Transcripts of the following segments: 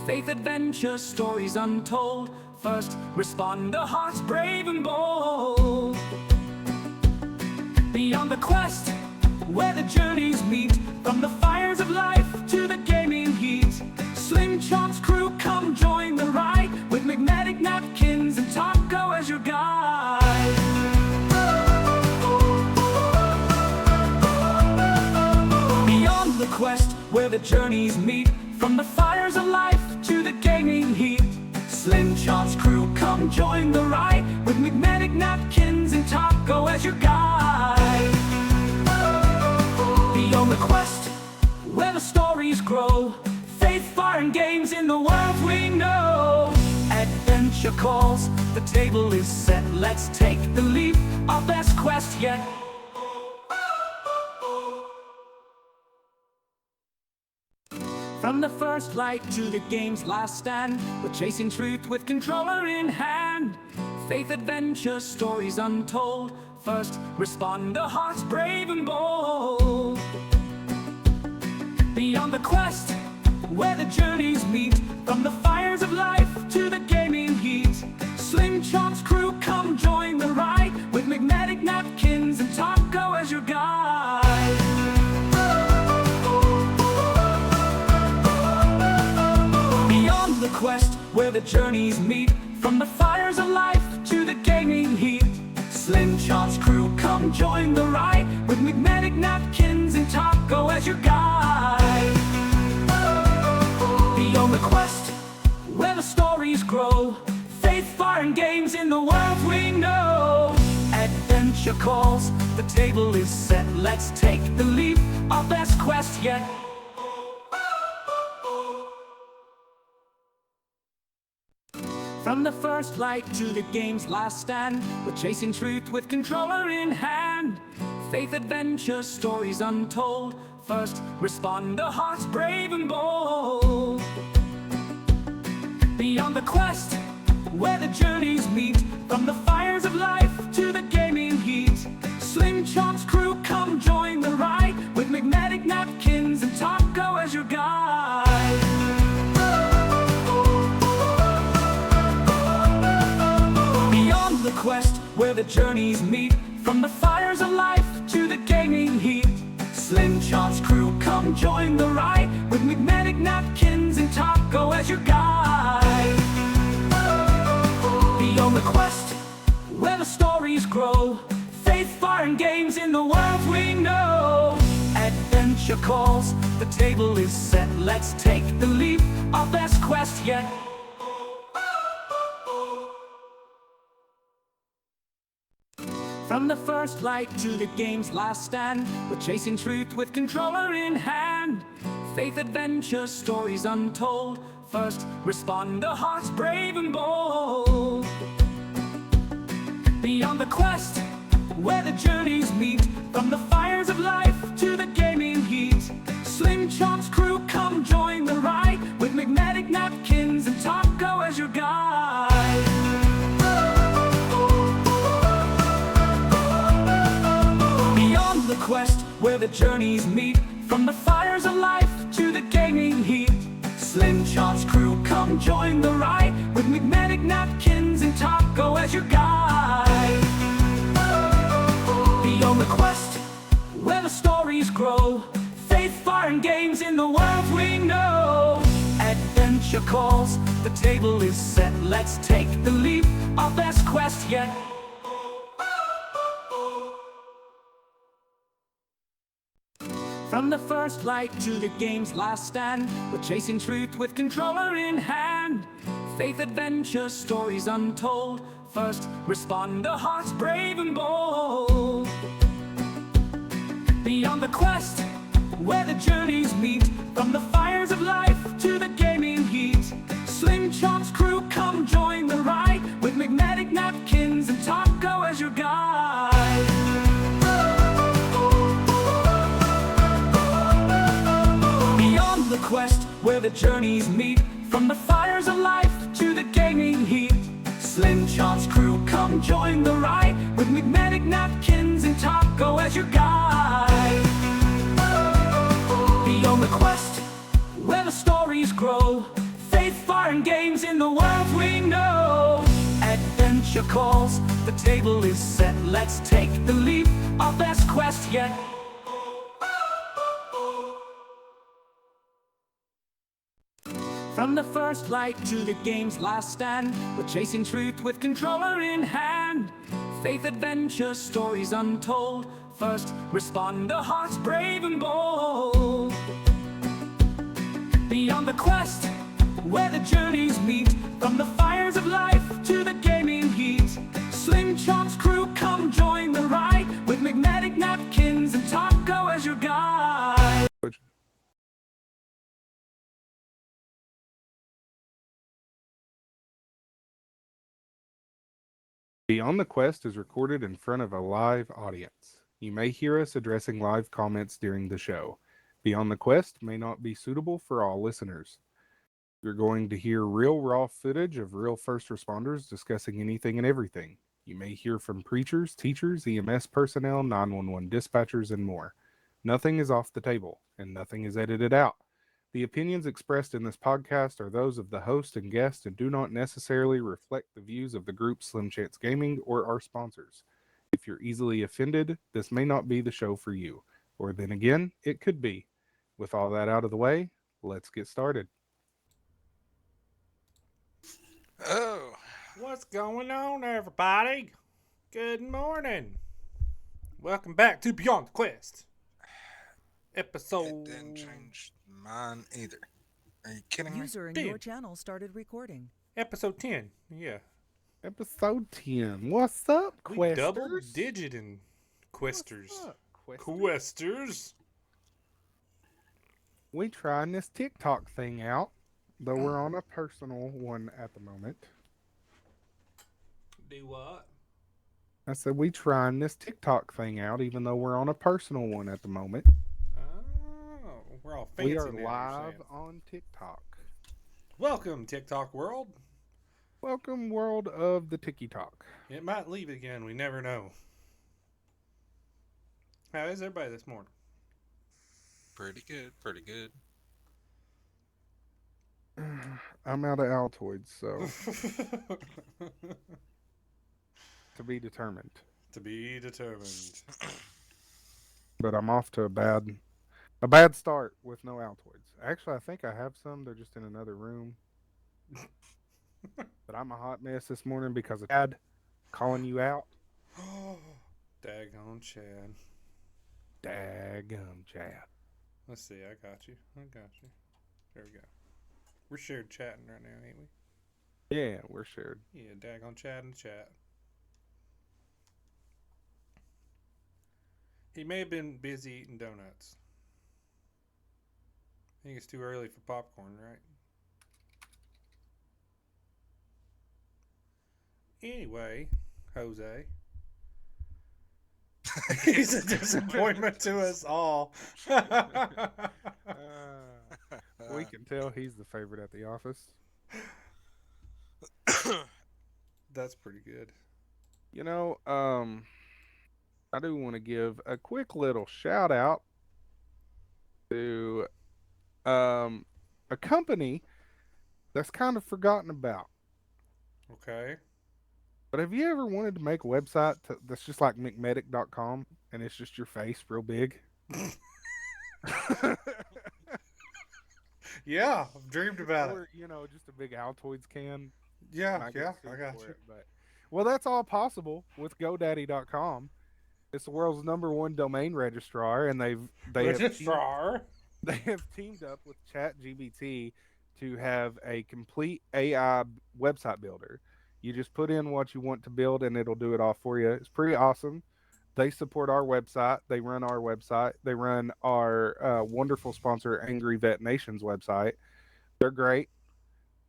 Faith, adventure, stories untold. First responder, hearts brave and bold. Beyond the quest, where the journeys meet, from the fires of life to the gaming heat. Slim Chomp's crew, come join the ride, with McMedic, Napkins, and Taco as your guide. Beyond the quest, where the journeys meet, from the fires of life to the gaming heat. Slim Chomp's crew, come join the ride, with McMedic, Napkins, and Taco as your guide. Beyond the quest, where the stories grow, faith, fire, and games in the world we know. Adventure calls, the table is set, let's take the leap, our best quest yet. From the first light to the game's last stand, we're chasing truth with controller in hand. Faith, adventure, stories untold. First responder, hearts brave and bold. Beyond the quest, where the journeys meet, from the fires of life to the gaming heat. Slim Chomp's crew, come join the ride, with McMedic, Napkins, and Taco as your guide. Beyond the quest, where the journeys meet, from the fires of life to the gaming heat. Slim Chomp's crew, come join the ride, with McMedic, Napkins, and Taco as your guide. Beyond the quest, where the stories grow, faith, fire, and games in the world we know. Adventure calls, the table is set, let's take the leap, our best quest yet. From the first light to the game's last stand, we're chasing truth with controller in hand. Faith, adventure, stories untold. First responder, hearts brave and bold. Beyond the quest, where the journeys meet, from the fires of life to the gaming heat. Slim Chomp's crew, come join the ride, with McMedic, Napkins, and Taco as your guide. Beyond the quest, where the journeys meet, from the fires of life to the gaming heat. Slim Chomp's crew, come join the ride, with McMedic, Napkins, and Taco as your guide. Beyond the quest, where the stories grow, faith, fire, and games in the world we know. Adventure calls, the table is set, let's take the leap, our best quest yet. From the first light to the game's last stand, we're chasing truth with controller in hand. Faith, adventure, stories untold. First responder, hearts brave and bold. Beyond the quest, where the journeys meet, from the fires of life to the gaming heat. Slim Chomp's crew, come join the ride, with McMedic, Napkins, and Taco as your guide. Beyond the quest, where the journeys meet, from the fires of life to the gaming heat. Slim Chomp's crew, come join the ride, with McMedic, Napkins, and Taco as your guide. Beyond the quest, where the stories grow, faith, fire, and games in the world we know. Adventure calls, the table is set, let's take the leap, our best quest yet. From the first light to the game's last stand, we're chasing truth with controller in hand. Faith, adventure, stories untold. First responder, hearts brave and bold. Beyond the quest, where the journeys meet, from the fires of life to the gaming heat. Slim Chomp's crew, come join the ride, with McMedic, Napkins, and Taco as your guide. Beyond the quest, where the journeys meet, from the fires of life to the gaming heat. Slim Chomp's crew, come join the ride, with McMedic, Napkins, and Taco as your guide. Beyond the quest, where the stories grow, faith, calls. The table is set, let's take the leap. Our best quest yet. From the first light to the game's last stand, we're chasing truth with controller in hand. Faith, adventure, stories untold. First responder, hearts brave and bold. Beyond the quest, where the journeys meet. From the fires of life to the gaming heat. Slim Chop's crew, come join the ride. With McMedic, Napkins, and Taco as your guide. Beyond the Quest is recorded in front of a live audience. You may hear us addressing live comments during the show. Beyond the Quest may not be suitable for all listeners. You're going to hear real raw footage of real first responders discussing anything and everything. You may hear from preachers, teachers, EMS personnel, 911 dispatchers, and more. Nothing is off the table, and nothing is edited out. The opinions expressed in this podcast are those of the host and guest and do not necessarily reflect the views of the group Slim Chance Gaming or our sponsors. If you're easily offended, this may not be the show for you. Or then again, it could be. With all that out of the way, let's get started. Oh, What's going on, everybody? Good morning. Welcome back to Beyond the Quest. it Episode. didn't change mine either. Are you kidding me? User in Damn. your channel started recording. Episode 10. Yeah. Episode 10. What's up, We Questers? double digit in Questers. What's up, Questers? Questers. We trying this TikTok thing out, though we're on a personal one at the moment. Do what? I said we trying this TikTok thing out, even though we're on a personal one at the moment. Oh, we're all fancy We are now, you're live saying. on TikTok. Welcome, TikTok world. Welcome, world of the TikTok. It might leave again. We never know. How is everybody this morning? Pretty good, pretty good. I'm out of Altoids, so to be determined. To be determined. But I'm off to a bad start with no Altoids. Actually, I think I have some. They're just in another room. But I'm a hot mess this morning because of Dad calling you out. Daggone Chad. Daggum Chad. Let's see. I got you. There we go. We're shared chatting right now, ain't we? Yeah, we're shared. Yeah, daggone Chad in the chat. He may have been busy eating donuts. I think it's too early for popcorn, right? Anyway, Jose. He's a disappointment to us all. We can tell he's the favorite at the office. That's pretty good. You know, I do want to give a quick little shout out to a company that's kind of forgotten about. Okay. But have you ever wanted to make a website that's just like McMedic.com and it's just your face real big? Yeah, I've dreamed about it. Or, you know, just a big Altoids can. Yeah, Might yeah, get sued I got for you. it, but well, that's all possible with GoDaddy.com. It's the world's #1 domain registrar, and they Registrar. they have teamed up with ChatGPT to have a complete AI website builder. You just put in what you want to build, and it'll do it all for you. It's pretty awesome. They support our website. They run our website. They run our wonderful sponsor, Angry Vet Nation's website. They're great.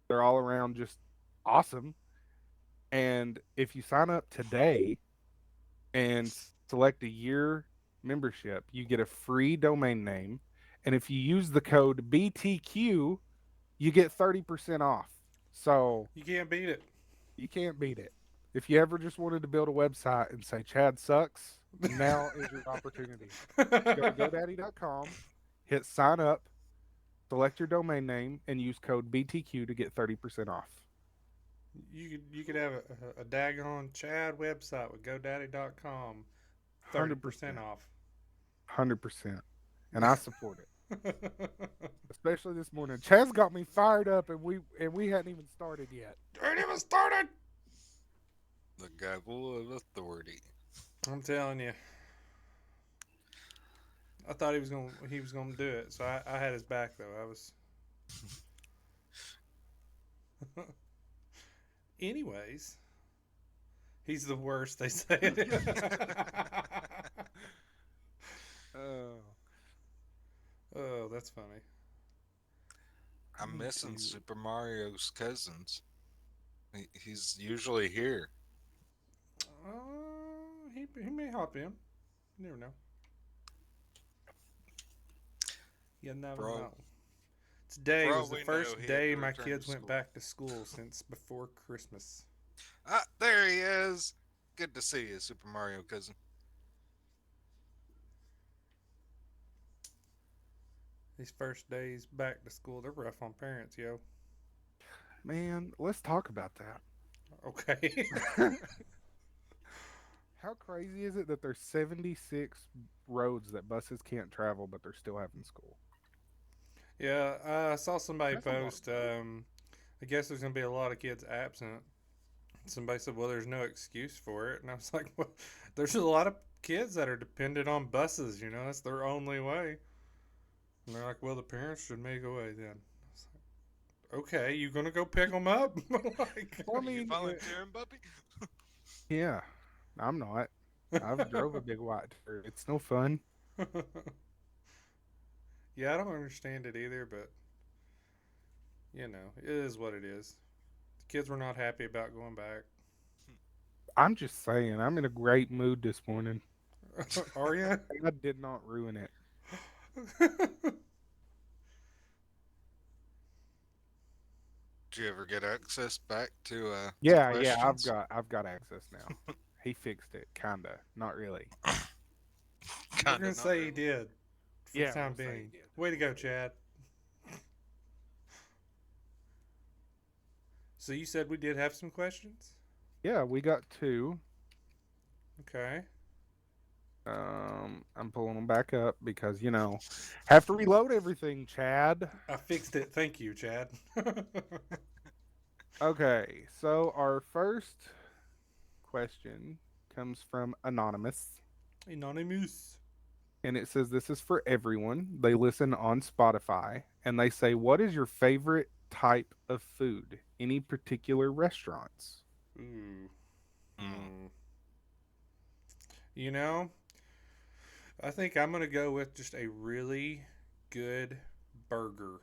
They're all around just awesome. And if you sign up today and select a year membership, you get a free domain name. And if you use the code BTQ, you get 30% off. So You can't beat it. you can't beat it. If you ever just wanted to build a website and say Chad sucks, now is your opportunity. Go to GoDaddy.com, hit sign up, select your domain name, and use code BTQ to get 30% off. You could have a daggone Chad website with GoDaddy.com, 30% 100%. off. 100%. And I support it. Especially this morning. Chaz got me fired up and we hadn't even started yet. Ain't even started. The gavel of authority. I'm telling you, I thought he was gonna do it, so I had his back though. I was. Anyways, he's the worst. They say. Oh, Oh, that's funny. I'm missing cute. Super Mario's cousins. He's usually here. He may hop in. You never know. You never Bro, know. Today for all was the we know, first he had day to my return to kids went school. back to school since before Christmas. Ah, there he is. Good to see you, Super Mario cousin. These first days back to school, they're rough on parents, yo. Man, let's talk about Okay. that. How crazy is it that there's 76 roads that buses can't travel, but they're still having school? Yeah, I saw somebody That's a lot of post. roads. I guess there's gonna be a lot of kids absent. Somebody said, "Well, there's no excuse for it," and I was like, "Well, there's a lot of kids that are dependent on buses. You know, that's their only way." And they're like, "Well, the parents should make a way then." I was like, "Okay, you gonna go pick them up?" Like, Well, I Are you mean, volunteering, puppy? yeah, I'm not. I've drove a big white turd. It's no fun. yeah, I don't understand it either, but it is what it is. The kids were not happy about going back. I'm just saying, I'm in a great mood this morning. Are you? I did not ruin it. Did you ever get access back to Yeah, yeah, questions? I've got access now. He fixed it, kinda. Not really. We're Kinda, gonna not say he really. did for the Yeah, time we'll say he being. did. Way to We'll go, say he did. Chad. So you said we did have some questions? Yeah, we got two. Okay. I'm pulling them back up because have to reload everything, Chad. I fixed it. Thank you, Chad. Okay, so our first question comes from Anonymous, Anonymous. and it says this is for everyone. They listen on Spotify, and they say, "What is your favorite type of food? Any particular restaurants?" Ooh. Mm. Hmm. You know, I think I'm gonna go with just a really good burger.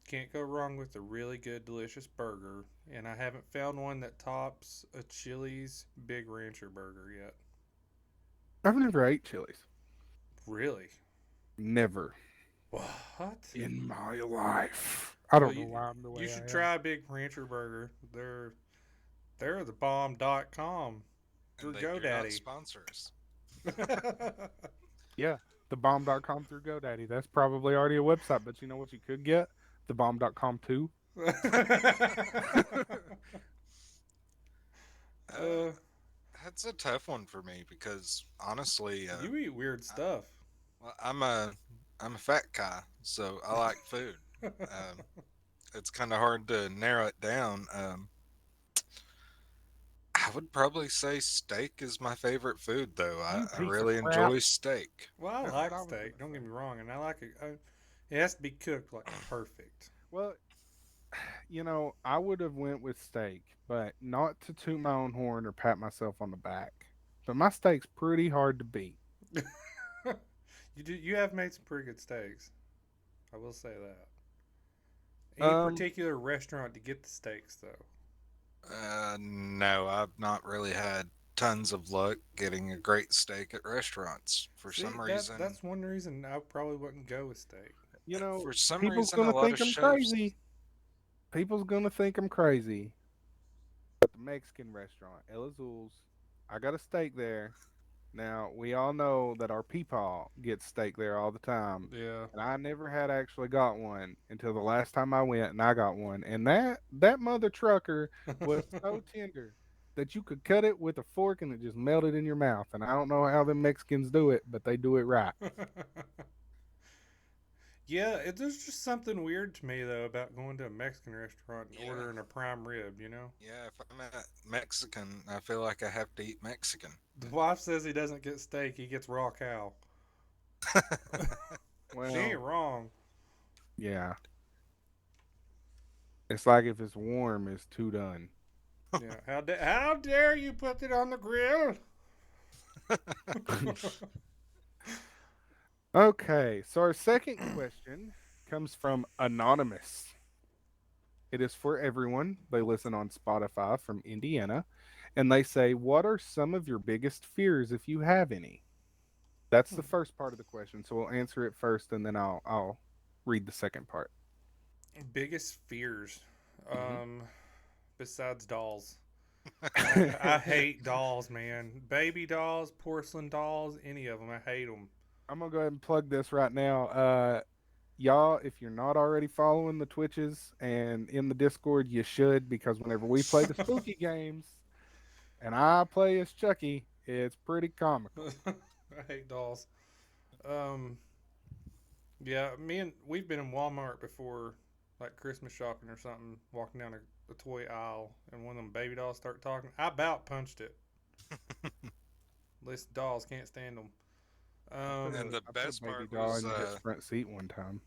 Can't go wrong with a really good, delicious burger. And I haven't found one that tops a Chili's Big Rancher burger yet. I've never ate Chili's. Really? Never What? in my life. I Well, don't know you why I'm the you way should I am. try Big Rancher Burger. They're the bomb.com And through they do not GoDaddy. sponsor us. Yeah, thebomb.com through GoDaddy. That's probably already a website, but you know what you could get? Thebomb.com too. Uh, uh, that's a tough one for me because honestly, you eat weird I, stuff. well, I'm a fat guy, so I like food. Um, it's kind of hard to narrow it down. I would probably say steak is my favorite food, though. I, You I piece of really crap. enjoy steak. Well, I That's what like I was gonna steak. Don't get say. me wrong, and I like it. It has to be cooked like perfect. Well, I would have went with steak, but not to toot my own horn or pat myself on the back. But my steak's pretty hard to beat. You have made some pretty good steaks. I will say that. Any Um, particular restaurant to get the steaks though? No, I've not really had tons of luck getting a great steak at restaurants. For See, some that reason, that's one reason I probably wouldn't go with steak. for some people's reason, a gonna lot think of I'm chefs. crazy. People's gonna think I'm crazy. But the Mexican restaurant, El Azul's, I got a steak there. Now, we all know that our peepaw gets steak there all the time. Yeah. And I never had actually got one until the last time I went and I got one. And that mother trucker was so tender that you could cut it with a fork and it just melted in your mouth. And I don't know how the Mexicans do it, but they do it right. Yeah, there's just something weird to me though about going to a Mexican restaurant and Yeah. ordering a prime rib. You know, Yeah, if I'm at Mexican, I feel like I have to eat Mexican. the wife says he doesn't get steak; he gets raw cow. She ain't Well, wrong. yeah. It's like if it's warm, it's too done. Yeah. How dare you put it on the grill? Okay, so our second question comes from Anonymous. It is for everyone. They listen on Spotify from Indiana. And they say, what are some of your biggest fears if you have any? That's the first part of the question. So we'll answer it first and then I'll read the second part. Biggest fears, Mhm. um, besides dolls. I hate dolls, man. Baby dolls, porcelain dolls, any of them. I hate them. I'm gonna go ahead and plug this right now. Y'all, if you're not already following the Twitches and in the Discord, you should, because whenever we play the spooky games and I play as Chucky, it's pretty comical. I hate dolls. Um, yeah, we've been in Walmart before, like Christmas shopping or something, walking down a toy aisle, and one of them baby dolls start talking. I about punched it. This dolls can't stand them. And the I put a best baby part doll was in his front seat one time.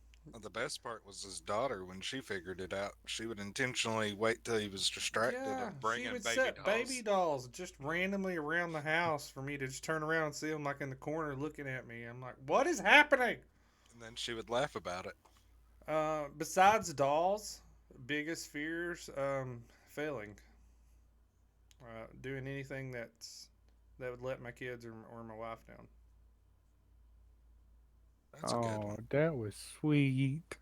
his daughter when she figured it out. She would intentionally wait till he was distracted Yeah, of she bringing would baby set baby dolls, dolls just randomly around the house for me to just turn around and see them like in the corner looking at me. I'm like, what is happening? and then she would laugh about it. Besides dolls, biggest fears, failing. Doing anything that would let my kids or my wife down. That's a good Oh, one. that was sweet.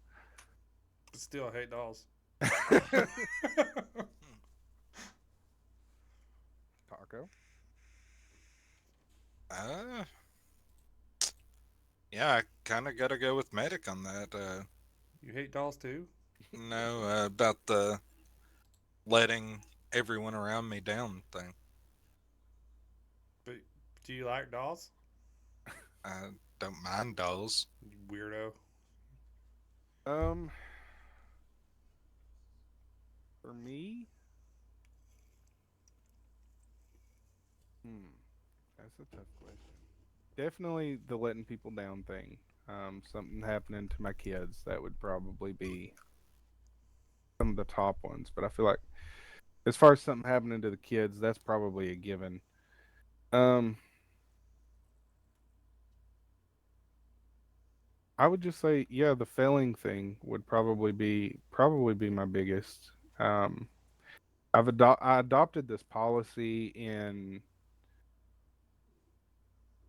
But still, I hate dolls. Taco. Uh, yeah, I kind of got to go with medic on that. You hate dolls too? No, about the letting everyone around me down thing. But do you like dolls? I don't mind dolls. You weirdo. Um, for me, hmm, that's a tough question. Definitely the letting people down thing. Something happening to my kids, that would probably be some of the top ones. But I feel like as far as something happening to the kids, that's probably a given. Um, I would just say, yeah, the failing thing would probably be my biggest. Um, I adopted this policy in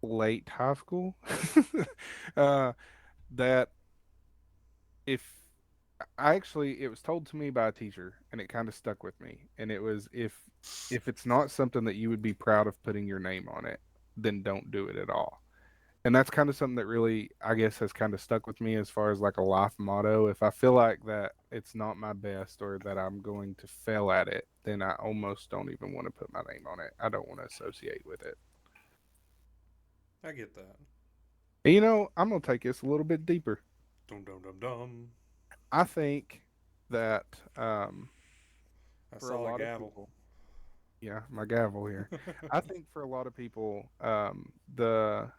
late high school, uh, that if I actually it was told to me by a teacher and it kind of stuck with me, and it was if it's not something that you would be proud of putting your name on it, then don't do it at all. And that's kind of something that really, I guess, has kind of stuck with me as far as like a life motto. If I feel like that it's not my best or that I'm going to fail at it, then I almost don't even want to put my name on it. I don't want to associate with it. I get that. And, I'm going to take this a little bit deeper. Dum dum dum dum. I think that I for a saw a lot of gavel. people, yeah, my gavel here. I think for a lot of people, the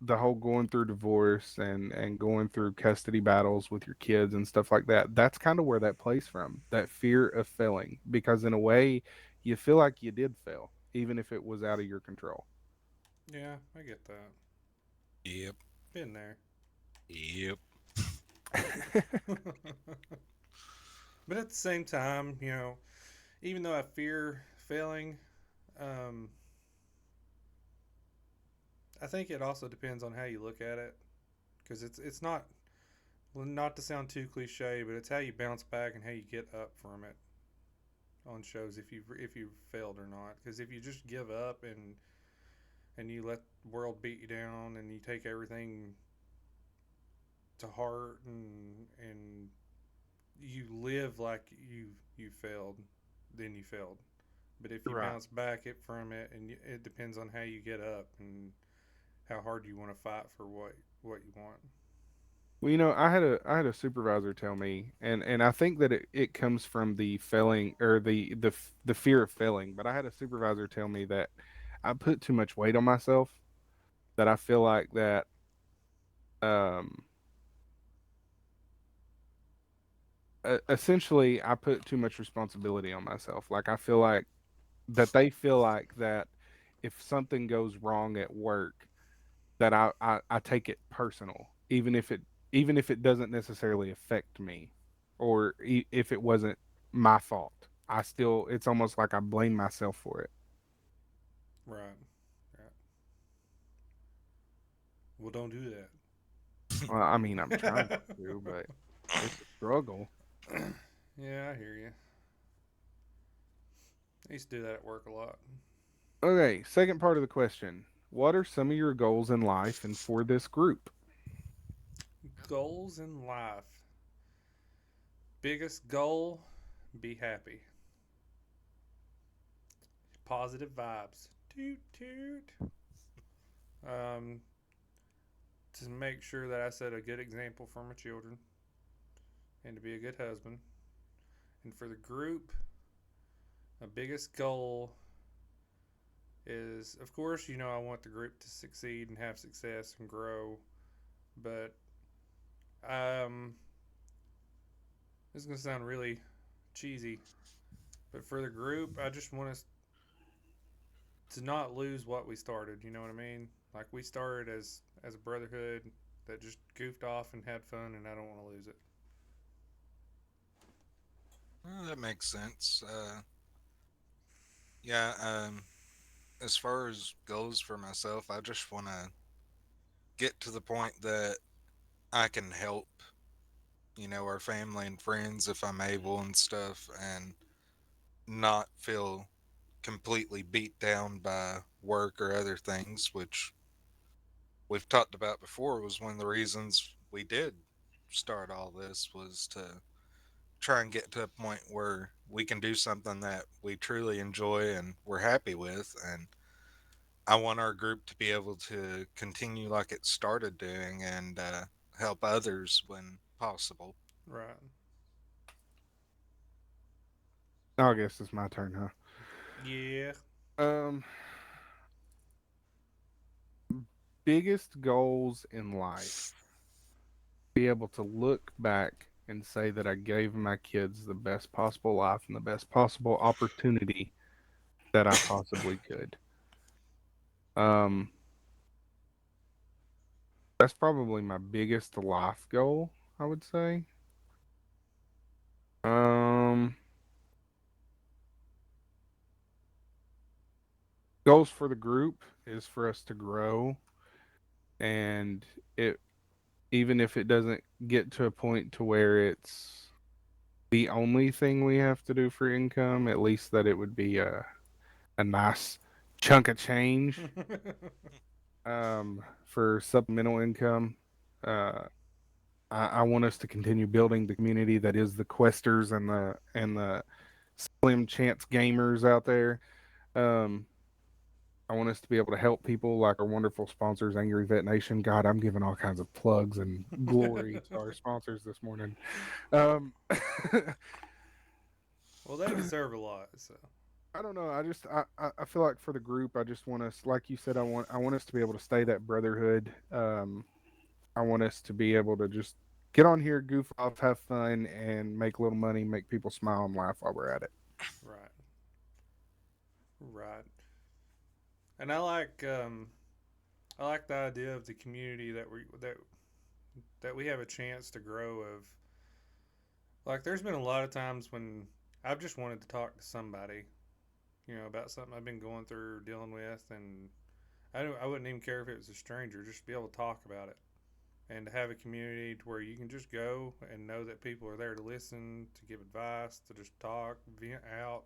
the whole going through divorce and going through custody battles with your kids and stuff like that, that's kind of where that plays from. That fear of failing, because in a way, you feel like you did fail, even if it was out of your control. Yeah, I get that. Yep, Been there. yep. But at the same time, even though I fear failing, um, I think it also depends on how you look at it, because it's not, well, not to sound too cliche, but it's how you bounce back and how you get up from it on shows if you failed or not. Because if you just give up and and you let the world beat you down, and you take everything to heart, and you live like you failed, then you failed. But if you Right. bounce back from it, and it depends on how you get up and how hard you want to fight for what you want. Well, I had a supervisor tell me, and I think that it comes from the failing or the fear of failing. But I had a supervisor tell me that I put too much weight on myself. That I feel like that um essentially I put too much responsibility on myself. Like I feel like that they feel like that if something goes wrong at work, that I take it personal, even if it doesn't necessarily affect me, or if it wasn't my fault. I still it's almost like I blame myself for it. Right. Right. Well, don't do Well, I mean, I'm trying not to, but it's a struggle. that. Yeah, I hear you. I used to do that at work a lot. Okay, second part of the question. What are some of your goals in life and for this group? Goals in life. Biggest goal: be happy. Positive vibes. Toot toot. Um, to make sure that I set a good example for my children and to be a good husband. And for the group, my biggest goal is, of course, I want the group to succeed and have success and grow. But um, this is gonna sound really cheesy, but for the group, I just want us to not lose what we started. You know what I mean? Like we started as a brotherhood that just goofed off and had fun, and I don't want to lose it. Well, that makes sense. Yeah. As far as goals for myself, I just want to get to the point that I can help, our family and friends if I'm able and stuff, and not feel completely beat down by work or other things, which we've talked about before was one of the reasons we did start all this was to try and get to a point where we can do something that we truly enjoy and we're happy with. And I want our group to be able to continue like it started doing and help others when possible. Right. Oh, I guess it's my turn, Yeah. huh? Biggest goals in life. Be able to look back and say that I gave my kids the best possible life and the best possible opportunity that I possibly could. Um, that's probably my biggest life goal, I would say. Um, Goals for the group is for us to grow, and it even if it doesn't get to a point to where it's the only thing we have to do for income, at least that it would be a nice chunk of change for supplemental income. Uh, I want us to continue building the community that is the questers and the slim chance gamers out there. Um, I want us to be able to help people like our wonderful sponsors, Angry Vet Nation. God, I'm giving all kinds of plugs and glory to our sponsors this morning. Um, Well, they deserve a lot. So. I don't know. I feel like for the group, I just want us, like you said, I want us to be able to stay that brotherhood. I want us to be able to just get on here, goof off, have fun, and make a little money, make people smile and laugh while we're at it. Right. Right. And I like the idea of the community that we have a chance to grow. Of like, there's been a lot of times when I've just wanted to talk to somebody, about something I've been going through or dealing with, and I wouldn't even care if it was a stranger, just to be able to talk about it and to have a community to where you can just go and know that people are there to listen, to give advice, to just talk, vent out,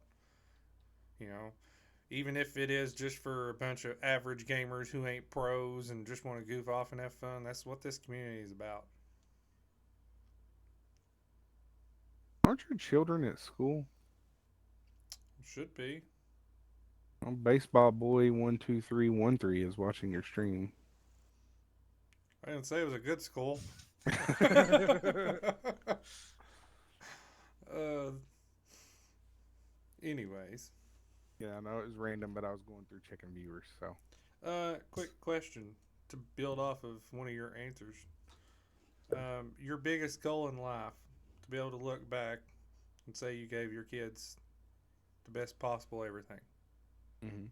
you know. Even if it is just for a bunch of average gamers who ain't pros and just want to goof off and have fun. That's what this community is about. Aren't your children at school? Should be. Baseball boy 12313 is watching your stream. I didn't say it was a good school. uh, anyways, Yeah, I know it was random, but I was going through checking viewers, so. quick question to build off of one of your answers. Your biggest goal in life to be able to look back and say you gave your kids the best possible everything. Hmm.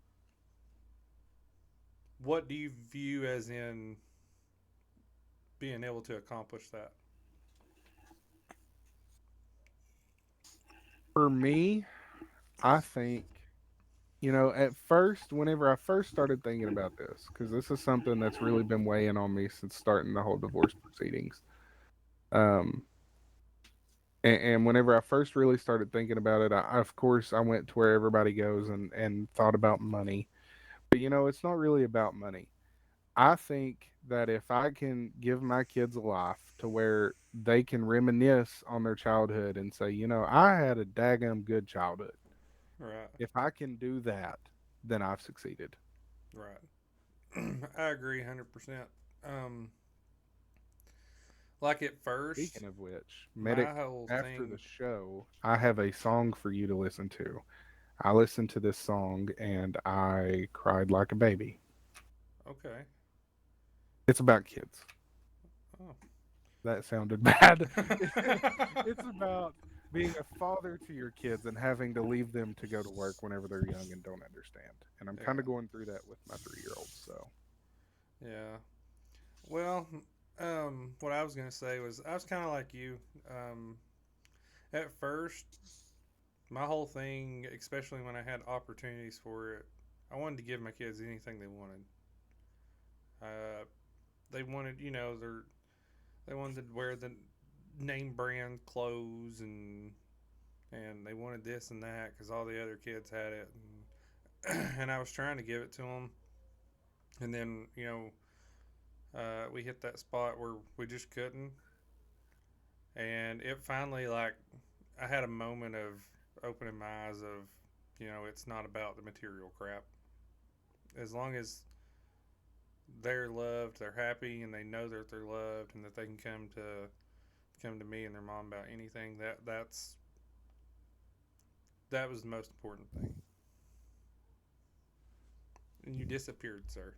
What do you view as in being able to accomplish that? For me, I think, at first, whenever I first started thinking about this, because this is something that's really been weighing on me since starting the whole divorce proceedings. Um, and whenever I first really started thinking about it, of course, I went to where everybody goes and thought about money. But, it's not really about money. I think that if I can give my kids a life to where they can reminisce on their childhood and say, I had a daggum good childhood. Right, If I can do that, then I've succeeded. right. I agree 100%. Um, like at first, Speaking of which, Medic, my whole after the thing. show, I have a song for you to listen to. I listened to this song and I cried like a baby. Okay. It's about kids. Oh. That sounded bad. It's about being a father to your kids and having to leave them to go to work whenever they're young and don't understand. And I'm kind Yeah. of going through that with my 3-year-old. So, Yeah. Well, what I was gonna say was I was kind of like you. Um, at first, my whole thing, especially when I had opportunities for it, I wanted to give my kids anything they wanted. Uh, they wanted, they wanted to wear the name brand clothes and they wanted this and that because all the other kids had it, and I was trying to give it to them, and then we hit that spot where we just couldn't, and it finally like I had a moment of opening my eyes of it's not about the material crap. As long as they're loved, they're happy, and they know that they're loved, and that they can come to me and their mom about anything. That was the most important thing. And you disappeared, sir.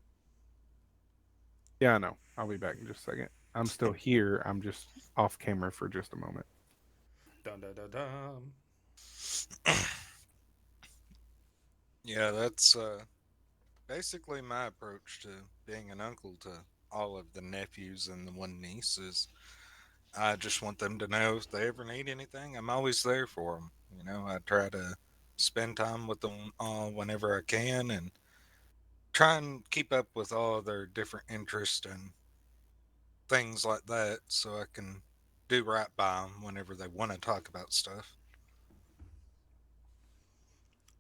yeah, I know. I'll be back in just a second. I'm still here. I'm just off camera for just a moment. Dun dun dun dun. Yeah, that's basically my approach to being an uncle to all of the nephews and the one niece is I just want them to know if they ever need anything, I'm always there for them. I try to spend time with them whenever I can and try and keep up with all their different interests and things like that so I can do right by them whenever they want to talk about stuff.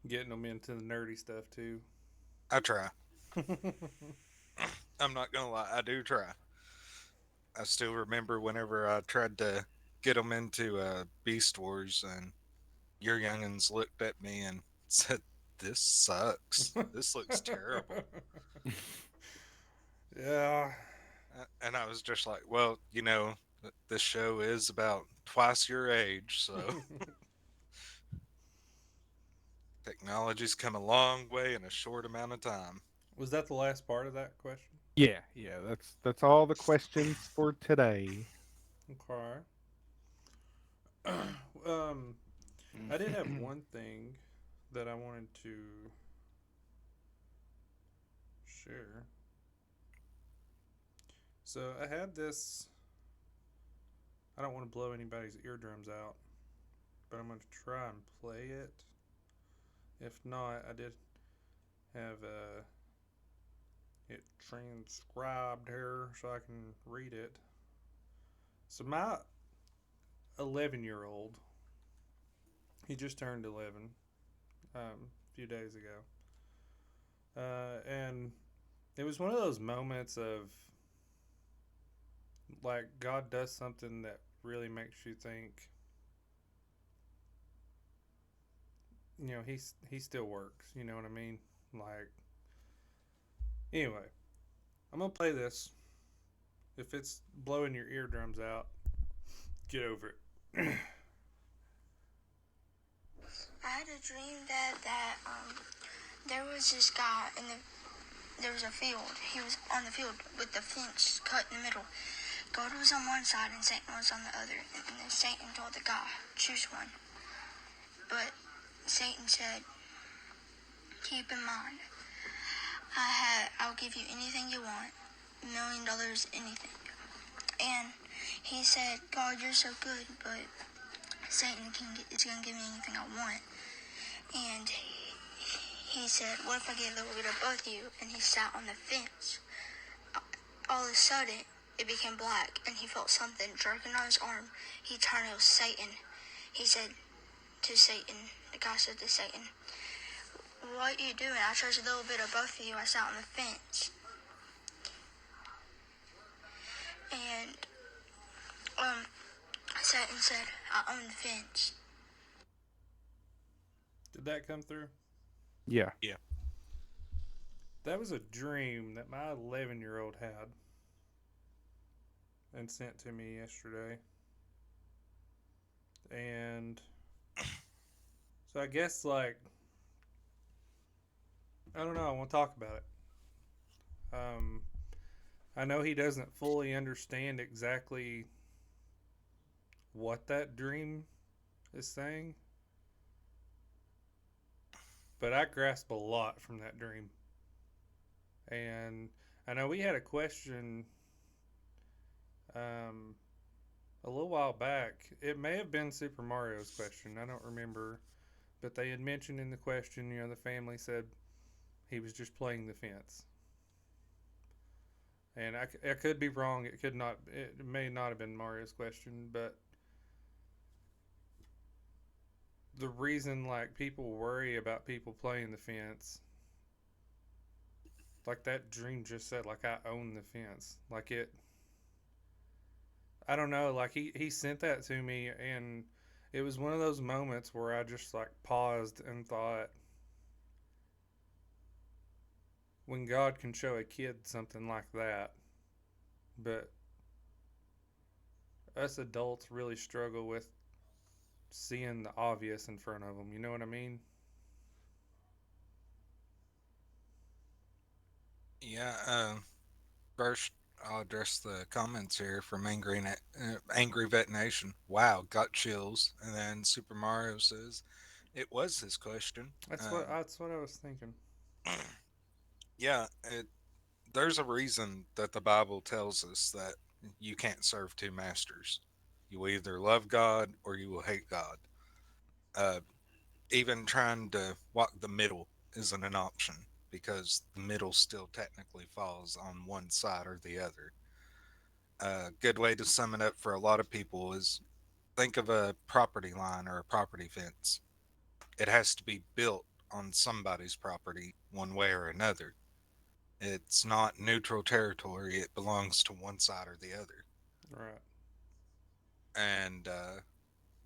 Getting them into the nerdy stuff too. I try. I'm not gonna lie, I do try. I still remember whenever I tried to get them into Beast Wars, and your youngins looked at me and said, "This sucks. This looks terrible." Yeah. And I was just like, "Well, this show is about twice your age, so technology's come a long way in a short amount of time." Was that the last part of that question? Yeah. That's all the questions for today. Okay. um, I did have one thing that I wanted to share. So I had this. I don't want to blow anybody's eardrums out, but I'm going to try and play it. If not, I did have it transcribed here so I can read it. So my 11-year-old, he just turned 11 a few days ago. And it was one of those moments of like God does something that really makes you think, he still works. You know what I mean? Like, anyway, I'm gonna play this. If it's blowing your eardrums out, get over it. I had a dream that there was this guy in the there was a field. He was on the field with the fence cut in the middle. God was on one side and Satan was on the other. And then Satan told the guy, choose one. But Satan said, keep in mind, I'll give you anything you want, $1,000,000, anything. And he said, God, you're so good, but Satan is gonna give me anything I want. And he said, what if I get a little bit of both of you? And he sat on the fence. All of a sudden, it became black, and he felt something jerking on his arm. He turned, it was Satan. He said to Satan, the guy said to Satan, what are you doing? I chose a little bit of both of you. I sat on the fence. And Satan said, I own the fence. Did that come through? Yeah. Yeah. That was a dream that my 11-year-old had and sent to me yesterday. And so I guess, like, I don't know, I want to talk about it. I know he doesn't fully understand exactly what that dream is saying, but I grasp a lot from that dream. And I know we had a question a little while back. It may have been Super Mario's question. I don't remember. But they had mentioned in the question, the family said he was just playing the fence. And I could be wrong. It may not have been Mario's question, but the reason, like, people worry about people playing the fence, like that dream just said, like, I own the fence. Like, I don't know, like, he sent that to me, and it was one of those moments where I just, like, paused and thought, when God can show a kid something like that, but us adults really struggle with seeing the obvious in front of them. You know what I mean? Yeah. First, I'll address the comments here from Angry Vet Nation. Wow, got chills. And then Super Mario says, it was his question. That's what I was thinking. Yeah, there's a reason that the Bible tells us that you can't serve two masters. You will either love God or you will hate God. Uh, Even trying to walk the middle isn't an option because the middle still technically falls on one side or the other. A good way to sum it up for a lot of people is think of a property line or a property fence. It has to be built on somebody's property one way or another. It's not neutral territory, it belongs to one side or the other. Right. And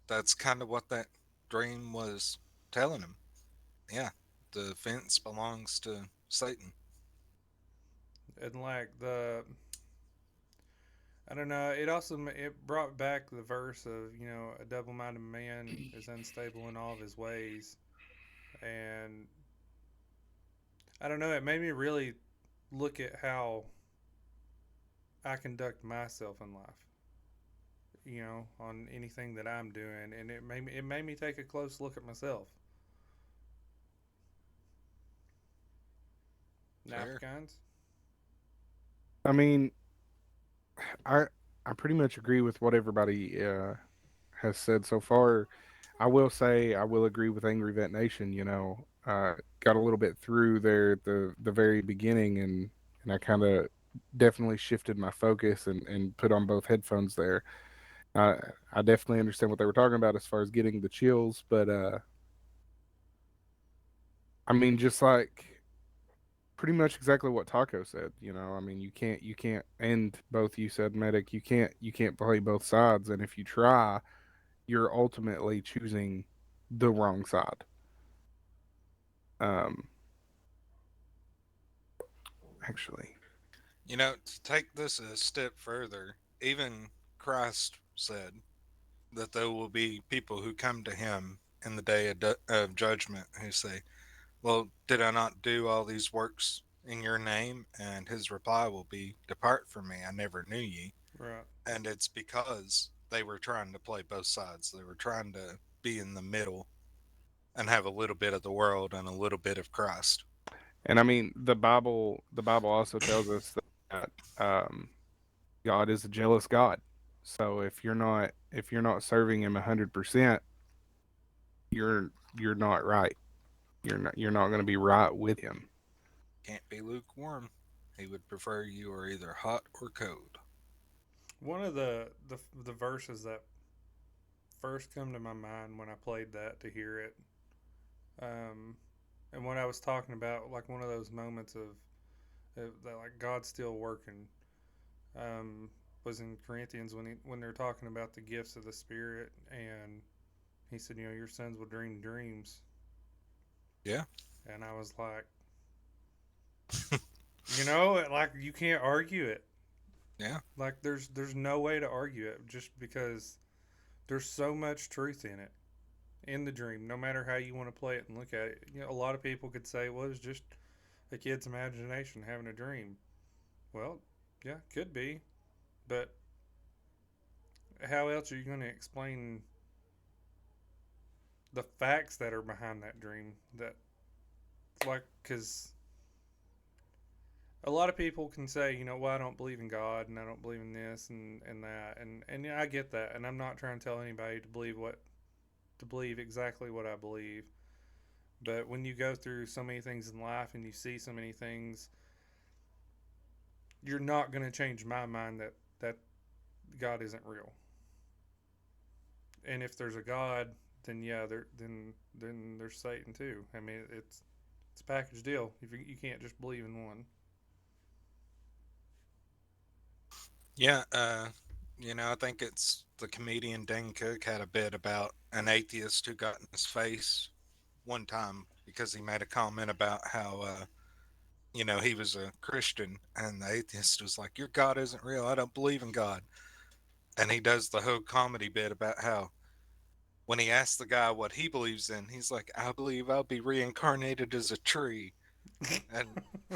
that's kind of what that dream was telling him. Yeah, the fence belongs to Satan. And, like, I don't know. It brought back the verse of, a double-minded man is unstable in all of his ways, and I don't know. It made me really look at how I conduct myself in life. On anything that I'm doing, and it made me take a close look at myself. Fair. Napkins. I mean, I I pretty much agree with what everybody has said so far. I will say I will agree with Angry Vet Nation. Got a little bit through there at the very beginning, and I kind of definitely shifted my focus and put on both headphones there. I I definitely understand what they were talking about as far as getting the chills, but I mean, just like pretty much exactly what Taco said. You know, I mean, you can't, and both you said medic, you can't play both sides, and if you try, you're ultimately choosing the wrong side. Um, actually, To take this a step further, even Christ said that there will be people who come to him in the day of judgment who say, "Well, did I not do all these works in your name?" And his reply will be, "Depart from me, I never knew ye." Right. And it's because they were trying to play both sides. They were trying to be in the middle and have a little bit of the world and a little bit of Christ. and I mean the Bible also tells us that God is a jealous God. So if you're not serving Him 100%, you're not right. You're not going to be right with Him. Can't be lukewarm. He would prefer you are either hot or cold. One of the verses that first come to my mind when I played that to hear it, um, and when I was talking about like one of those moments of that like God's still working, um, was in Corinthians when they're talking about the gifts of the Spirit, and he said, your sons will dream dreams, Yeah. and I was like, like you can't argue it. Yeah. Like there's no way to argue it just because there's so much truth in it, in the dream, no matter how you want to play it and look at it. A lot of people could say, well, it's just a kid's imagination having a dream. Well, yeah, could be, but how else are you going to explain the facts that are behind that dream? That, like, because a lot of people can say, well, I don't believe in God and I don't believe in this and that, and yeah, I get that, and I'm not trying to tell anybody to believe exactly what I believe. But when you go through so many things in life and you see so many things, you're not going to change my mind that God isn't real. And if there's a God, then yeah, then there's Satan too. I mean, it's a package deal. You can't just believe in one. Yeah. I think it's the comedian Dane Cook had a bit about an atheist who got in his face one time because he made a comment about how, he was a Christian, and the atheist was like, "Your God isn't real. I don't believe in God." And he does the whole comedy bit about how when he asks the guy what he believes in, he's like, "I believe I'll be reincarnated as a tree." And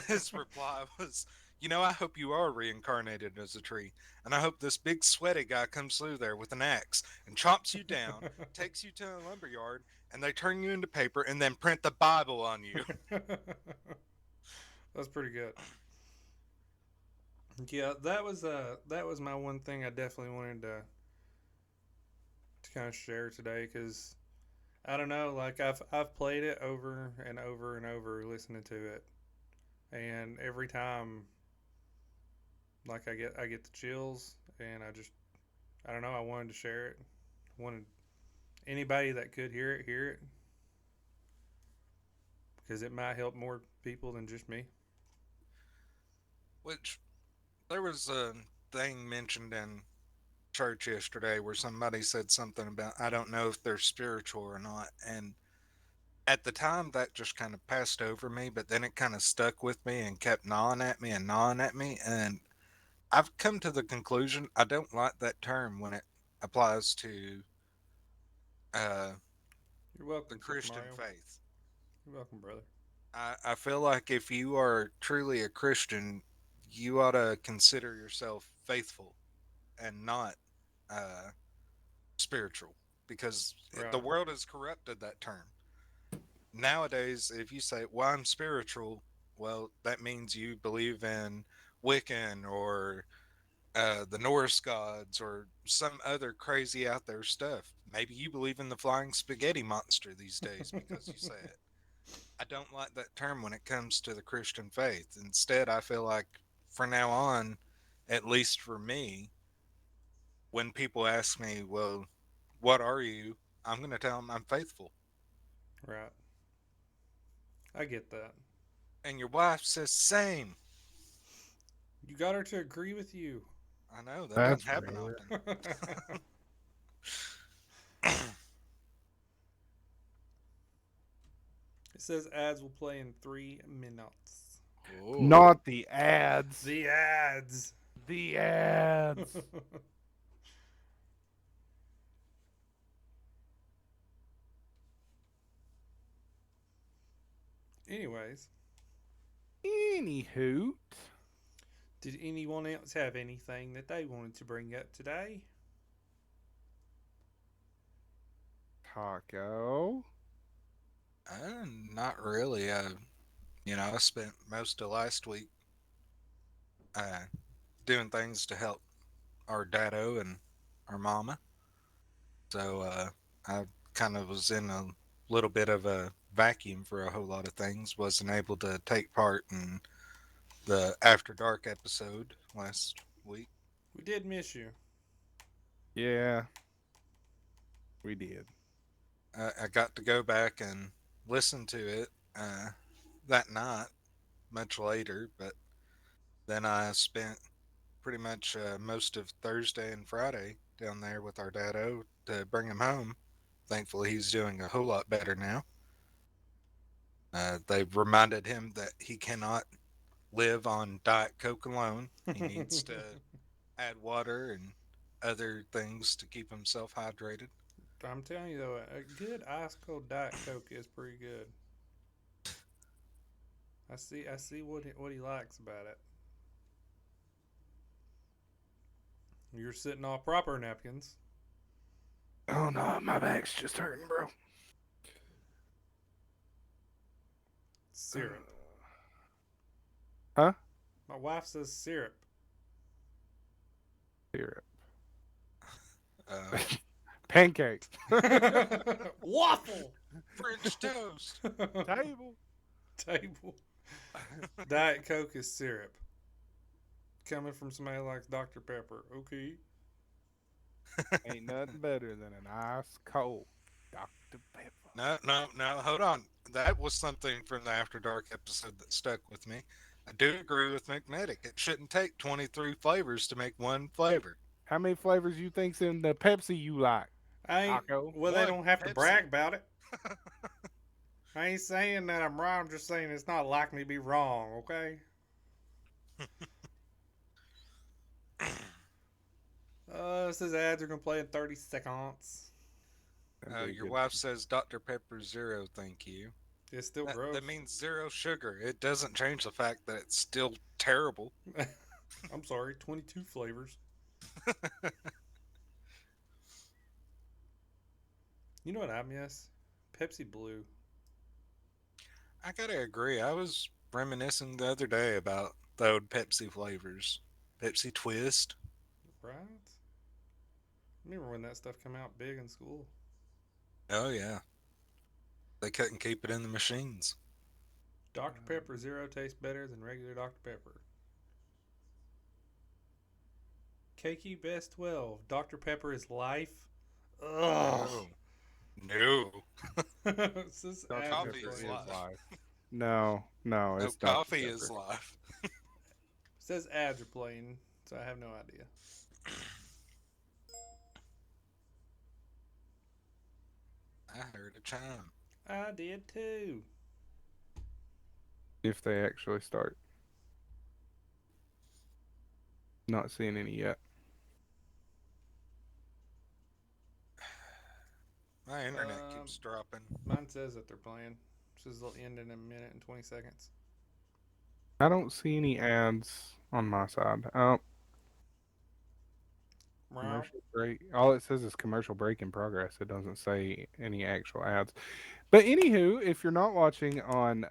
his reply was, "I hope you are reincarnated as a tree. And I hope this big sweaty guy comes through there with an axe and chops you down, takes you to a lumber yard, and they turn you into paper and then print the Bible on you." That's pretty good. Yeah, that was my one thing I definitely wanted to kind of share today because I don't know, like I've played it over and over and over listening to it, and every time like I get the chills, and I don't know, I wanted to share it. Wanted anybody that could hear it because it might help more people than just me. Which there was a thing mentioned in church yesterday where somebody said something about, I don't know if they're spiritual or not. And at the time, that just kind of passed over me, but then it kind of stuck with me and kept gnawing at me and gnawing at me. And I've come to the conclusion I don't like that term when it applies to uh, You're the welcome, Super Christian Mario. faith. You're welcome, brother. I feel like if you are truly a Christian, you ought to consider yourself faithful and not uh, spiritual, because the Right. world has corrupted that term. Nowadays, if you say, "Well, I'm spiritual," well, that means you believe in Wiccan or the Norse gods or some other crazy out there stuff. Maybe you believe in the flying spaghetti monster these days because you say it. I don't like that term when it comes to the Christian faith. Instead, I feel like from now on, at least for me, when people ask me, "Well, what are you?" I'm going to tell them I'm faithful. Right. I get that. And your wife says same. You got her to agree with you. I know that doesn't That's happen rare. often. It says ads will play in 3 minutes. Oh, Not the ads. The ads. The ads. Anyways, Anywho, did anyone else have anything that they wanted to bring up today? Taco. not really. I spent most of last week uh, doing things to help our daddo and our mama. So I kind of was in a little bit of a vacuum for a whole lot of things. Wasn't able to take part in the After Dark episode last week. We did miss you. Yeah, we did. I got to go back and listen to it that night, much later, but then I spent pretty much most of Thursday and Friday down there with our daddo to bring him home. Thankfully, he's doing a whole lot better now. They've reminded him that he cannot live on Diet Coke alone. He needs to add water and other things to keep himself hydrated. I'm telling you though, a good ice cold Diet Coke is pretty good. I see what he likes about it. You're sitting all proper, Napkins. Oh no, my back's just hurting, bro. Syrup. Huh? My wife says syrup. Syrup. Uh, Pancake. Waffle. French toast. Table. Table. Diet Coke is syrup. Coming from somebody like likes Dr. Pepper. Okay. Ain't nothing better than an ice cold Dr. Pepper. No, no, no. Hold on. That was something from the After Dark episode that stuck with me. I do agree with McMedic. It shouldn't take 23 flavors to make one flavor. How many flavors you think's in the Pepsi you like? I ain't. Taco. Well, they One don't have to Pepsi. brag about it. I ain't saying that I'm right. I'm just saying it's not like me to be wrong. Okay. It says ads are gonna play in 30 seconds. That'd be Your good. wife says Dr. Pepper Zero, thank you. It's still That, gross. that means zero sugar. It doesn't change the fact that it's still terrible. I'm sorry. 22 flavors. You know what I miss? Pepsi Blue. I gotta agree. I was reminiscing the other day about the old Pepsi flavors. Pepsi Twist. Right? Remember when that stuff came out big in school? Oh, yeah. They couldn't keep it in the machines. Dr. Pepper Zero tastes better than regular Dr. Pepper. KQ Best 12. Dr. Pepper is life. Ugh. No. No. It says Dr. ads are Coffee Pepper is is playing. life. life. No, no, No, it's Dr. coffee is Pepper. life. It says ads are playing, so I have no idea. I heard a chime. I did too. If they actually start. Not seeing any yet. My internet Um, keeps dropping. Mine says that they're playing. It says they'll end in a minute and 20 seconds. I don't see any ads on my side. Oh, Meow. commercial break. All it says is commercial break in progress. It doesn't say any actual ads. But anywho, if you're not watching on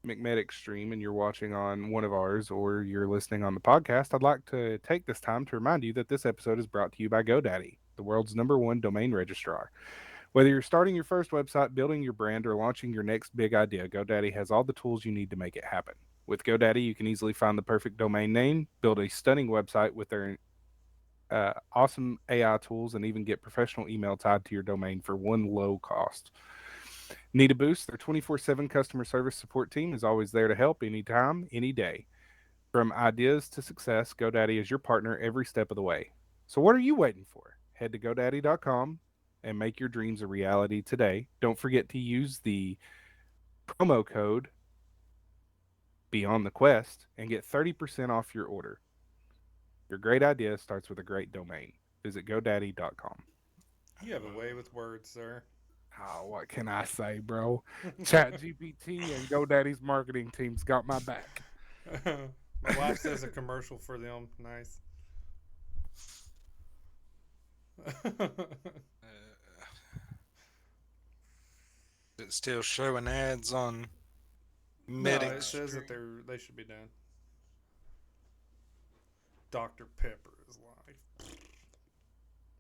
McMedic stream and you're watching on one of ours or you're listening on the podcast, I'd like to take this time to remind you that this episode is brought to you by GoDaddy, the world's #1 domain registrar. Whether you're starting your first website, building your brand, or launching your next big idea, GoDaddy has all the tools you need to make it happen. With GoDaddy, you can easily find the perfect domain name, build a stunning website with their awesome AI tools, and even get professional email tied to your domain for one low cost. Need a boost? Their 24/7 customer service support team is always there to help anytime, any day. From ideas to success, GoDaddy is your partner every step of the way. So what are you waiting for? Head to GoDaddy.com and make your dreams a reality today. Don't forget to use the promo code Beyond the Quest and get 30% off your order. Your great idea starts with a great domain. Visit GoDaddy.com. You have a way with words, sir. Oh, what can I say, bro? ChatGPT and GoDaddy's marketing team's got my back. My wife says a commercial for them. Nice. Uh, it's still showing ads on No, Medic it says that Street. they should be done. Dr. Pepper is life.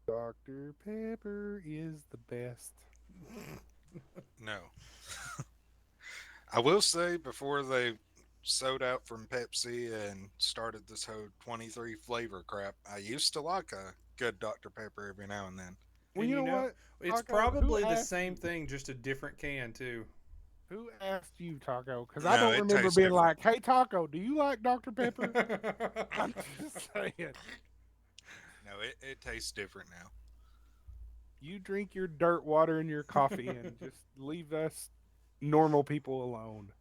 Dr. Pepper is the best. No. I will say before they sold out from Pepsi and started this whole 23 flavor crap, I used to like a good Dr. Pepper every now and then. Well, And you you know know, what, it's Taco? Who probably the asked same you? thing, just a different can too. Who asked you, Taco? Because I No, don't it remember tastes being different. like, "Hey, Taco, do you like Dr. Pepper?" I'm just saying. No, it tastes different now. You drink your dirt water and your coffee and just leave us normal people alone.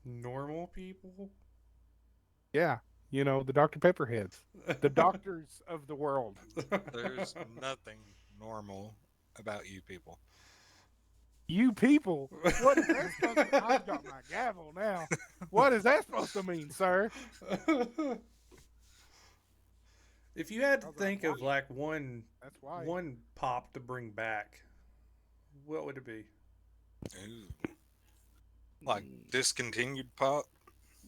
Normal people. Yeah, the Dr. Pepper heads, the doctors of the world. There's nothing normal about you people. You people, what is that supposed to? I've got my gavel now. What is that supposed to mean, sir? If you had to Because I'm think of white. like one That's why. one pop to bring back, what would it be? Ooh. Like discontinued pop?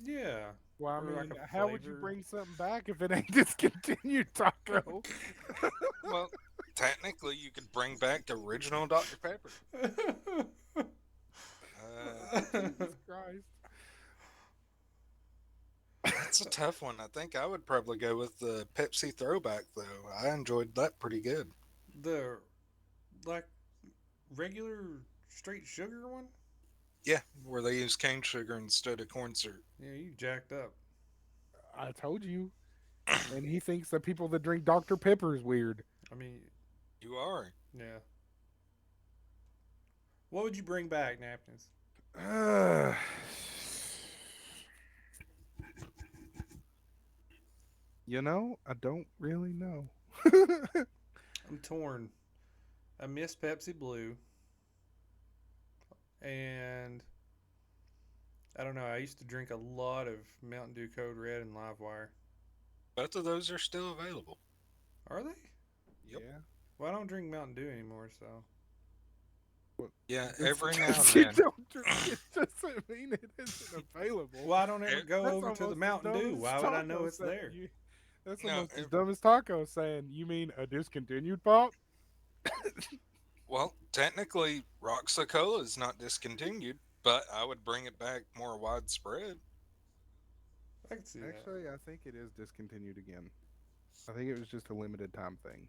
Yeah, Well, I or like mean, a how would you flavor. bring something back if it ain't discontinued, Taco? Well, technically, you could bring back the original Dr. Pepper. Jesus Christ. That's a tough one. I think I would probably go with the Pepsi throwback, though. I enjoyed that pretty good. The like regular straight sugar one. Yeah, where they use cane sugar instead of corn syrup. Yeah, you jacked up. I told you. And he thinks that people that drink Dr. Pepper is weird. I mean, You are. yeah. What would you bring back, napkins? Uh, I don't really know. I'm torn. I miss Pepsi Blue, and I don't know. I used to drink a lot of Mountain Dew Code Red and Livewire. Both of those are still available. Are they? Yep. Yeah. Well, I don't drink Mountain Dew anymore, so. Yeah, Just every now and because you then. don't drink it doesn't mean it isn't available. Well, I don't ever Eh, go That's over to the almost as Mountain dumb Dew. as Why would I know Taco it's saying there? that's No, almost as dumb as Taco saying, you mean a discontinued pop? well, technically, Roxa Cola is not discontinued, but I would bring it back more widespread. I can see that. Actually, I think it is discontinued again. I think it was just a limited time thing.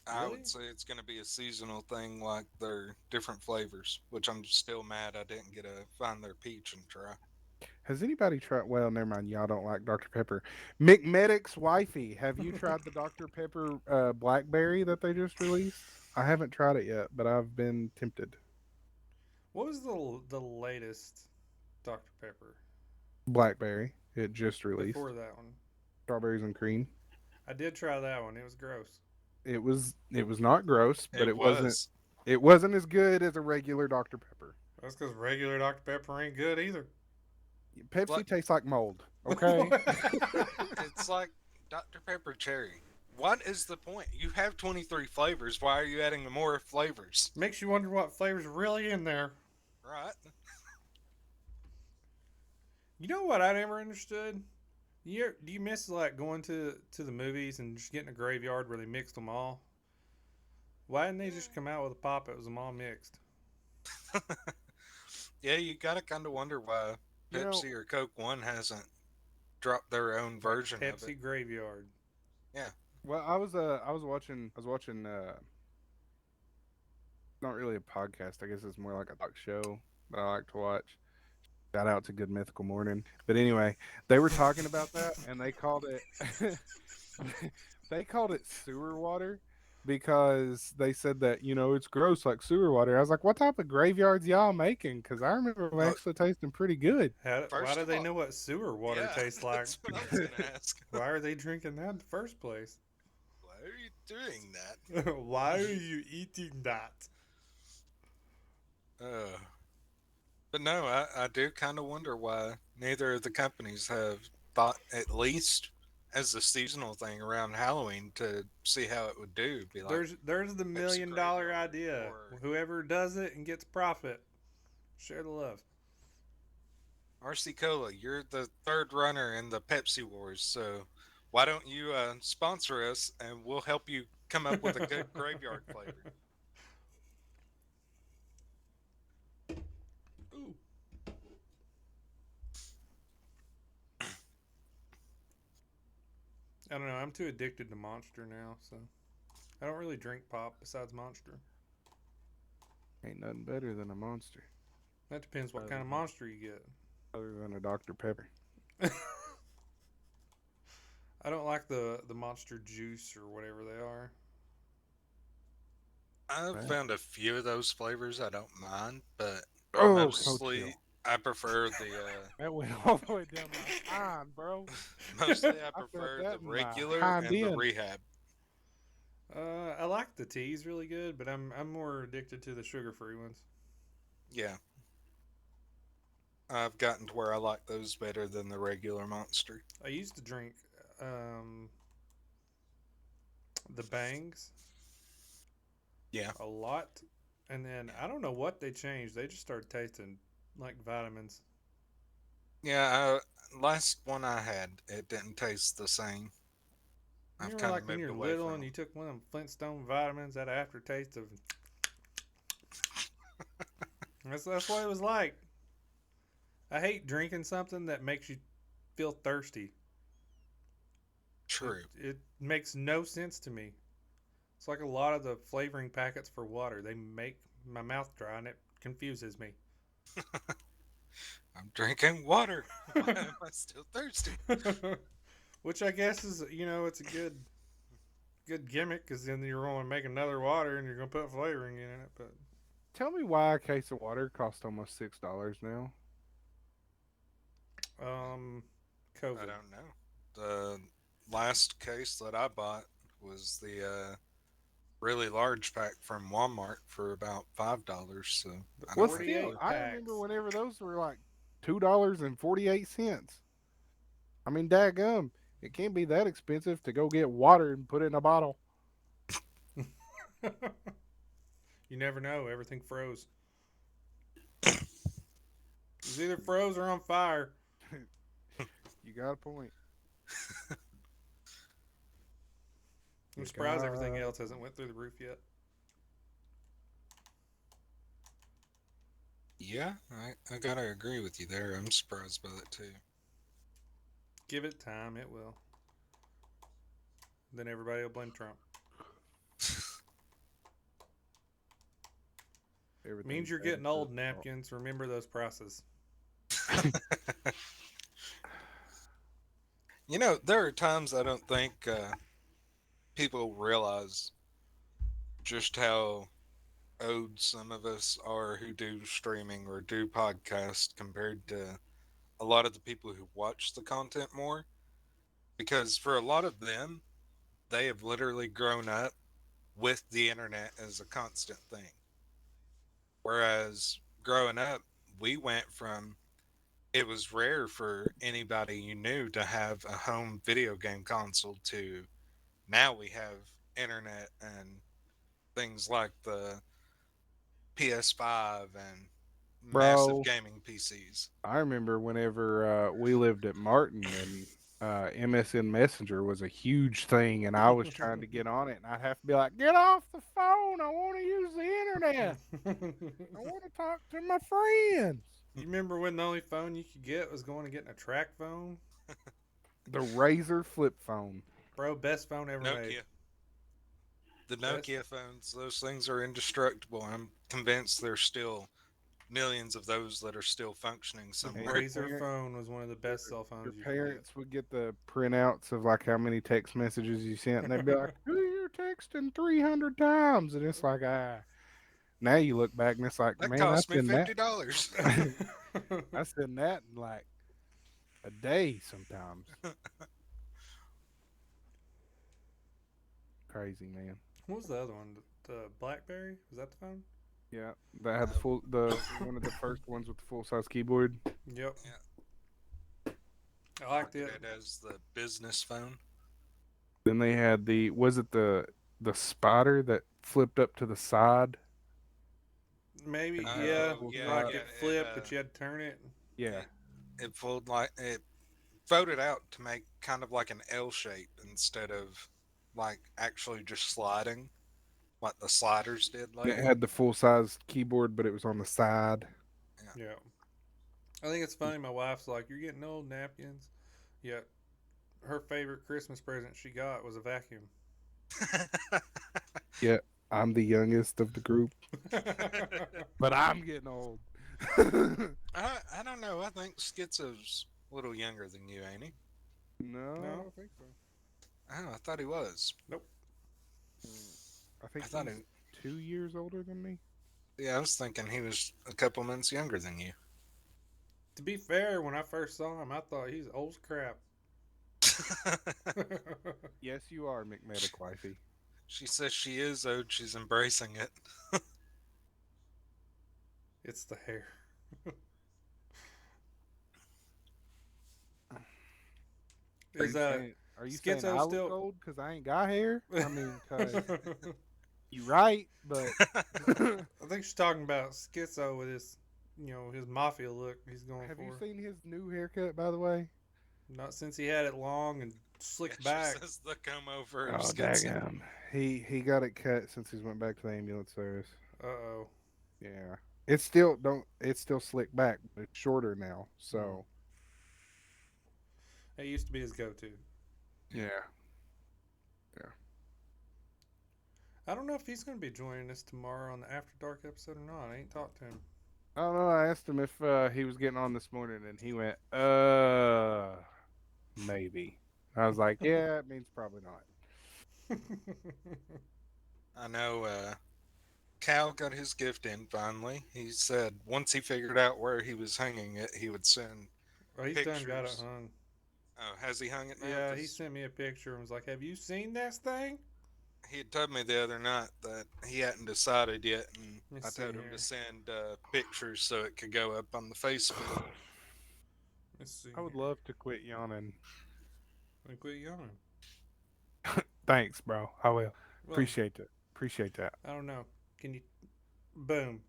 I Really? would say it's going to be a seasonal thing like their different flavors, which I'm still mad I didn't get to find their peach and try. Has anybody tried? Well, never mind. Y'all don't like Dr. Pepper. McMedic's wifey, have you tried the Dr. Pepper blackberry that they just released? I haven't tried it yet, but I've been tempted. What was the latest Dr Pepper Blackberry, it just released. before that one? Strawberries and cream. I did try that one. It was gross. It was not gross, but It was. it wasn't as good as a regular Dr. Pepper. That's because regular Dr Pepper ain't good either. Pepsi Like, tastes like mold. Okay. it's like Dr. Pepper Cherry. What is the point? You have 23 flavors. Why are you adding more flavors? Makes you wonder what flavor's really in there. Right? You know what I never understood? Do you miss like going to the movies and just getting a graveyard where they mixed them all? Why didn't they just come out with a pop that was them all mixed? Yeah, you gotta kind of wonder why You know, Pepsi or Coke One hasn't dropped their own version of it. Pepsi graveyard. Yeah. well, I was watching not really a podcast. I guess it's more like a talk show that I like to watch. Shout out to Good Mythical Morning. But anyway, they were talking about that, and they called it they called it sewer water because they said that it's gross like sewer water. I was like, what type of graveyards y'all making? Because I remember them Oh, actually tasting pretty good. Why first do of they all, know what sewer water yeah, tastes like? that's what I was gonna ask. Why are they drinking that in the first place? Why are you doing Why are you eating that? that? But no, I do kind of wonder why neither of the companies have thought, at least as a seasonal thing around Halloween, to see how it would do. Be like There's the Pepsi $1 million Graveyard idea. or Whoever does it and gets profit, share the love. RC Cola. You're the third runner in the Pepsi Wars, so why don't you sponsor us and we'll help you come up with a good graveyard flavor? Ooh. I don't know. I'm too addicted to Monster now, so I don't really drink pop besides Monster. Ain't nothing better than a monster, That depends what other kind of than, Monster you other than a Dr. Pepper. get. I don't like the Monster Juice or whatever they are. I've Right. found a few of those flavors I don't mind, but Oh, so mostly chill. I prefer the That went all the way down my spine, bro. mostly I I felt prefer the that in my regular hind and the end. rehab. I like the teas really good, but I'm more addicted to the sugar free ones. Yeah, I've gotten to where I like those better than the regular monster. I used to drink um, the Bangs Yeah. a lot, and then I don't know what they changed. They just started tasting like vitamins. Yeah, last one I had, it didn't taste the same. You I've remember kind of like when moved you're away little from and you them. took one of them Flintstone vitamins, that aftertaste of that's what it was like. I hate drinking something that makes you feel thirsty. True. It makes no sense to me. It's like a lot of the flavoring packets for water. They make my mouth dry and it confuses me. I'm drinking water. Why am I still thirsty? Which I guess is it's a good gimmick because then you're going to make another water and you're going to put flavoring in it. But Tell me why a case of water costs almost $6 now. um, I COVID. don't know. The last case that I bought was the really large pack from Walmart for about $5. So The I Well, don't know. 48 still, I remember packs. whenever those were like $2.48. I mean, daggum, it can't be that expensive to go get water and put it in a bottle. You never know. Everything froze. It was either froze or on fire. You got a point. I'm You surprised got everything a else hasn't point. went through the roof yet. Yeah, I gotta agree with you there. I'm surprised by that too. Give it time, it will. Then everybody will blame Trump. Means Everything's you're bad getting old, Trump's fault. Napkins. Remember those prices. You know, there are times I don't think people realize just how owed some of us are who do streaming or do podcast compared to a lot of the people who watch the content more. Because for a lot of them, they have literally grown up with the internet as a constant thing. Whereas growing up, we went from it was rare for anybody you knew to have a home video game console to now we have internet and things like the PS5 and massive Bro, gaming PCs. I remember whenever we lived at Martin and MSN Messenger was a huge thing, and I was trying to get on it, and I'd have to be like, "Get off the phone! I want to use the internet. I want to talk to my friends." You remember when the only phone you could get was going to getting a track phone? The Razor flip phone. Bro, best phone ever made. Nokia. The Best. Nokia phones, those things are indestructible. I'm convinced there's still millions of those that are still functioning The And somewhere. your Razor parent, phone was one of the best cell your phones you could parents would get the printouts of like how many text messages you sent, and they'd be like, get. "Who you're texting 300 times?" And it's like, ah. Now you look back and it's like, That man, I cost me send that. $50. I send that in like a day sometimes. Crazy, man. What was the other one? The BlackBerry? Was that the phone? Yeah, that had the Uh, full the one of the first ones with the full size keyboard. Yep. yeah, I I liked market it. it as the business phone. Then they had the was it the spider that flipped up to the side Maybe, and had the yeah. Oh full yeah, size? Like yeah. it flipped, but you had to turn it. Yeah, It it folded like it folded out to make kind of like an L shape instead of like actually just sliding like the sliders did and it later. had the full size keyboard, but it was on the side. Yeah. I think it's funny. My wife's like, "You're getting old, napkins." Yet her favorite Christmas present she got was a vacuum. Yeah. Yeah, I'm the youngest of the group, but I'm getting old. I don't know. I think Schizo's a little younger than you, ain't he? No, I No, don't think so. Oh, I thought he was. nope. Mm, I I think thought he's he. 2 years older than me. Yeah, I was thinking he was a couple months younger than you. To be fair, when I first saw him, I thought he's old as crap. Yes, you are, McMedic wifey. She says she is old. She's embracing it. It's the hair. Are Is you saying Schizo I look still? old because I ain't got hair? I I mean, cause you right, but think she's talking about Schizo with his, his mafia look he's going have you for. seen his new haircut, by the way? Not since he had it long and Yeah, slicked she back. says the come over of Oh, Schizo. daggum. He got it cut since he's went back to the ambulance service. Uh oh. Yeah. It's still slicked back, but it's shorter now. Hmm. So It used to be his go-to. Yeah. yeah. Yeah. I don't know if he's going to be joining us tomorrow on the After Dark episode or not. I ain't talked to him. I don't know. I asked him if he was getting on this morning, and he went, maybe. I was like, yeah, it means probably not. I know Cal got his gift in finally. He said once he figured out where he was hanging it, he would send Well, he's done got it pictures. hung. Oh, has he hung it now? Yeah, he Because sent me a picture and was like, "Have you seen this thing?" he had told me the other night that he hadn't decided yet, and Let me I see told him to here. send pictures so it could go up on the Facebook. Let's see I would here. love to quit yawning. Let me quit yawning. Thanks, bro. I will. Well, Appreciate it. Appreciate that. I don't know. Can you? Boom.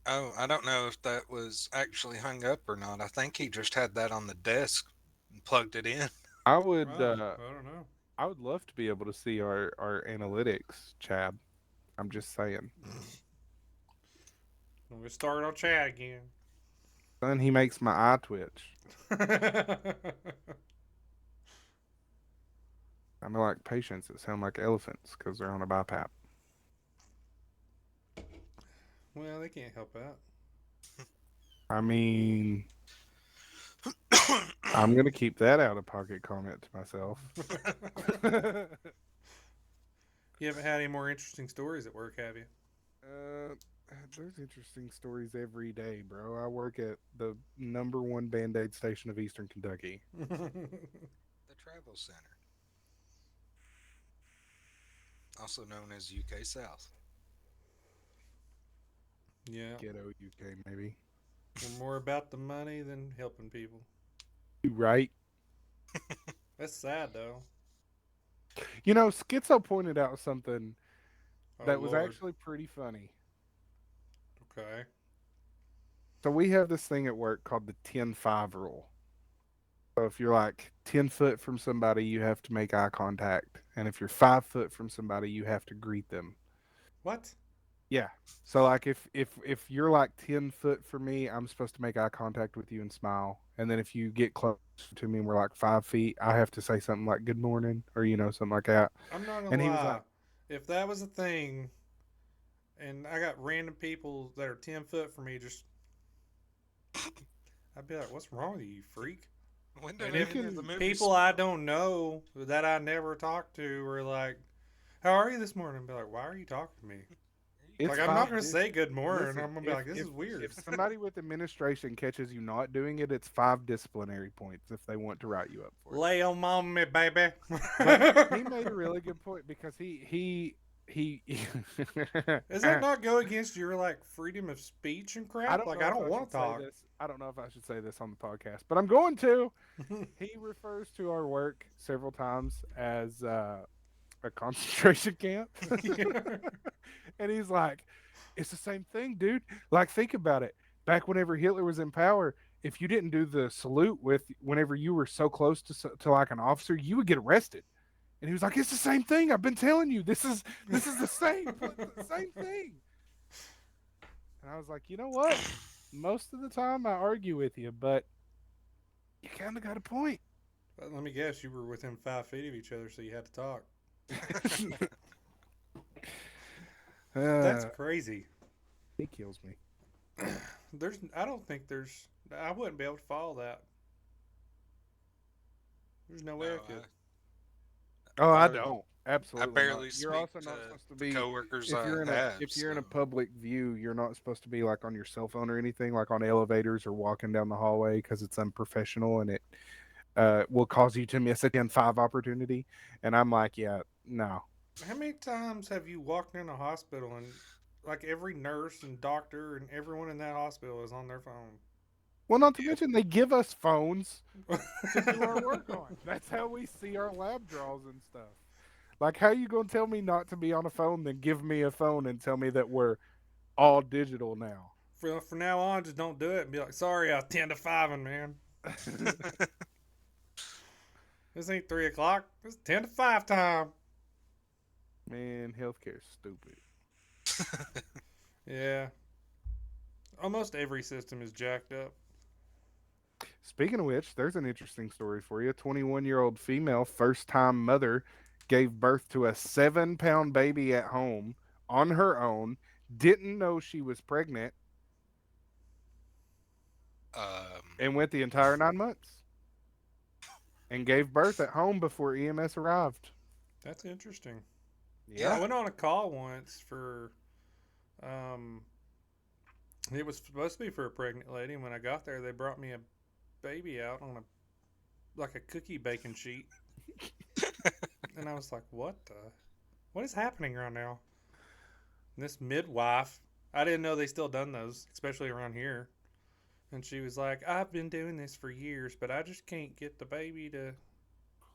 Oh, I don't know if that was actually hung up or not. I think he just had that on the desk and plugged it in. I would Oh, I don't know. I would love to be able to see our analytics, Chad. I'm just saying. We'll start on chat again. Son, he makes my eye twitch. I know like patients that sound like elephants because they're on a BiPAP. Well, they can't help that. I mean, I'm gonna keep that out of pocket comment to myself. You haven't had any more interesting stories at work, have you? uh, there's interesting stories every day, bro. I work at the number one Band-Aid station of Eastern Kentucky. The Travel Center, also known as UK South. Yeah, Ghetto UK, maybe. we're more about the money than helping people. You right? That's sad, though. You know, Schizo pointed out something Oh that was Lord. actually pretty funny. Okay. So we have this thing at work called the 10-5 rule. So if you're like 10 foot from somebody, you have to make eye contact. And if you're 5 foot from somebody, you have to greet them. What? Yeah. So like if you're like 10 foot from me, I'm supposed to make eye contact with you and smile. And then if you get close to me and we're like 5 feet, I have to say something like good morning or something like that. I'm not gonna And he was lie. like, If that was a thing, and I got random people that are 10 foot from me, just I'd be like, "What's wrong with you, you freak?" When did And I you if enter the can movie people I smile? don't know that I never talked to were like, "How are you this morning?" I'd be like, "Why are you talking to me?" Are you it's Like, I'm not five gonna confused? dis say good morning. listen, I'm gonna be if like, "This if is weird." if somebody with administration catches you not doing it, it's 5 disciplinary points if they want to write you up for it. Lay on me, baby. But he made a really good point because he Does that not go against your like freedom of speech and I crap? don't Like, know I if don't I want should to say talk. this. I don't know if I should say this on the podcast, but I'm going to. He refers to our work several times as a concentration camp. And he's like, it's the same thing, dude. Like, think about it. Back whenever Hitler was in power, if you didn't do the salute with whenever you were so close to like an officer, you would get arrested. And he was like, it's the same thing. I've been telling you. This is the same thing. And I was like, you know what? Most of the time I argue with you, but you kind of got a point. Let me guess, you were within 5 feet of each other, so you had to talk. That's uh, crazy. he kills me. I don't think I wouldn't be able to follow that. There's no No, way I could. Oh, I I don't. I Absolutely not. barely You're speak also to not supposed to the be coworkers if I you're in a have. if you're So in a public view, you're not supposed to be like on your cell phone or anything, like on elevators or walking down the hallway because it's unprofessional and it will cause you to miss a 10-5 opportunity. And I'm like, yeah, no. How many times have you walked in a hospital and like every nurse and doctor and everyone in that hospital is on their phone? Well, not to mention they give us phones to do our work on. That's how we see our lab draws and stuff. Like, how you gonna tell me not to be on a phone, then give me a phone and tell me that we're all digital now? For now on, just don't do it and be like, sorry, I 10 to 5, man. This ain't 3 o'clock. It's 10 to 5 time. Man, healthcare's stupid. Yeah, almost every system is jacked up. Speaking of which, there's an interesting story for you. 21-year-old female first time mother gave birth to a 7 pound baby at home on her own, didn't know she was pregnant, um, and went the entire 9 months and gave birth at home before EMS arrived. That's interesting. I Yeah. yeah. went on a call once for, um, it was supposed to be for a pregnant lady. And when I got there, they brought me a baby out on like a cookie baking sheet. And I was like, what is happening right now? And this midwife, I didn't know they still done those, especially around here. And she was like, I've been doing this for years, but I just can't get the baby to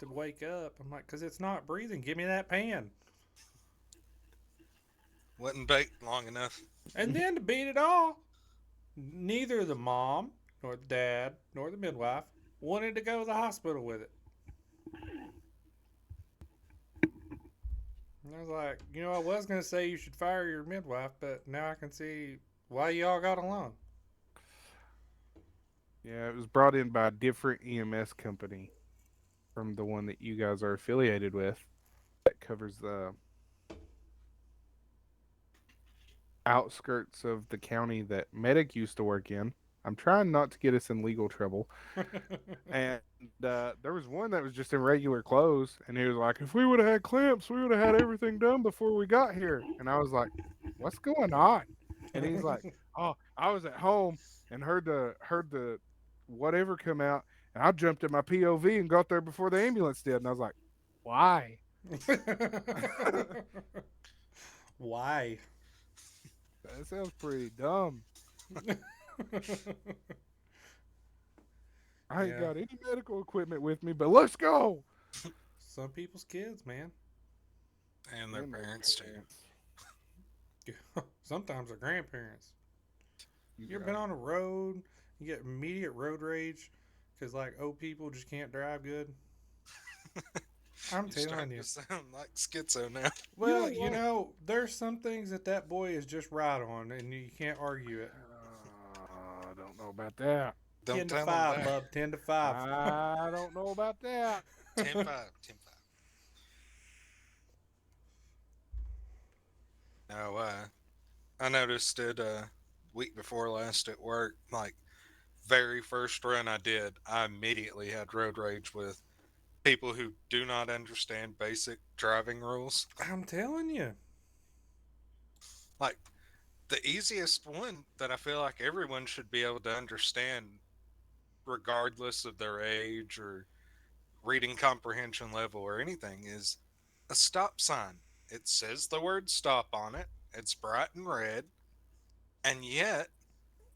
wake up. I'm like, because it's not breathing. Give me that pan. Wasn't baked long enough. And then to beat it all, neither the mom, nor the dad, nor the midwife wanted to go to the hospital with it. And I was like, I was going to say you should fire your midwife, but now I can see why y'all got along. Yeah, it was brought in by a different EMS company from the one that you guys are affiliated with that covers the outskirts of the county that Medic used to work in. I'm trying not to get us in legal trouble. And there was one that was just in regular clothes, and he was like, "If we would have had clamps, we would have had everything done before we got here." And I was like, "What's going on?" And he's like, "Oh, I was at home and heard the whatever come out, and I jumped in my POV and got there before the ambulance did." And I was like, "Why?" Why? That sounds pretty dumb. I ain't Yeah. got any medical equipment with me, but let's go. Some people's kids, man. And their And their parents too. parents. Sometimes their grandparents. You ever Yeah. been on a road? You get immediate road rage because like old people just can't drive good. I'm You telling starting you. to sound like schizo now. Well, what? there's some things that boy is just right on, and you can't argue it. I don't know about that. Don't 10 to tell him 5, that. bub. 10 to 5. I don't know about that. 10-5, 10-5. No, I noticed it week before last at work. Like, very first run I did, I immediately had road rage with people who do not understand basic driving rules. I'm telling you. Like, the easiest one that I feel like everyone should be able to understand, regardless of their age or reading comprehension level or anything, is a stop sign. It says the word stop on it, it's bright and red, and yet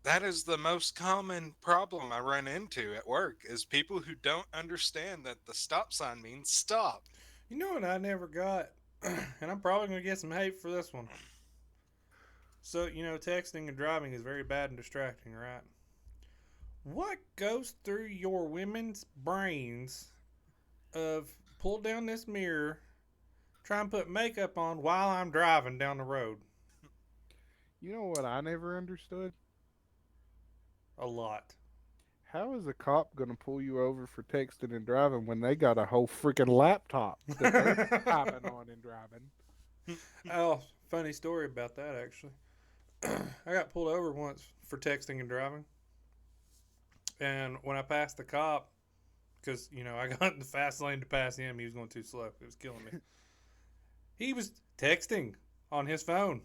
that is the most common problem I run into at work is people who don't understand that the stop sign means stop. You know what I never got? And I'm probably going to get some hate for this one. So, texting and driving is very bad and distracting, right? What goes through your women's brains of pull down this mirror, try and put makeup on while I'm driving down the road? You know what I never understood? A lot. How is a cop going to pull you over for texting and driving when they got a whole freaking laptop that they're typing on and driving? Oh, funny story about that, actually. I got pulled over once for texting and driving. And when I passed the cop, because, I got in the fast lane to pass him, he was going too slow. It was killing me. He was texting on his phone.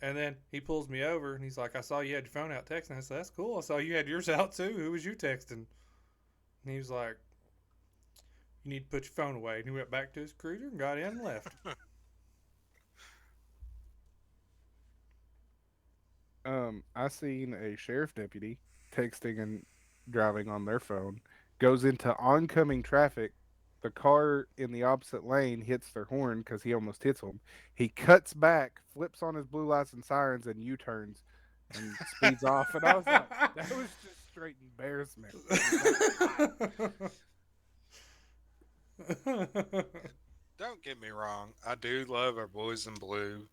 And then he pulls me over and he's like, I saw you had your phone out texting. I said, that's cool. I saw you had yours out too. Who was you texting? And he was like, you need to put your phone away. And he went back to his cruiser and got in and left. I seen a sheriff deputy texting and driving on their phone, goes into oncoming traffic. The car in the opposite lane hits their horn because he almost hits them. He cuts back, flips on his blue lights and sirens, and U turns and speeds off. And I was like, that was just straight embarrassment. Don't get me wrong, I do love our boys in blue.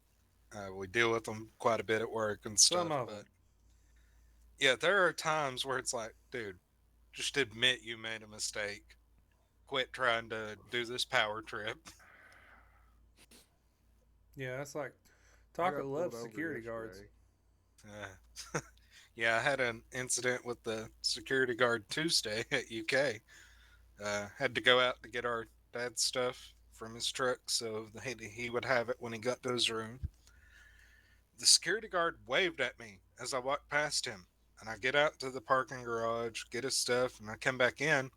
We deal with them quite a bit at work and Some stuff, of but them. yeah, there are times where it's like, dude, just admit you made a mistake. Quit trying to do this power trip. Yeah, that's like I Taco got pulled loves over security guards. Yeah, I had an incident with the security guard Tuesday at UK. Had to go out to get our dad's stuff from his truck so that he would have it when he got to his room. The security guard waved at me as I walked past him, and I get out to the parking garage, get his stuff, and I come back in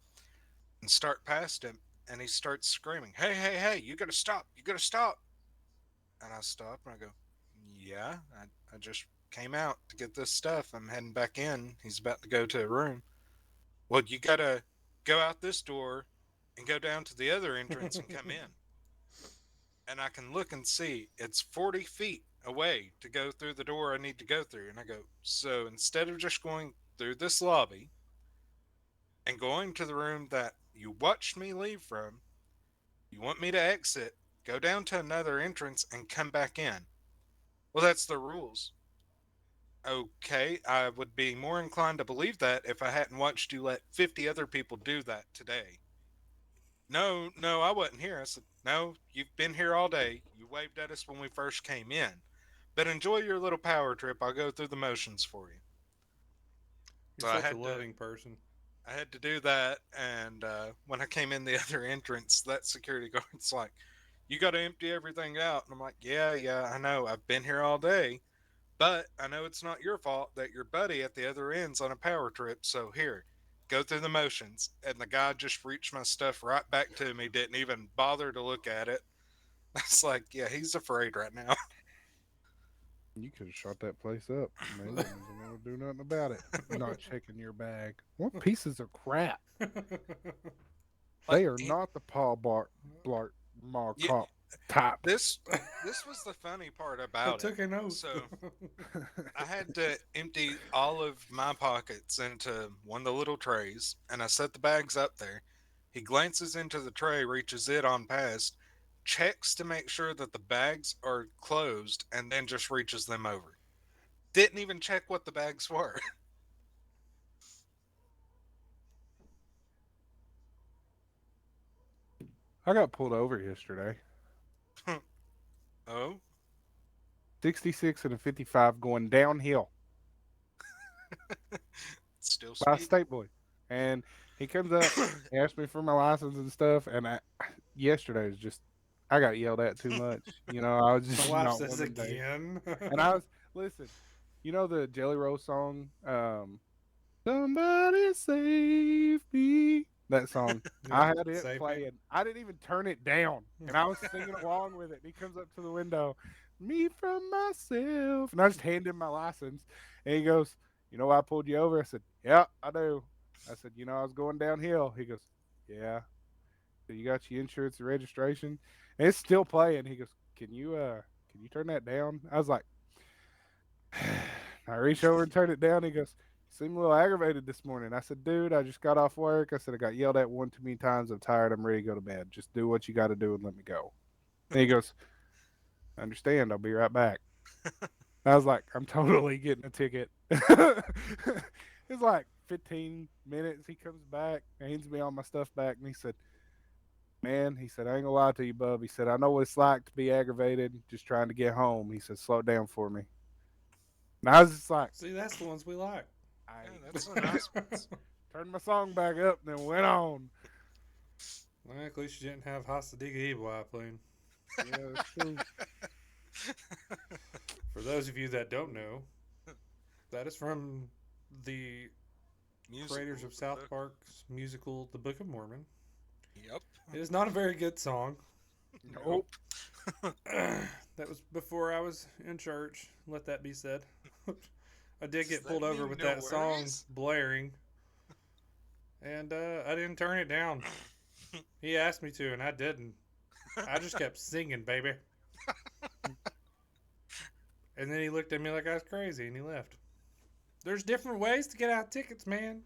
and start past him, and he starts screaming, "Hey, hey, hey! You gotta stop! You gotta stop!" And I stop and I go, "Yeah, I just came out to get this stuff. I'm heading back in. He's about to go to a room." "Well, you gotta go out this door and go down to the other entrance and come in." And I can look and see it's 40 feet away to go through the door I need to go through. And I go, so instead of just going through this lobby and going to the room that you watched me leave from, you want me to exit, go down to another entrance, and come back in. Well, that's the rules. Okay, I would be more inclined to believe that if I hadn't watched you let 50 other people do that today. No, no, I wasn't here. I said, no, you've been here all day. You waved at us when we first came in. But enjoy your little power trip. I'll go through the motions for you. You're So I such a had to loving person. I had to do that, and when I came in the other entrance, that security guard's like, "You got to empty everything out." And I'm like, "Yeah, yeah, I know. I've been here all day, but I know it's not your fault that your buddy at the other end's on a power trip. So here, go through the motions." And the guy just reached my stuff right back to me, didn't even bother to look at it. I was like, "Yeah, he's afraid right now." You could have shot that place up. And they wouldn't have been able to do nothing about it. Not checking your bag. What pieces of crap? Like, They are not the Paul Blart Mall yeah, Cop type. this was the funny part I about it. took an oath. So I had to empty all of my pockets into one of the little trays, and I set the bags up there. He glances into the tray, reaches it on past, checks to make sure that the bags are closed, and then just reaches them over. Didn't even check what the bags were. I got pulled over yesterday. Oh, 66 and a 55 going downhill still by a speeding. state boy. And he comes up, he asked me for my license and stuff. And yesterday was just, I got yelled at too much. I was My just wife not one says of them days. again. And I was, listen, the Jelly Roll song, Somebody Save Me? That song. I Yeah, had it save me. playing. I didn't even turn it down. And I was singing along with it. And he comes up to the window, me from myself. And I just hand him my license. And he goes, You know why I pulled you over? I said, Yeah, I do. I said, I was going downhill. He goes, Yeah. So you got your insurance and registration? And it's still playing. He goes, can you turn that down? I was like, I reach over and turn it down. He goes, "You seem a little aggravated this morning." I said, "Dude, I just got off work." I said, "I got yelled at one too many times. I'm tired. I'm ready to go to bed. Just do what you got to do and let me go." And he goes, "I understand. I'll be right back." I was like, "I'm totally getting a ticket." It's like 15 minutes. He comes back, hands me all my stuff back, and he said, "Man," he said, "I ain't gonna lie to you, bub." He said, "I know what it's like to be aggravated, just trying to get home." He said, "Slow down for me." And I was just like, See, that's the ones we like. Yeah, I that's the nice ones. turned my song back up and then went on. Well, at least you didn't have Hasta Diga Eboy playing. Yeah, that's true. For those of you that don't know, that is from the creators Musical of of the South book. Park's musical The Book of Mormon. Yep. It is not a very good song. Nope. That was before I was in church. Let that be said. I did Does get that pulled over mean with no that song worries? blaring, and I didn't turn it down. He asked me to, and I didn't. I just kept singing, baby. And then he looked at me like I was crazy, and he left. There's different ways to get out tickets, man.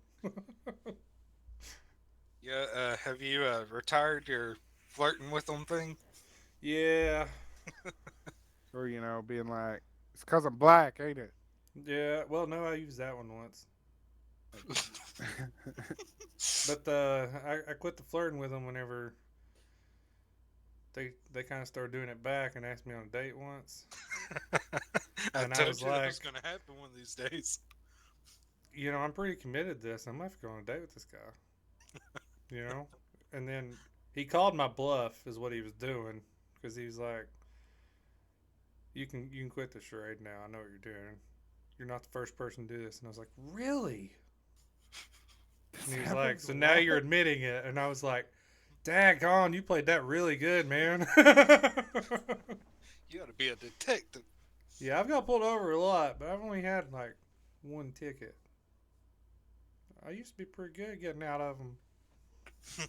Yeah, have you retired your flirting with them thing? Yeah, Or, being like, it's because I'm black, ain't it? yeah. Well, no, I used that one once, but I quit the flirting with them whenever they kind of started doing it back and asked me on a date once, I and I told was you that was like, going to happen one of these days. I'm pretty committed to this. I'm gonna have to go on a date with this guy, you know. And then he called my bluff, is what he was doing, because he was like, you can quit the charade now. I know what you're doing. You're not the first person to do this." And I was like, "Really?" This And he was like, happens "So a now lot. you're admitting it." And I was like, "Daggone, you played that really good, man." You ought to be a detective. Yeah, I've got pulled over a lot, but I've only had like one ticket. I used to be pretty good at getting out of them. At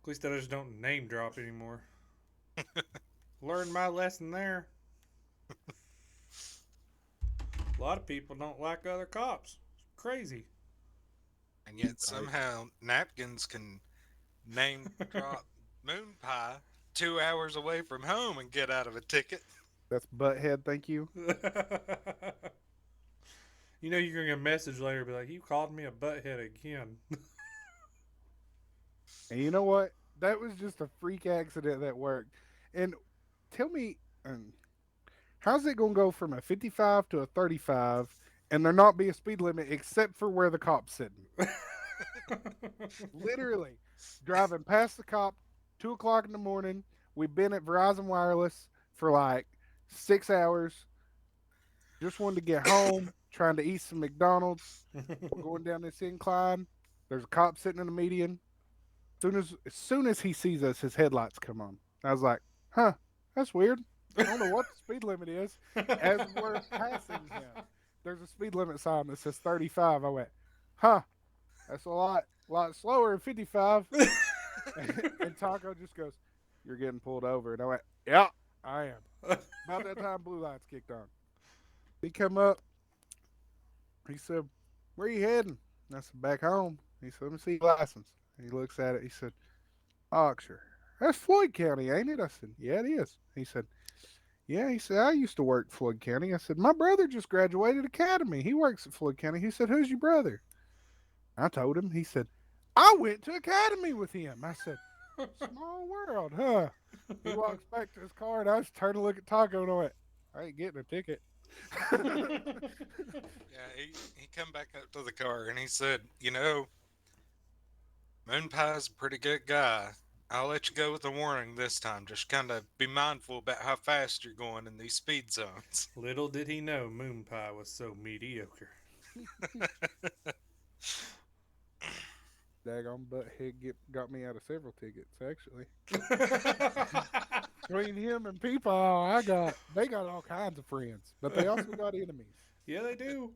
least I just don't name drop anymore. Learned my lesson there. A lot of people don't like other cops. It's crazy. And yet Right. somehow Napkins can name drop Moon Pie 2 hours away from home and get out of a ticket. That's butthead, thank you. You're gonna get a message later, be like, "You called me a butthead again." And you know what? That was just a freak accident that worked. And tell me, how's it going to go from a 55 to a 35 and there not be a speed limit except for where the cop's sitting? Literally, driving past the cop, 2 o'clock in the morning. We've been at Verizon Wireless for like 6 hours. Just wanted to get home, trying to eat some McDonald's. We're going down this incline. There's a cop sitting in the median. As soon as he sees us, his headlights come on. I was like, "Huh, that's weird. I don't know what the speed limit is." As we're passing him, there's a speed limit sign that says 35. I went, "Huh, that's a lot slower than 55." And Taco just goes, "You're getting pulled over." And I went, "Yeah, I am." About that time, blue lights kicked on. He come up. He said, "Where you heading?" I said, "Back home." He said, "Let me see your license." He looks at it. He said, Oxford. That's Floyd County, ain't it? I said, yeah, it is. He said, yeah. He said, I used to work Floyd County. I said, my brother just graduated academy. He works at Floyd County. He said, who's your brother? I told him. He said, I went to academy with him. I said, small world, huh? He walks back to his car, and I just turned to look at Taco, and I went, I ain't getting a ticket. Yeah, he come back up to the car and he said, Moon Pie's a pretty good guy. I'll let you go with a warning this time. Just kind of be mindful about how fast you're going in these speed zones. Little did he know Moon Pie was so mediocre. Daggone butthead got me out of several tickets, actually. Between him and Peepaw, they got all kinds of friends, but they also got enemies. Yeah, they do.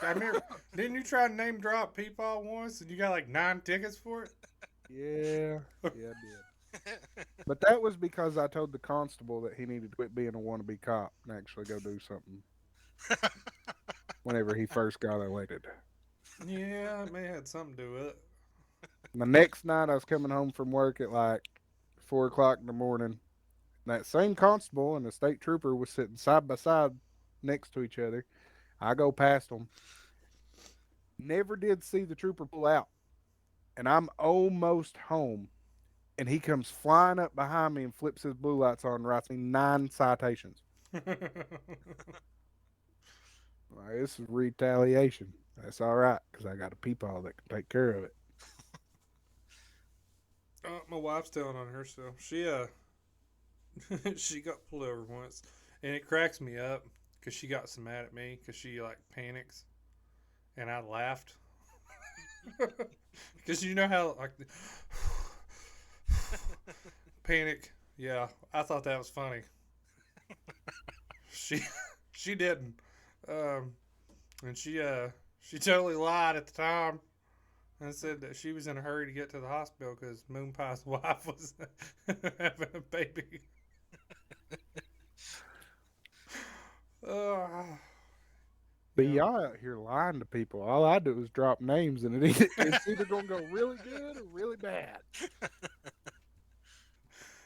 I remember, didn't you try to name drop Peepaw once and you got like 9 tickets for it? Yeah, I did. But that was because I told the constable that he needed to quit being a wannabe cop and actually go do something whenever he first got elected. Yeah, it may have had something to do with it. The next night, I was coming home from work at like 4 o'clock in the morning. That same constable and the state trooper was sitting side by side next to each other. I go past them. Never did see the trooper pull out. And I'm almost home. And he comes flying up behind me and flips his blue lights on and writes me 9 citations. This is retaliation. That's all right, because I got a peepaw that can take care of it. My wife's telling on herself. She got pulled over once, and it cracks me up because she got so mad at me because she like panics, and I laughed because you know how like panic. Yeah, I thought that was funny. She she didn't, and she totally lied at the time. And said that she was in a hurry to get to the hospital because Moon Pie's wife was having a baby. But Yeah. y'all out here lying to people. All I do is drop names, and it's either going to go really good or really bad.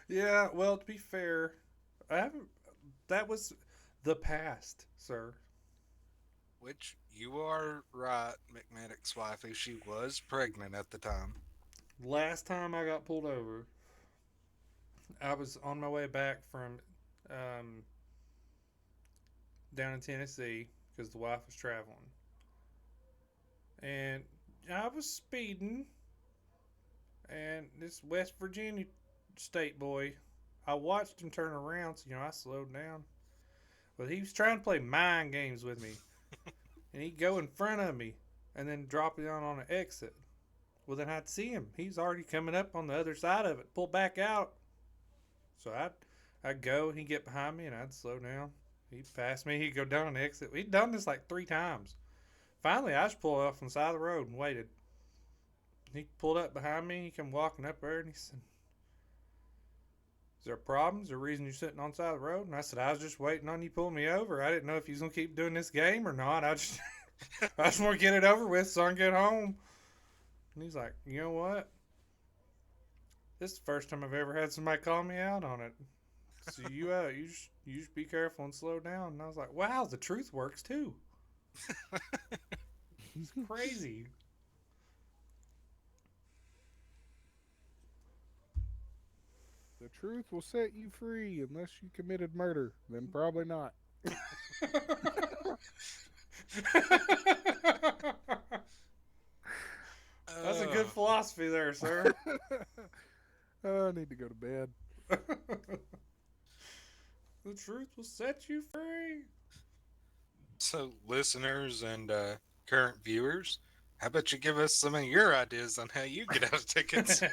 Yeah, well, to be fair, I haven't. That was the past, sir. Which you are right, McMedic's wifey. She was pregnant at the time. Last time I got pulled over, I was on my way back from um, down in Tennessee because the wife was traveling. And I was speeding, and this West Virginia state boy, I watched him turn around, so I slowed down. But he was trying to play mind games with me, and he'd go in front of me and then drop it on an exit. Well, then I'd see him. He's already coming up on the other side of it, pull back out. So I'd go, and he'd get behind me, and I'd slow down. He'd pass me, he'd go down an exit. We'd done this like 3 times. Finally, I just pulled off on the side of the road and waited. He pulled up behind me. He come walking up there, and he said, "Is there a problem? Is there a reason you're sitting on the side of the road?" And I said, "I was just waiting on you pulling me over. I didn't know if you was gonna keep doing this game or not. I just want to get it over with so I can get home." And he's like, "You know what? This is the first time I've ever had somebody call me out on it. So you just be careful and slow down." And I was like, "Wow, the truth works too." It's crazy. The truth will set you free unless you committed murder. Then probably not. That's a good philosophy there, sir. I need to go to bed. The truth will set you free. So, listeners and current viewers, how about you give us some of your ideas on how you get out of tickets?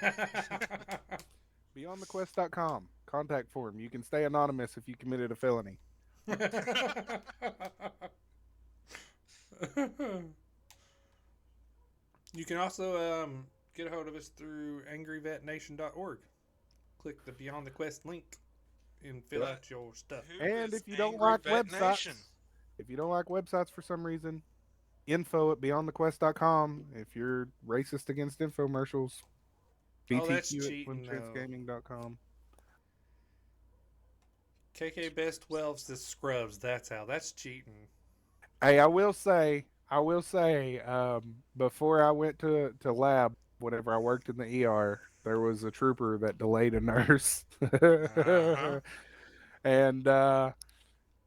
BeyondTheQuest.com. Contact form. You can stay anonymous if you committed a felony. You can also get a hold of us through angryvetnation.org. Click the Beyond the Quest link and fill out your stuff. Who And is if you don't Angry like Vet websites, Nation? if you don't like websites for some reason, info at beyondthequest.com. If you're racist against infomercials, Oh, that's BTQ at cheating though. slimchansgaming.com. KK Best 12 says scrubs. That's how. That's cheating. Hey, I will say, before I went to lab, whenever I worked in the ER, there was a trooper that delayed a nurse, Uh-huh. and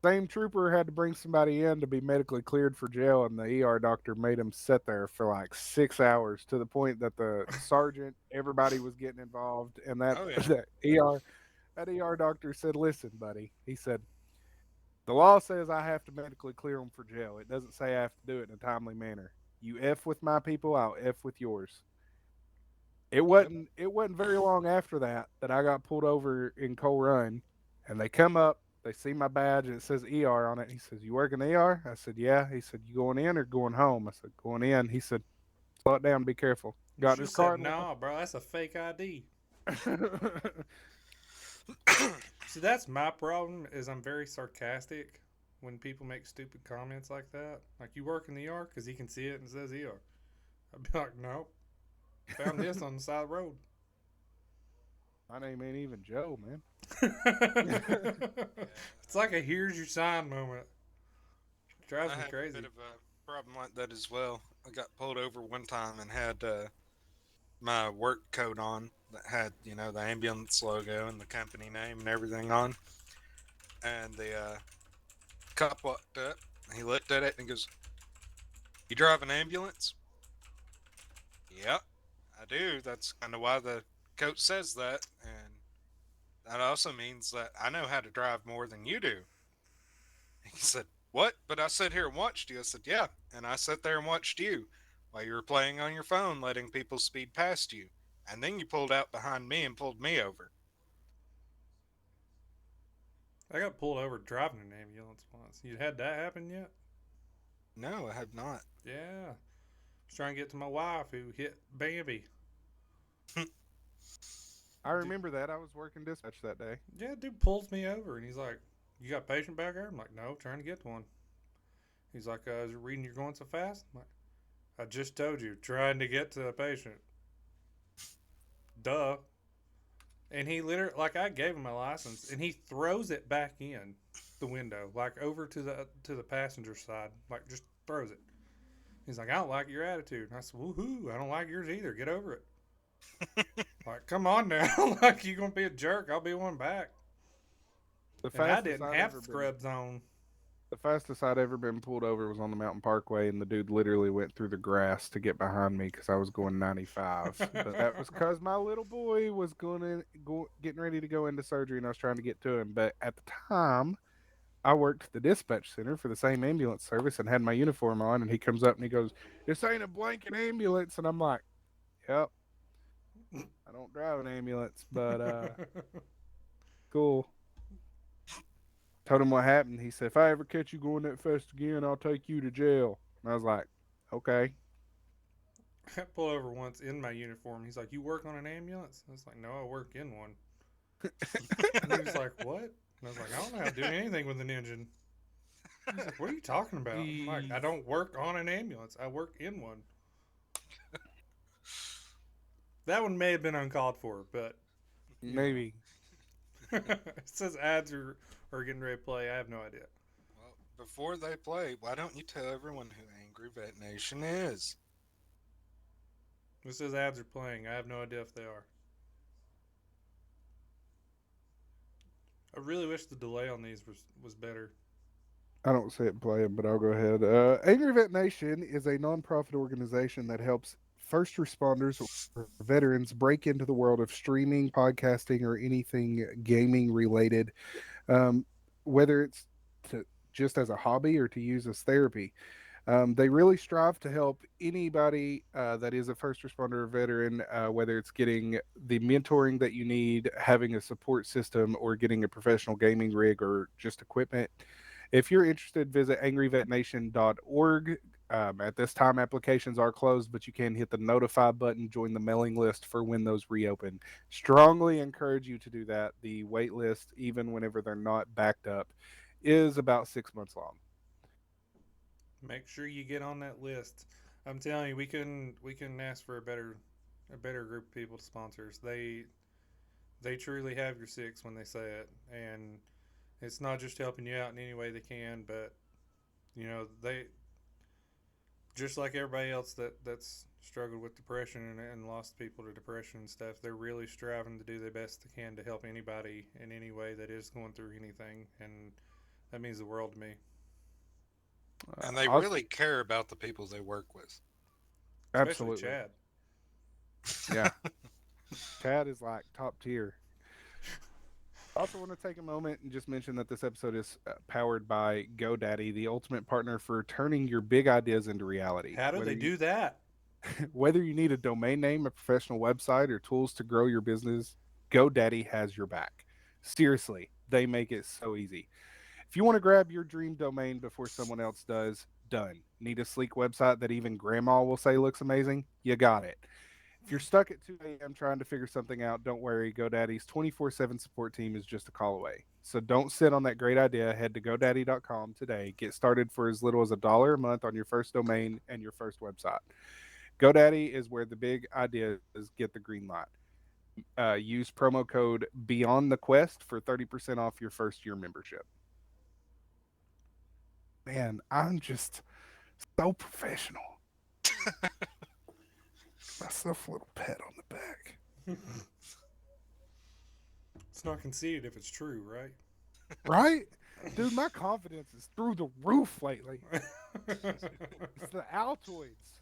same trooper had to bring somebody in to be medically cleared for jail, and the ER doctor made him sit there for like 6 hours to the point that the sergeant, everybody was getting involved, and that Oh yeah. the ER doctor said, "Listen, buddy," he said, "the law says I have to medically clear them for jail. It doesn't say I have to do it in a timely manner. You f with my people, I'll f with yours." It Yep. wasn't it wasn't very long after that I got pulled over in Coal Run, and they come up, they see my badge and it says ER on it. He says, "You work in the ER?" I said, "Yeah." He said, "You going in or going home?" I said, "Going in." He said, "Slow it down, be careful." You Got in should have his said, car and nah, bro, that's a fake ID. See, that's my problem is I'm very sarcastic when people make stupid comments like that. Like, you work in the ER? Because he can see it and it says ER. I'd be like, no, found this on the side of the road. My name ain't even Joe, man. It's like a here's your sign moment. It drives I me had a bit crazy. of a problem like that as well. I got pulled over one time and had my work coat on that had, the ambulance logo and the company name and everything on. And the cop walked up. He looked at it and he goes, "You drive an ambulance?" "Yep, I do. That's kind of why the coat says that. And that also means that I know how to drive more than you do." He said, "What? But I sat here and watched you." I said, "Yeah, and I sat there and watched you while you were playing on your phone, letting people speed past you. And then you pulled out behind me and pulled me over." I got pulled over driving an ambulance once. You had that happen yet? No, I have not. Yeah. I was trying to get to my wife who hit Bambi. I Dude, remember that. I was working dispatch that day. yeah, dude pulls me over and he's like, "You got a patient back there?" I'm like, "No, trying to get to one." He's like, "Is it reading you're going so fast?" I'm like, "I just told you, trying to get to a patient." Duh. And he literally, like, I gave him my license, and he throws it back in the window, like over to the passenger side, like just throws it. He's like, "I don't like your attitude." And I said, "Woohoo! I don't like yours either. Get over it." Like, come on now, like you gonna be a jerk? I'll be one back. The And I fastest didn't I'd have ever been scrubs on. The fastest I'd ever been pulled over was on the Mountain Parkway, and the dude literally went through the grass to get behind me because I was going 95. But that was because my little boy was getting ready to go into surgery, and I was trying to get to him. But at the time, I worked at the dispatch center for the same ambulance service and had my uniform on. And he comes up and he goes, "This ain't a blanket ambulance," and I'm like, "Yep, I don't drive an ambulance, but cool." Told him what happened. He said, "If I ever catch you going that fast again, I'll take you to jail." And I was like, "Okay." I got pulled over once in my uniform. He's like, "You work on an ambulance?" I was like, "No, I work in one." And he was like, "What?" And I was like, "I don't know how to do anything with an engine." He's like, "What are you talking about?" I'm like, "I Jeez. don't work on an ambulance. I work in one." That one may have been uncalled for, but you know, Maybe. it says are getting ready to play. I have no idea. Well, before they play, why don't you tell everyone who Angry Vet Nation is? It says ads are playing. I have no idea if they are. I really wish the delay on these was better. I don't see it playing, but I'll go ahead. Angry Vet Nation is a nonprofit organization that helps first responders or veterans break into the world of streaming, podcasting, or anything gaming related, um, whether it's to just as a hobby or to use as therapy. They really strive to help anybody that is a first responder or veteran, whether it's getting the mentoring that you need, having a support system, or getting a professional gaming rig or just equipment. If you're interested, visit angryvetnation.org. At this time, applications are closed, but you can hit the notify button, join the mailing list for when those reopen. Strongly encourage you to do that. The wait list, even whenever they're not backed up, is about 6 months long. Make sure you get on that list. I'm telling you, we couldn't ask for a better a better group of people to sponsors. They truly have your six when they say it, and it's not just helping you out in any way they can, but they just like everybody else that's struggled with depression and lost people to depression and stuff. They're really striving to do their best they can to help anybody in any way that is going through anything, and that means the world to me. And they Awesome. really care about the people they work with. Especially Absolutely. Chad. Yeah. Chad is like top tier. I also want to take a moment and just mention that this episode is powered by GoDaddy, the ultimate partner for turning your big ideas into reality. How do they do that? Whether you need a domain name, a professional website, or tools to grow your business, GoDaddy has your back. Seriously, they make it so easy. If you want to grab your dream domain before someone else does, done. Need a sleek website that even grandma will say looks amazing? You got it. If you're stuck at 2 a.m. trying to figure something out, don't worry. GoDaddy's 24/7 support team is just a call away. So don't sit on that great idea. Head to GoDaddy.com today. Get started for as little as $1 a month on your first domain and your first website. GoDaddy is where the big ideas get the green light. Use promo code Beyond the Quest for 30% off your first year membership. Man, I'm just so professional. Myself a little pat on the back. It's not conceited if it's true, right? Right? Dude, my confidence is through the roof lately. It's the Altoids.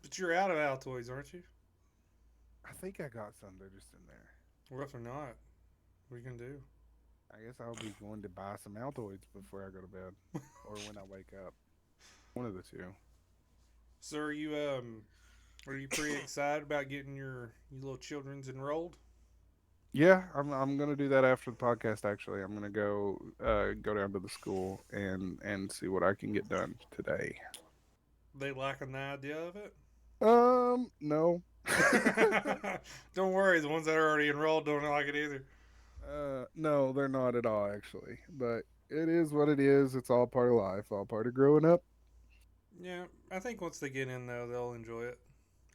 But you're out of Altoids, aren't you? I think I got some. They're just in there. What if they're not? What are you gonna do? I guess I'll be going to buy some Altoids before I go to bed or when I wake up. One of the two. So are you pretty excited about getting your little children's enrolled? Yeah, I'm gonna do that after the podcast. Actually, I'm gonna go down to the school and see what I can get done today. They liking the idea of it? No. Don't worry, the ones that are already enrolled don't like it either. No, they're not at all actually. But it is what it is. It's all part of life, all part of growing up. Yeah, I think once they get in though, they'll enjoy it.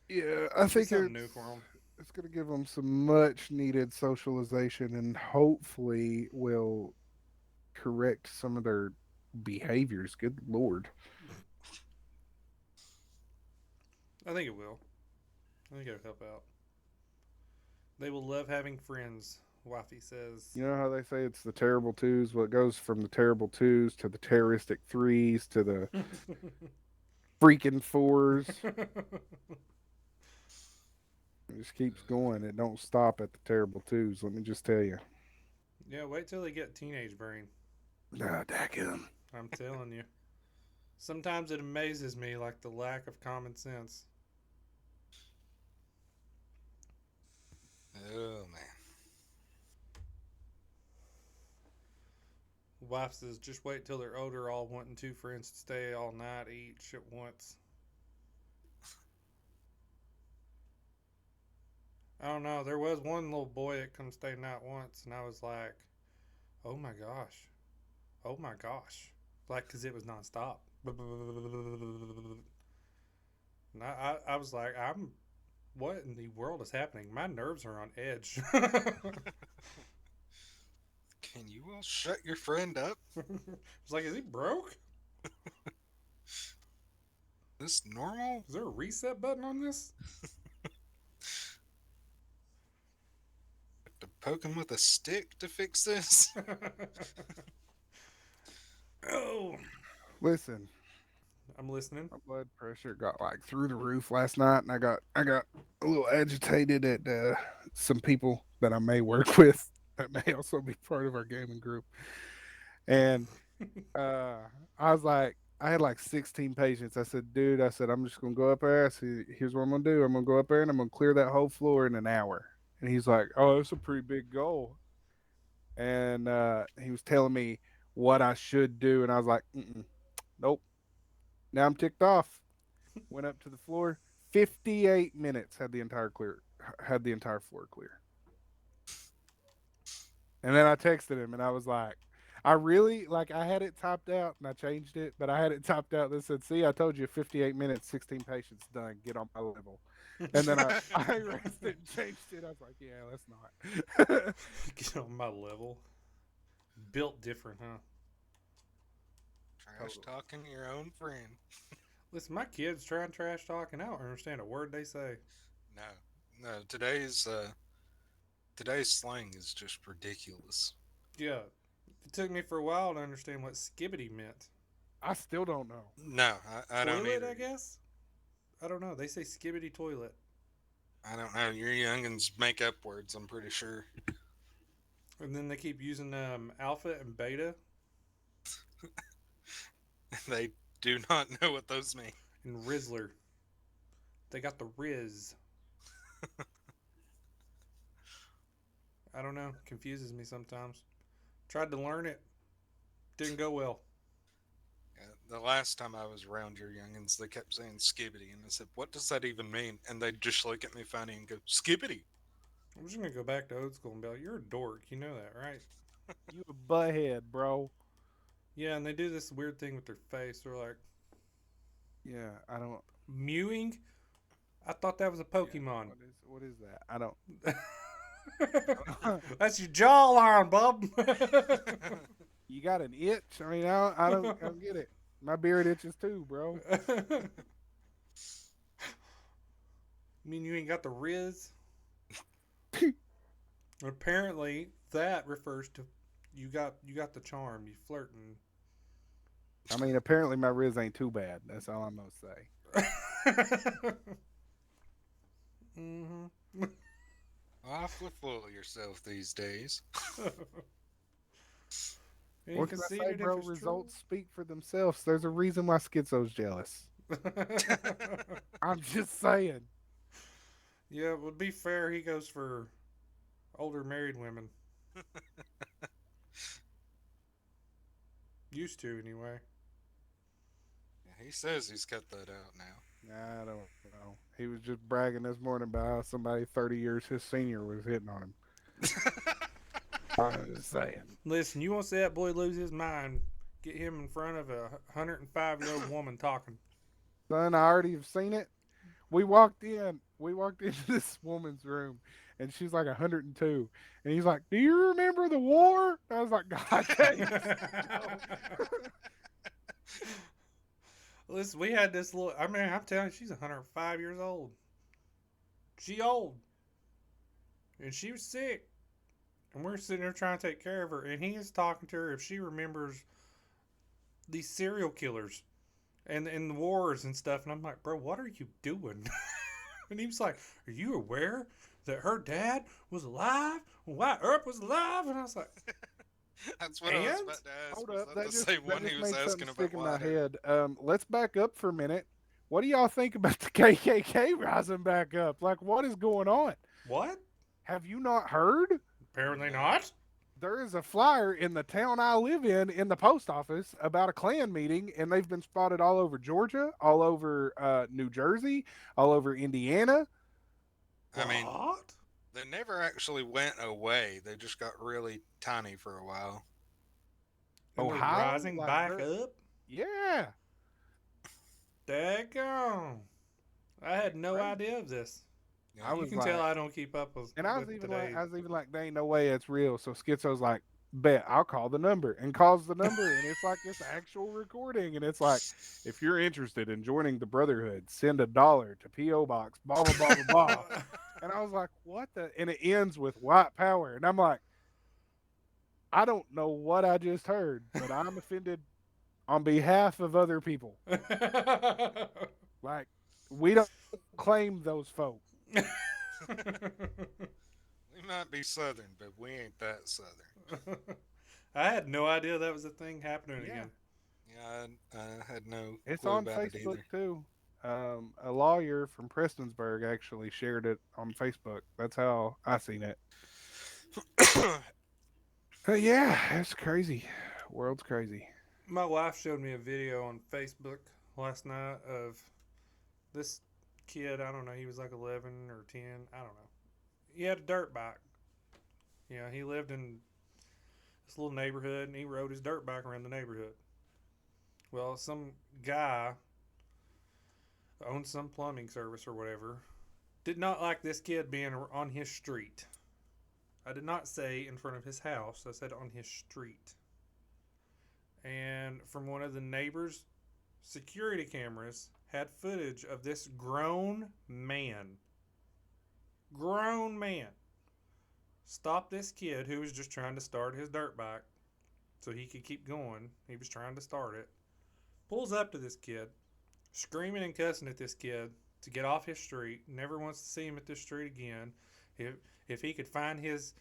Yeah, I It'll be think something new for them. it's gonna give them some much needed socialization and hopefully will correct some of their behaviors. Good lord. I think it will. I think it'll help out. They will love having friends. Wifey says. You know how they say it's the terrible twos? Well, it goes from the terrible twos to the terroristic threes to the freaking fours. It just keeps going. It don't stop at the terrible twos. Let me just tell you. Yeah, wait till they get teenage brain. Ah, daggum. I'm telling you. Sometimes it amazes me, like the lack of common sense. Oh man. Wife says, just wait till they're older, all wanting two friends to stay all night each at once. I don't know. There was one little boy that come stay night once, and I was like, oh my gosh. Oh my gosh. Like, because it was nonstop. And I was like, what in the world is happening? My nerves are on edge. Can you all shut your friend up? It's like, is he broke? This normal? Is there a reset button on this? To poke him with a stick to fix this? Oh, Listen, I'm listening. my blood pressure got like through the roof last night, and I got a little agitated at some people that I may work with that may also be part of our gaming group, and uh, I was like, I had like 16 patients. I said, dude, I said, I'm just gonna go up there. I said, here's what I'm gonna do. I'm gonna go up there and I'm gonna clear that whole floor in an hour. And he's like, oh, that's a pretty big goal. And he was telling me what I should do, and I was like, nope. Now I'm ticked off. Went up to the floor. 58 minutes had the entire floor clear. And then I texted him, and I was like, I really like. I had it topped out, and I changed it, but I had it topped out that said, "See, I told you, 58 minutes, 16 patients done. Get on my level." And then I erased it and changed it. I was like, "Yeah, let's not." Get on my level. Built different, huh? Trash Totally. talking your own friend. Listen, my kids try and trash talk, and I don't understand a word they say. No, no. Today's slang is just ridiculous. Yeah, it took me for a while to understand what skibbity meant. I still don't know. No, I don't Toilet, either. I guess? I don't know. They say skibbity toilet. I don't know. Your youngins make up words. I'm pretty sure. And then they keep using alpha and beta They do not know what those mean. and Rizzler. They got the Riz. I don't know. Confuses me sometimes. Tried to learn it. Didn't go well. The last time I was around your youngins, they kept saying skibbity, and I said, "What does that even mean?" And they'd just look at me funny and go, "Skibbity." I'm just gonna go back to old school and be like, "You're a dork. You know that, right?" You a butthead, bro. Yeah, and they do this weird thing with their face. They're like Yeah, I don't. mewing. I thought that was a Yeah, Pokemon. what is that? I don't. That's your jawline, Bob. You got an itch? I mean, I don't get it. My beard itches too, bro. Mean you ain't got the Riz? Apparently, that refers to you got the charm. You flirting. I mean, apparently my riz ain't too bad. That's all I'm gonna say. Mm-hmm. Awfully full of yourself these days. What can I say, Conceited if bro? it's Results speak for themselves. There's a reason why Schizo's jealous. true. I'm just saying. Yeah, well, to be fair, he goes for older married women. Used to, anyway. He says he's cut that out now. I don't know. He was just bragging this morning about how somebody 30 years his senior was hitting on him. I'm just saying. Listen, you want to see that boy lose his mind? Get him in front of a 105-year-old woman talking. Son, I already have seen it. We walked in. We walked into this woman's room, and she's like 102. And he's like, "Do you remember the war?" I was like, "God dang." Listen, we had this little. I mean, I'm telling you, she's 105 years old. She old, and she was sick, and we're sitting there trying to take care of her. And he is talking to her if she remembers these serial killers and the wars and stuff. And I'm like, bro, what are you doing? And he was like, are you aware that her dad was alive when Wyatt Earp was alive? And I was like, That's what I was And? about to ask. Hold Was up, that the same that one he just was made asking something about stick in my water? head. Let's back up for a minute. What do y'all think about the KKK rising back up? Like, what is going on? what? Have you not heard? Apparently No. not. There is a flyer in the town I live in the post office about a Klan meeting, and they've been spotted all over Georgia, all over New Jersey, all over Indiana. I mean, What? they never actually went away. They just got really tiny for a while. And they're Ohio, rising like back they're- up? Yeah, Daggone. I had no crazy. idea of this. Yeah, I You was can like, tell I don't keep up with, and I was with even today. like, there ain't no way it's real. So Schizo's like, bet I'll call the number, and calls the number, and it's like this actual recording, and it's like, if you're interested in joining the Brotherhood, send $1 to PO Box, blah blah blah blah blah. And I was like, what the? And it ends with white power, and I'm like, I don't know what I just heard, but I'm offended on behalf of other people. Like, we don't claim those folk. we might be Southern, but we ain't that Southern. I had no idea that was a thing happening Yeah. again. Yeah, I had no It's clue on about it Facebook either. too. A lawyer from Prestonsburg actually shared it on Facebook. That's how I seen it. Yeah, it's crazy. World's crazy. My wife showed me a video on Facebook last night of this kid. I don't know. He was like 11 or 10. I don't know. He had a dirt bike. You know, he lived in this little neighborhood, and he rode his dirt bike around the neighborhood. Well, some guy owned some plumbing service or whatever did not like this kid being on his street. I did not say in front of his house. I said on his street. And from one of the neighbors' security cameras had footage of this grown man stop this kid who was just trying to start his dirt bike so he could keep going. He was trying to start it. Pulls up to this kid, screaming and cussing at this kid to get off his street. Never wants to see him at this street again. If he could find his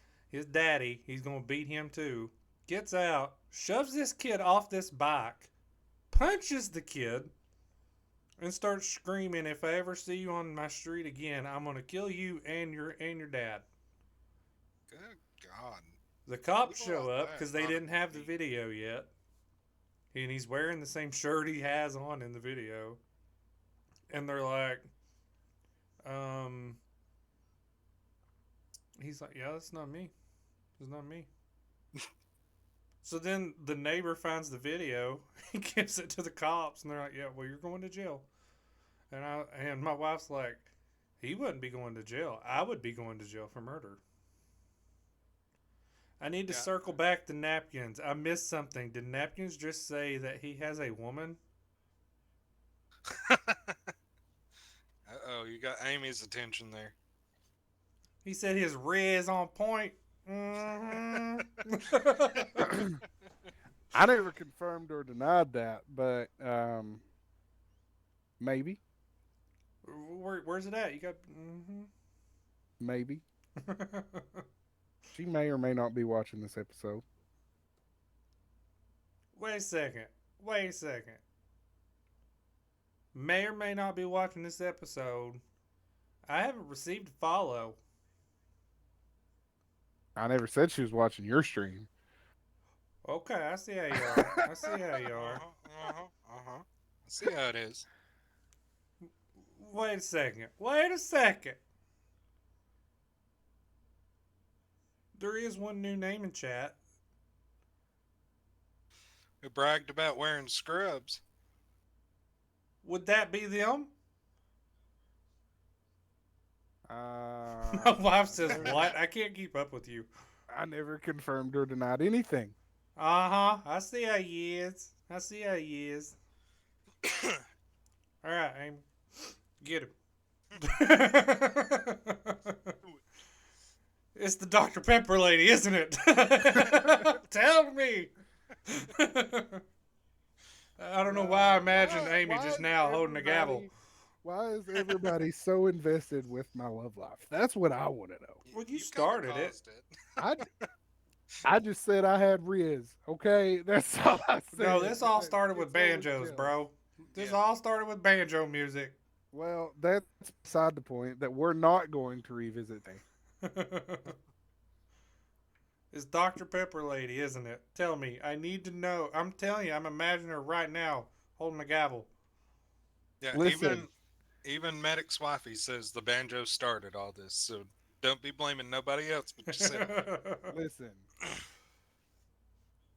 daddy, he's going to beat him too. Gets out, shoves this kid off this bike, punches the kid, and starts screaming, "If I ever see you on my street again, I'm going to kill you and your dad." Good God. The cops People show like up that because they oughta didn't be have the beat. video yet. And he's wearing the same shirt he has on in the video. And they're like, he's like, "Yeah, that's not me. It's not me." So then the neighbor finds the video, he gives it to the cops, and they're like, "Yeah, well, you're going to jail." And my wife's like, "He wouldn't be going to jail. I would be going to jail for murder." I need to Yeah. circle back to Napkins. I missed something. Did Napkins just say that he has a woman? Uh-oh, you got Amy's attention there. He said his riz on point. Mm-hmm. I never confirmed or denied that, but maybe, Where's it at? You got. Mm-hmm. maybe she may or may not be watching this episode. Wait a second. Wait a second. May or may not be watching this episode. I haven't received a follow. I never said she was watching your stream. Okay, I see how you are. I see how you are. I see how it is. Wait a second. Wait a second. There is one new name in chat. Who bragged about wearing scrubs? Would that be them? Uh, My wife says, "What? I can't keep up with you." I never confirmed or denied anything. Uh-huh. I see how he is. I see how he is. All right, Amy. Get him. It's the Dr. Pepper lady, isn't it? Tell me. I don't know why I imagined Amy Why just is now holding a gavel. Why is everybody so invested with my love life? That's what I want to know. Well, you kinda started it. caused I just said I had Riz. Okay, that's all I said. No, this all It's started with always banjos, jealous. bro. This Yeah. all started with banjo music. Well, that's beside the point. That we're not going to revisit that. It's Dr. Pepper lady, isn't it? Tell me. I need to know. I'm telling you, I'm imagining her right now holding a gavel. Yeah, Listen. even Medic's wifey says the banjo started all this, so don't be blaming nobody else but yourself. Listen,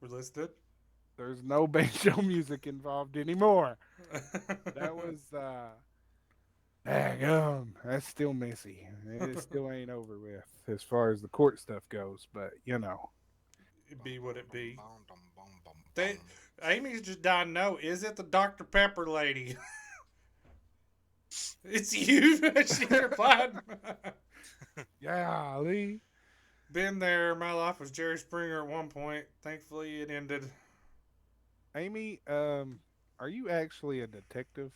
We're listed. there's no banjo music involved anymore. That was daggum. That's still messy. It still ain't over with as far as the court stuff goes, but you know. It be what it be. Bum, bum, bum, bum, They, bum. Amy's just dying to know, is it the Dr. Pepper lady? It's you. She replied. Yeah, Lee. Been there. My life was Jerry Springer at one point. Thankfully, it ended. Amy, are you actually a detective?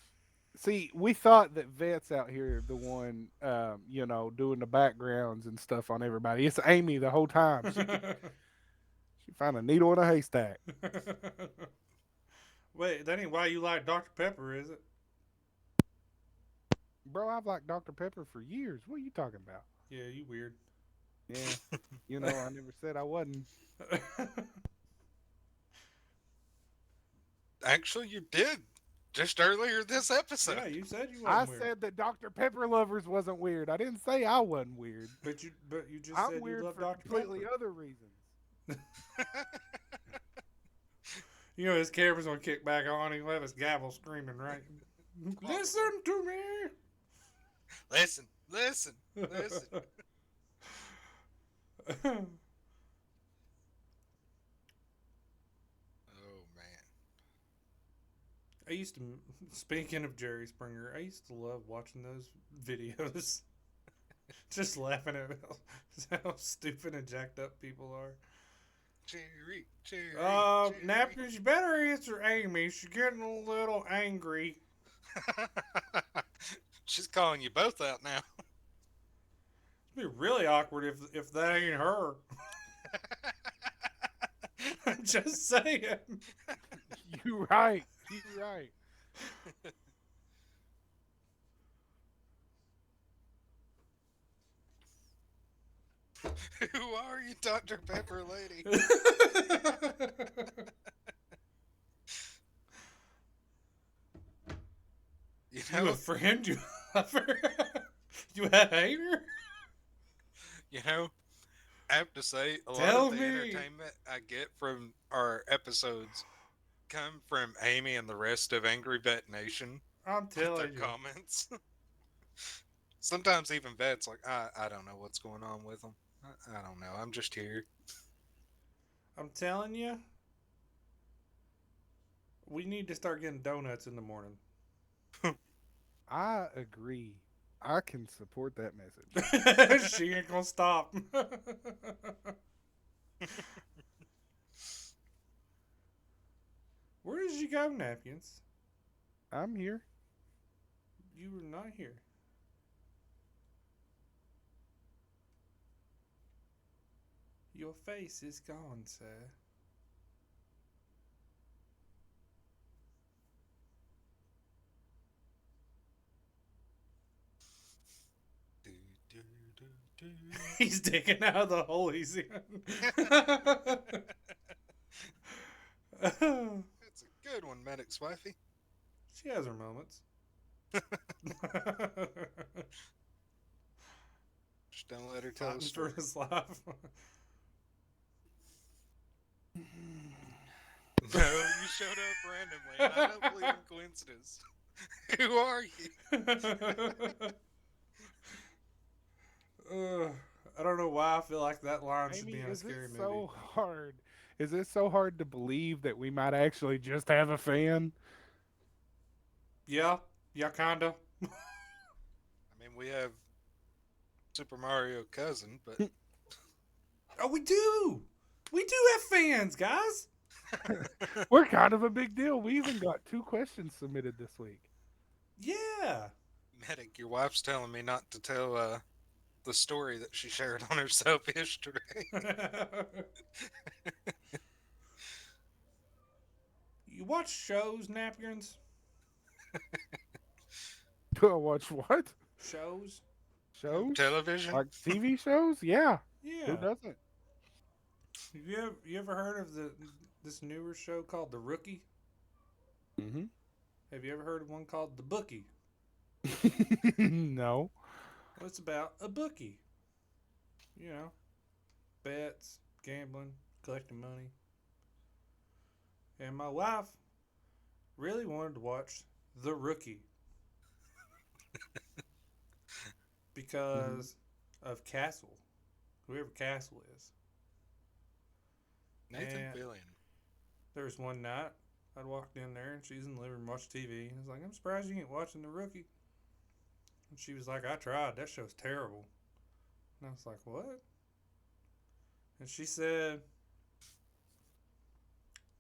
See, we thought that Vet's out here the one, doing the backgrounds and stuff on everybody. It's Amy the whole time. She found a needle in a haystack. Wait, that ain't why you like Dr. Pepper, is it? Bro, I've liked Dr. Pepper for years. What are you talking about? Yeah, you weird. Yeah, I never said I wasn't. Actually, you did just earlier this episode. Yeah, you said you I wasn't weird. said that Dr. Pepper lovers wasn't weird. I didn't say I wasn't weird. But you just I'm said weird you love for Dr. completely Pepper. other reasons. You know his camera's gonna kick back on. He'll have his gavel screaming, right? Listen to me. Listen, listen, listen. Oh man. I used to, speaking of Jerry Springer, I used to love watching those videos. Just laughing at how stupid and jacked up people are. Jerry, Jerry, Jerry. Napkins, you better answer Amy. She's getting a little angry. She's calling you both out now. It'd be really awkward if that ain't her. I'm just saying. You right. You right. Who are you, Dr. Pepper Lady? You You know, a friend? You lover? You a hater? I have to say, a lot Tell of the me. entertainment I get from our episodes come from Amy and the rest of Angry Vet Nation I'm with their telling you. comments. Sometimes even vets like, I don't know what's going on with them. I don't know. I'm just here. I'm telling you. We need to start getting donuts in the morning. I agree. I can support that message. She ain't gonna stop. Where did you go, Napkins? I'm here. You were not here. Your face is gone, sir. Do, do, do, do. He's digging out of the hole he's in. That's a good one, Medic's wifey. She has her moments. Just don't let her tell the Fighting story. for his life. No, you showed up randomly. And I don't believe in coincidence. Who are you? I don't know why I feel like that line should Amy, be in a is scary it movie. so hard? Is it so hard to believe that we might actually just have a fan? Yeah, kinda. I mean, we have Super Mario Cousin, but Oh, we do. We do have fans, guys. We're kind of a big deal. We even got 2 questions submitted this week. Yeah. Medic, your wife's telling me not to tell the story that she shared on herself yesterday. You watch shows, Napkins? Do I watch what? Shows? Shows? Television? Like TV shows? Yeah. Yeah. Who doesn't? You ever heard of this newer show called The Rookie? Mm-hmm. Have you ever heard of one called The Bookie? No. Well, it's about a bookie. You know, bets, gambling, collecting money. And my wife really wanted to watch The Rookie because of Castle, whoever Castle is. Nathan And Fillion. there was one night I'd walked in there and she's in the living room watching TV. And I was like, I'm surprised you ain't watching The Rookie. And she was like, I tried. That show's terrible. And I was like, what? And she said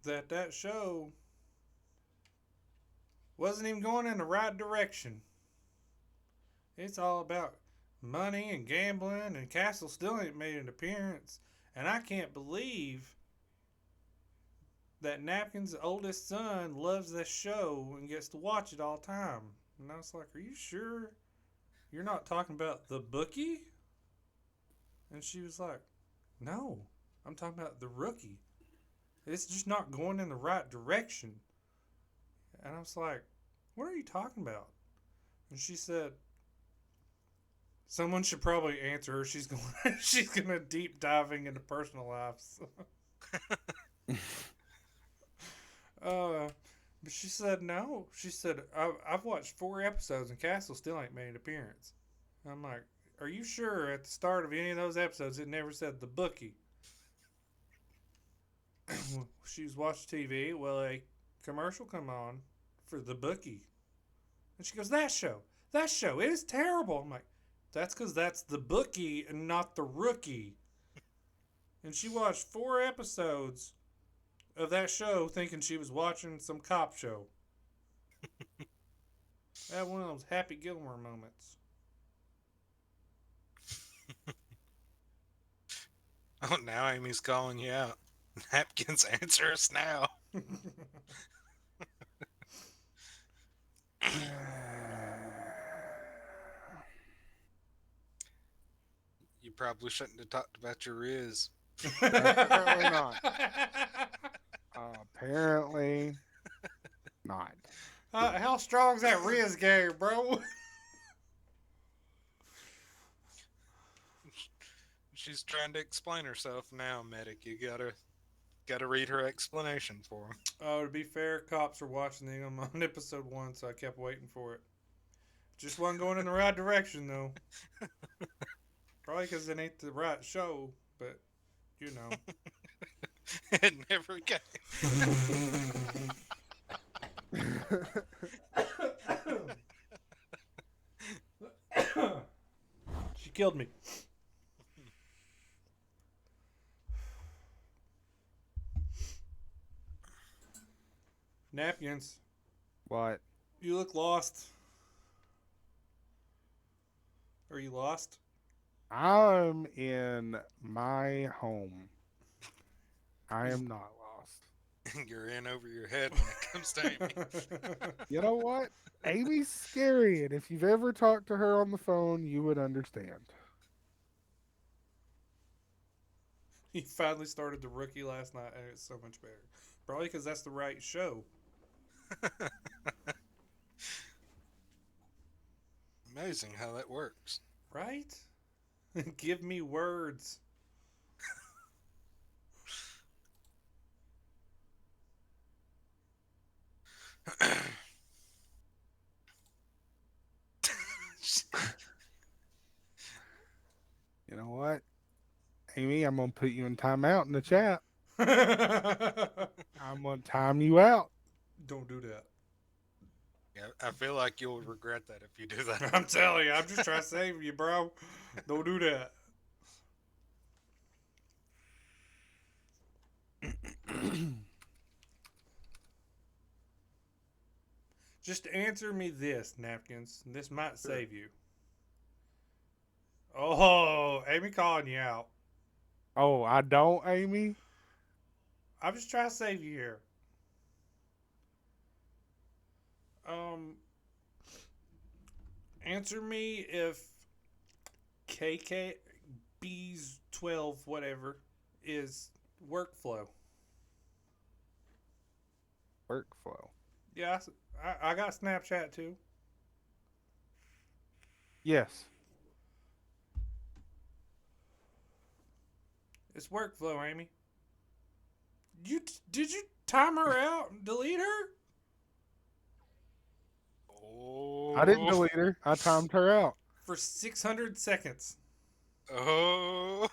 that show wasn't even going in the right direction. It's all about money and gambling, and Castle still ain't made an appearance. And I can't believe that Napkins' oldest son loves this show and gets to watch it all the time. And I was like, are you sure you're not talking about The Bookie? And she was like, no, I'm talking about The Rookie. It's just not going in the right direction. And I was like, what are you talking about? And she said, someone should probably answer her. She's going she's gonna deep diving into personal lives. But she said no. She said, I've watched 4 episodes and Castle still ain't made an appearance. I'm like, are you sure at the start of any of those episodes it never said the bookie? She was watching TV. Well, a commercial come on for the bookie. And she goes, that show, it is terrible. I'm like, that's because that's the bookie and not the rookie. And she watched 4 episodes of that show thinking she was watching some cop show. That one of those Happy Gilmore moments. Oh, now Amy's calling you out. Napkins, answer us now. You probably shouldn't have talked about your Riz. Apparently not. Apparently not. How strong's that Riz game, bro? She's trying to explain herself now, Medic. You gotta read her explanation for him. Oh, to be fair, cops were watching them on episode 1, so I kept waiting for it. Just wasn't going in the right direction, though. Probably because it ain't the right show, but, you know. It never came. She killed me. Napkins, What? you look lost. Are you lost? I'm in my home. I am not lost. You're in over your head when it comes to Amy. You know what? Amy's scary, and if you've ever talked to her on the phone, you would understand. He finally started the rookie last night, and it's so much better. Probably because that's the right show. Amazing how that works. Right? Give me words. You know what? Amy, I'm going to put you in timeout in the chat. I'm going to time you out. Don't do that. Yeah, I feel like you'll regret that if you do that. I'm telling you, I'm just trying to save you, bro. Don't do that. Just answer me this, Napkins. This might save you. Oh, Amy calling you out. Oh, I don't, Amy? I'm just trying to save you here. Answer me if KKB's 12 whatever is workflow. Workflow. Yeah, I got Snapchat too. Yes. It's workflow, Amy. Did you time her out and delete her? Oh. I didn't delete her. I timed her out. For 600 seconds. Oh.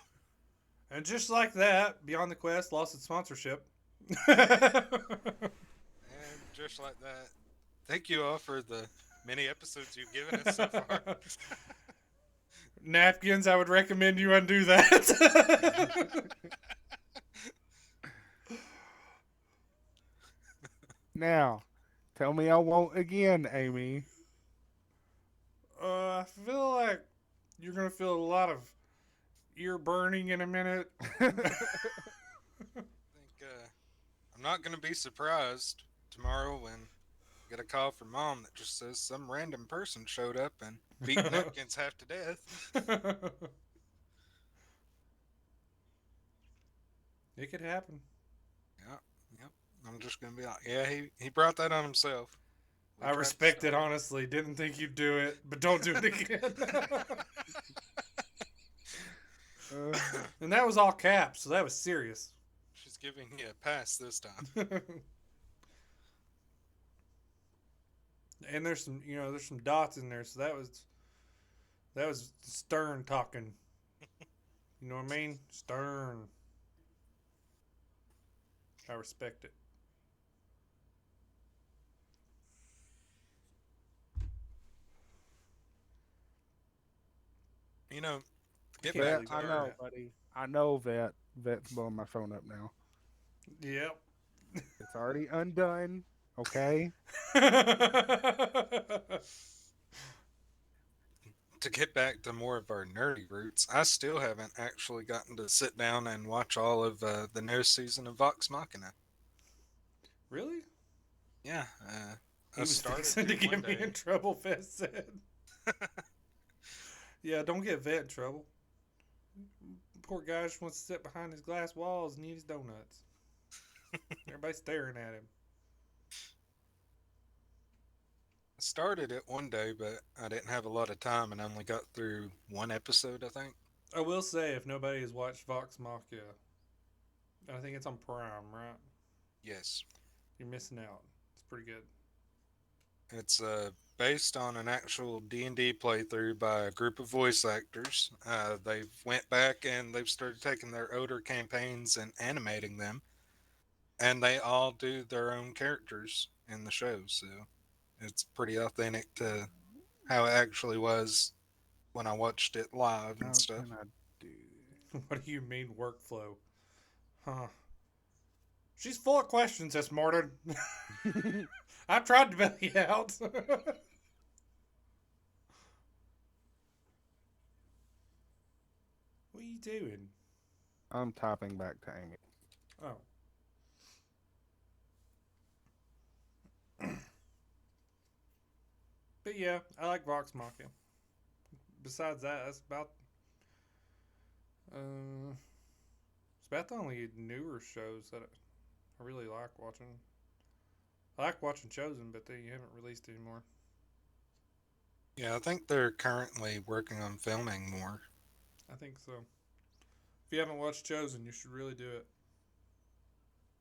And just like that, Beyond the Quest lost its sponsorship. And just like that, thank you all for the many episodes you've given us so far. Napkins, I would recommend you undo that. Now, tell me I won't again, Amy. I feel like you're going to feel a lot of ear burning in a minute. I think I'm not going to be surprised tomorrow when I get a call from Mom that just says some random person showed up and beat Napkins half to death. It could happen. Yep. I'm just going to be like, yeah, he brought that on himself. I respect it, honestly. Didn't think you'd do it, but don't do it again. And that was all caps, so that was serious. She's He's giving you a pass this time. And there's some dots in there, so that was stern talking. You know what I mean? Stern. I respect it. You know, get Can't back Vet, believe to I I heard our know, buddy. I know, Vet. Vet's blowing my phone up now. that. Yep. It's already undone. Okay. to get back to more of our nerdy roots. I still haven't actually gotten to sit down and watch all of the newest season of Vox Machina. Really? Yeah, I He was started fixing to to one get me in day. trouble, Fest said. Yeah, don't get Vet in trouble. Poor guy just wants to sit behind his glass walls and eat his donuts. Everybody's staring at him. I started it one day, but I didn't have a lot of time and only got through one episode, I think. I will say, if nobody has watched Vox Machina, I think it's on Prime, right? Yes. You're missing out. It's pretty good. It's based on an actual D&D playthrough by a group of voice actors. They've went back and they've started taking their older campaigns and animating them, and they all do their own characters in the show. So it's pretty authentic to how it actually was when I watched it live and How stuff. can I do What do you mean workflow? Huh. She's full of questions this morning. this? I tried to bail you out. What are you doing? I'm typing back to Amy. Oh. But yeah, I like Vox Machina. Besides that, that's about it's about the only newer shows that I really like watching. I like watching Chosen, but they haven't released anymore. Yeah, I think they're currently working on filming more. I think so. If you haven't watched Chosen, you should really do it.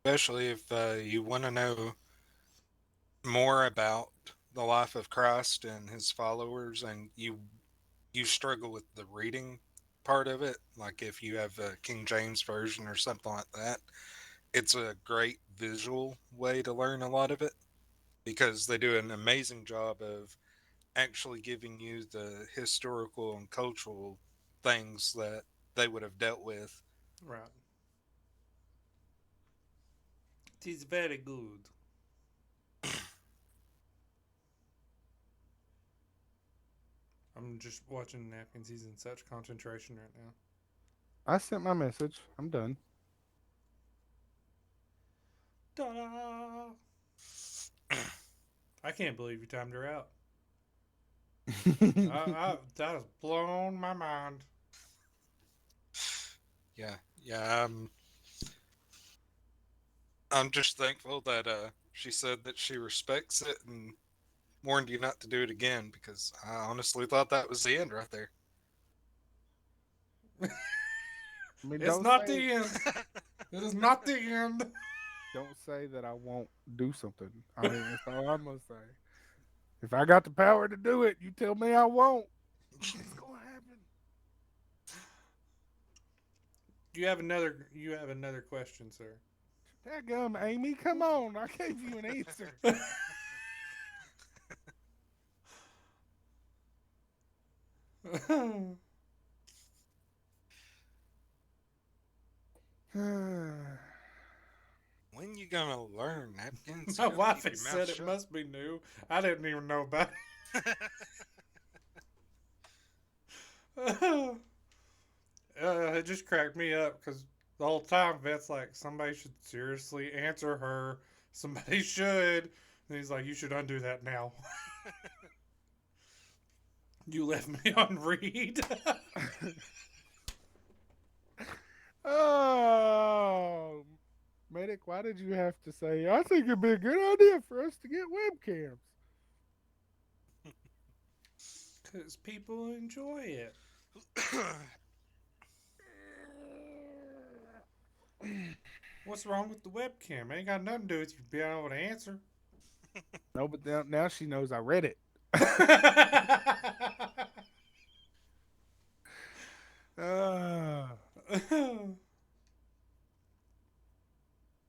Especially if you want to know more about the life of Christ and his followers, and you struggle with the reading part of it, like if you have a King James version or something like that, it's a great visual way to learn a lot of it because they do an amazing job of actually giving you the historical and cultural things that they would have dealt with. Right. It is very good. I'm just watching Napkins. He's in such concentration right now. I sent my message. I'm done. Ta-da! I can't believe you timed her out. That has blown my mind. Yeah, yeah. I'm just thankful that she said that she respects it and warned you not to do it again because I honestly thought that was the end right there. I mean, It's not the end. It is not the end. don't say that I won't do something. I mean, that's all I'm gonna say. If I got the power to do it, you tell me I won't. It's gonna happen. You have another question, sir. Dadgum, Amy, come on! I gave you an answer. When you gonna learn, Napkins? My You gotta wife keep has your mouth said it shut. must be new. I didn't even know about it. It just cracked me up because the whole time Vet's like, somebody should seriously answer her. Somebody should. And he's like, you should undo that now. You left me on read. Oh, Medic, why did you have to say, I think it'd be a good idea for us to get webcams? Because people enjoy it. What's wrong with the webcam? Ain't got nothing to do with you being able to answer. No, but now she knows I read it. Uh,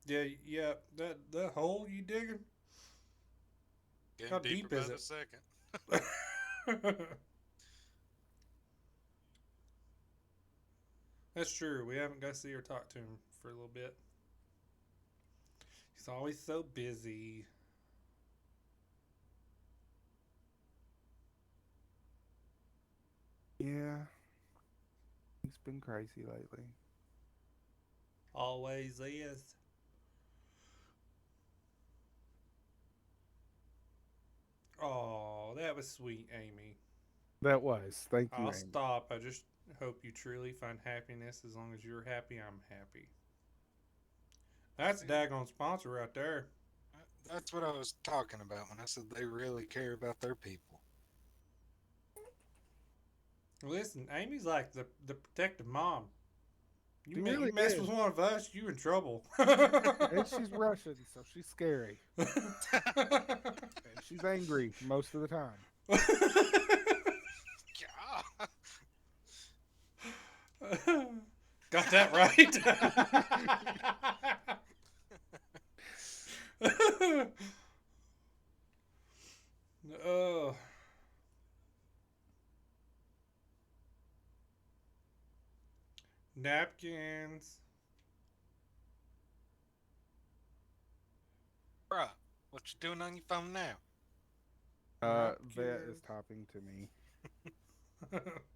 yeah. That hole you digging? Getting How deeper deep by is the it? second. That's true. We haven't got to see or talk to him for a little bit. He's always so busy. yeah, he's been crazy lately. Always is. Oh, that was sweet, Amy. That was. Thank you, I'll Amy. stop. I just hope you truly find happiness. As long as you're happy, I'm happy. That's a See, daggone sponsor right there. that's what I was talking about when I said they really care about their people. Listen, Amy's like the protective mom. She You really mess is. with one of us, you in trouble. And she's Russian, so she's scary. And she's angry most of the time. God. Got that right. Oh, napkins. Bruh, what you doing on your phone now? Vet is Napkins. talking to me.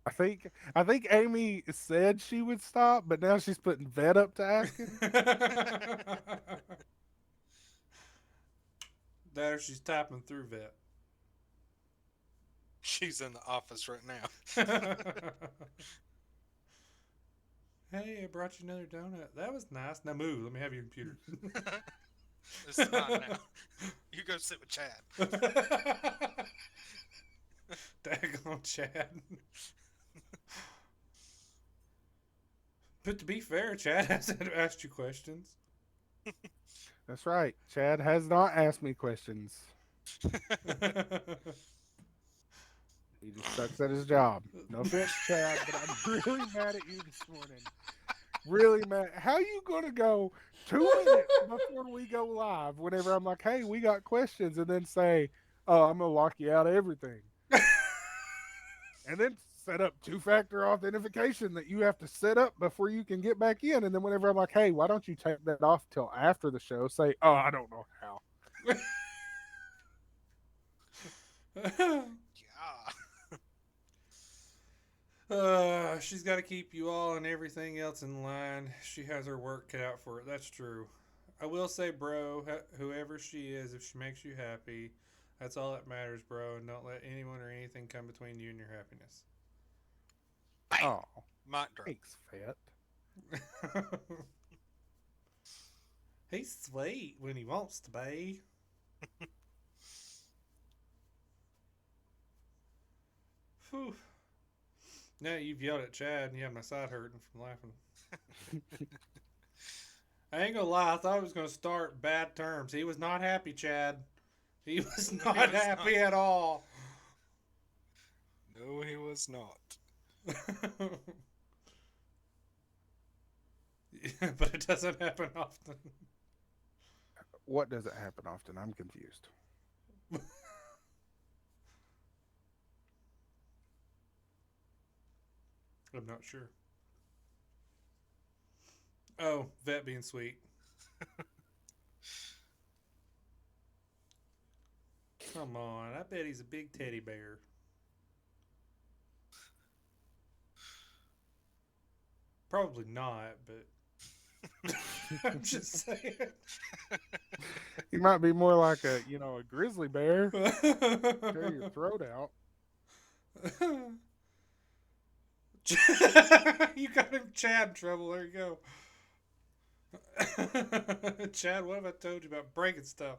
I think Amy said she would stop, but now she's putting Vet up to asking. That or she's tapping through vet. She's in the office right now. Hey, I brought you another donut. That was nice. Now move. Let me have your computer. This is mine now. You go sit with Chad. Daggone Chad. But to be fair, Chad hasn't asked you questions. That's right. Chad has not asked me questions. He just sucks at his job. No offense, Chad, but I'm really mad at you this morning. Really mad. How you gonna go 2 minutes before we go live whenever I'm like, hey, we got questions, and then say, oh, I'm gonna lock you out of everything. And then set up two-factor authentication that you have to set up before you can get back in. And then whenever I'm like, hey, why don't you take that off till after the show? Say, oh, I don't know how. God. She's got to keep you all and everything else in line. She has her work cut out for it. That's true. I will say, bro, whoever she is, if she makes you happy, that's all that matters, bro. And don't let anyone or anything come between you and your happiness. Bam! Oh, Mic drop. thanks, Fat. He's sweet when he wants to be. Whew. Now you've yelled at Chad and you have my side hurting from laughing. I ain't gonna lie, I thought it was gonna start bad terms. He was not happy, Chad. He was not was happy not. at all. No, he was not. Yeah, but it doesn't happen often. What doesn't happen often? I'm confused. I'm not sure. Oh, vet being sweet. Come on, I bet he's a big teddy bear. Probably not, but I'm just saying. He might be more like a grizzly bear. Tear your throat out. You got him Chad in trouble. There you go. Chad, what have I told you about breaking stuff?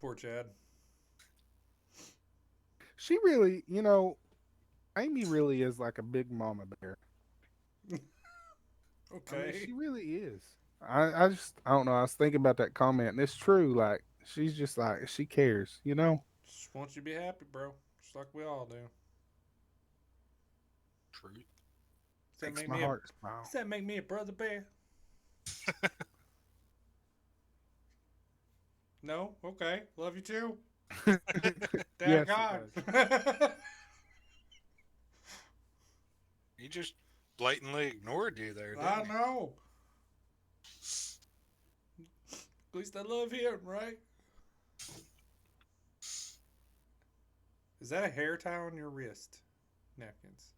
Poor Chad. She really, Amy really is like a big mama bear. I mean, Okay. she really is. I don't know. I was thinking about that comment, and it's true. Like, she's just like, she cares, you know? Just want you to be happy, bro. Just like we all do. Truth. Does that Makes make my me a heart smile. Does that make me a brother bear? No? Okay. Love you too. Dad Yes, it God. does. He just blatantly ignored you there, I didn't he? know. At least I love him, right? Is that a hair tie on your wrist? Napkins.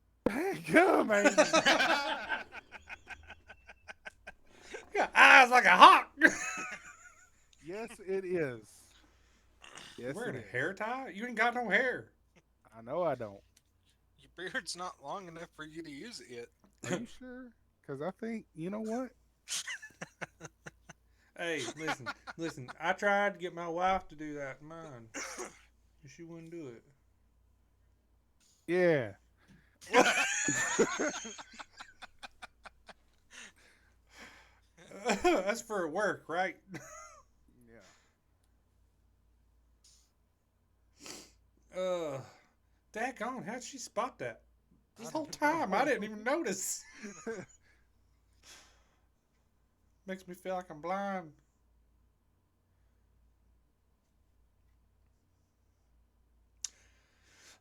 Come, Amy. You got eyes like a hawk. Yes, it is. You Yes, it wearing a is. hair tie? You ain't got no hair. I know I don't. Your beard's not long enough for you to use it yet. Are you sure? Because I think, you know what? Hey, listen. I tried to get my wife to do that. Mine, she wouldn't do it. Yeah. That's for work, right? Yeah. Uh, daggone, how'd she spot that? This I whole don't time, I know. didn't even notice. Makes me feel like I'm blind.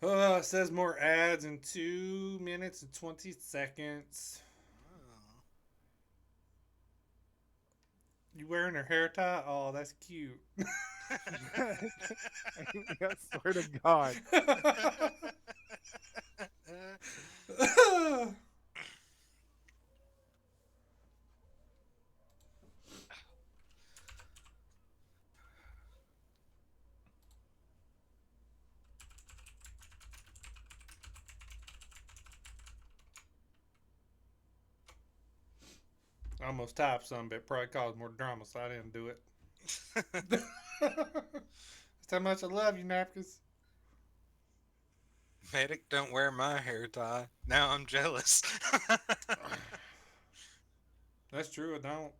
It says more ads in 2 minutes and 20 seconds. Oh. You wearing her hair tie? Oh, that's cute. Amy, I swear to God. I almost typed some, but it probably caused more drama, so I didn't do it. That's how much I love you, Napkins. Medic don't wear my hair tie. Now I'm jealous. That's true, I don't.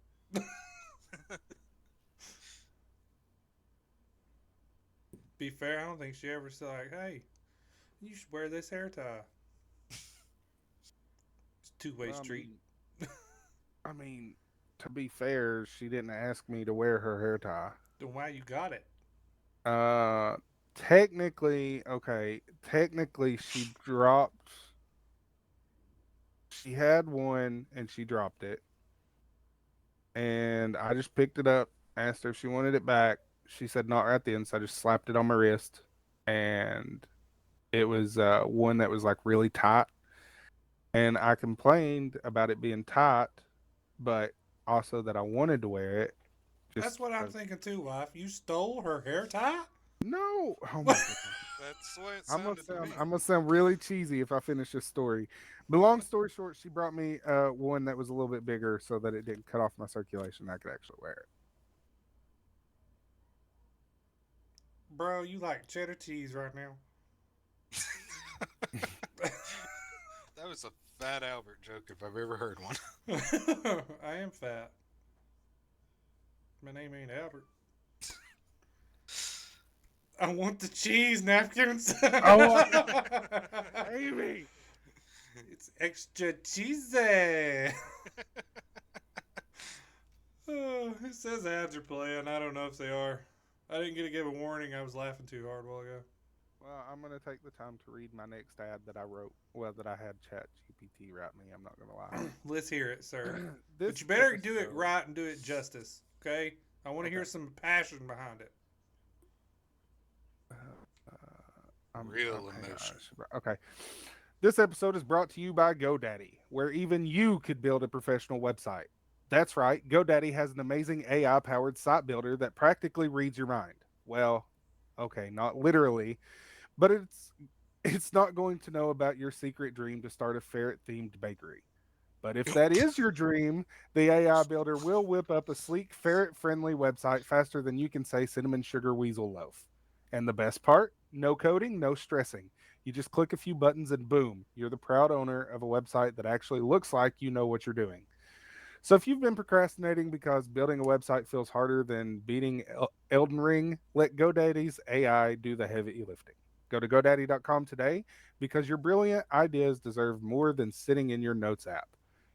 Be fair, I don't think she ever said, like, hey, you should wear this hair tie. It's a two-way Well, street. I mean, to be fair, she didn't ask me to wear her hair tie. Then why you got it? Uh, technically, she dropped. She had one and she dropped it, and I just picked it up. Asked her if she wanted it back. She said not right then, so I just slapped it on my wrist, and it was one that was like really tight. And I complained about it being tight, but also that I wanted to wear it. That's Just what I'm thinking too, wife. You stole her hair tie? no. Oh my goodness. That's the way it I'm gonna sounded to sound me. I'm gonna sound really cheesy if I finish this story. But long story short, she brought me one that was a little bit bigger so that it didn't cut off my circulation. I could actually wear it. Bro, you like cheddar cheese right now. That was a fat Albert joke if I've ever heard one. I am fat. My name ain't Albert. I want the cheese napkins. Oh, Amy. It's extra cheesy. It says ads are playing. I don't know if they are. I didn't get to give a warning. I was laughing too hard a while ago. Well, I'm gonna take the time to read my next ad that I wrote. Well, that I had Chat GPT write me. I'm not gonna lie. Let's hear it, sir. This But you better do it episode- right and do it justice. Okay? I want to hear Okay. some passion behind it. Real hang on, emotion. Okay. This episode is brought to you by GoDaddy, where even you could build a professional website. That's right, GoDaddy has an amazing AI powered site builder that practically reads your mind. Well, okay, not literally, but it's not going to know about your secret dream to start a ferret themed bakery. But if that is your dream, the AI builder will whip up a sleek ferret friendly website faster than you can say cinnamon sugar weasel loaf. And the best part? No coding, no stressing. You just click a few buttons and boom, you're the proud owner of a website that actually looks like you know what you're doing. So if you've been procrastinating because building a website feels harder than beating Elden Ring, let GoDaddy's AI do the heavy lifting. Go to GoDaddy.com today because your brilliant ideas deserve more than sitting in your notes app.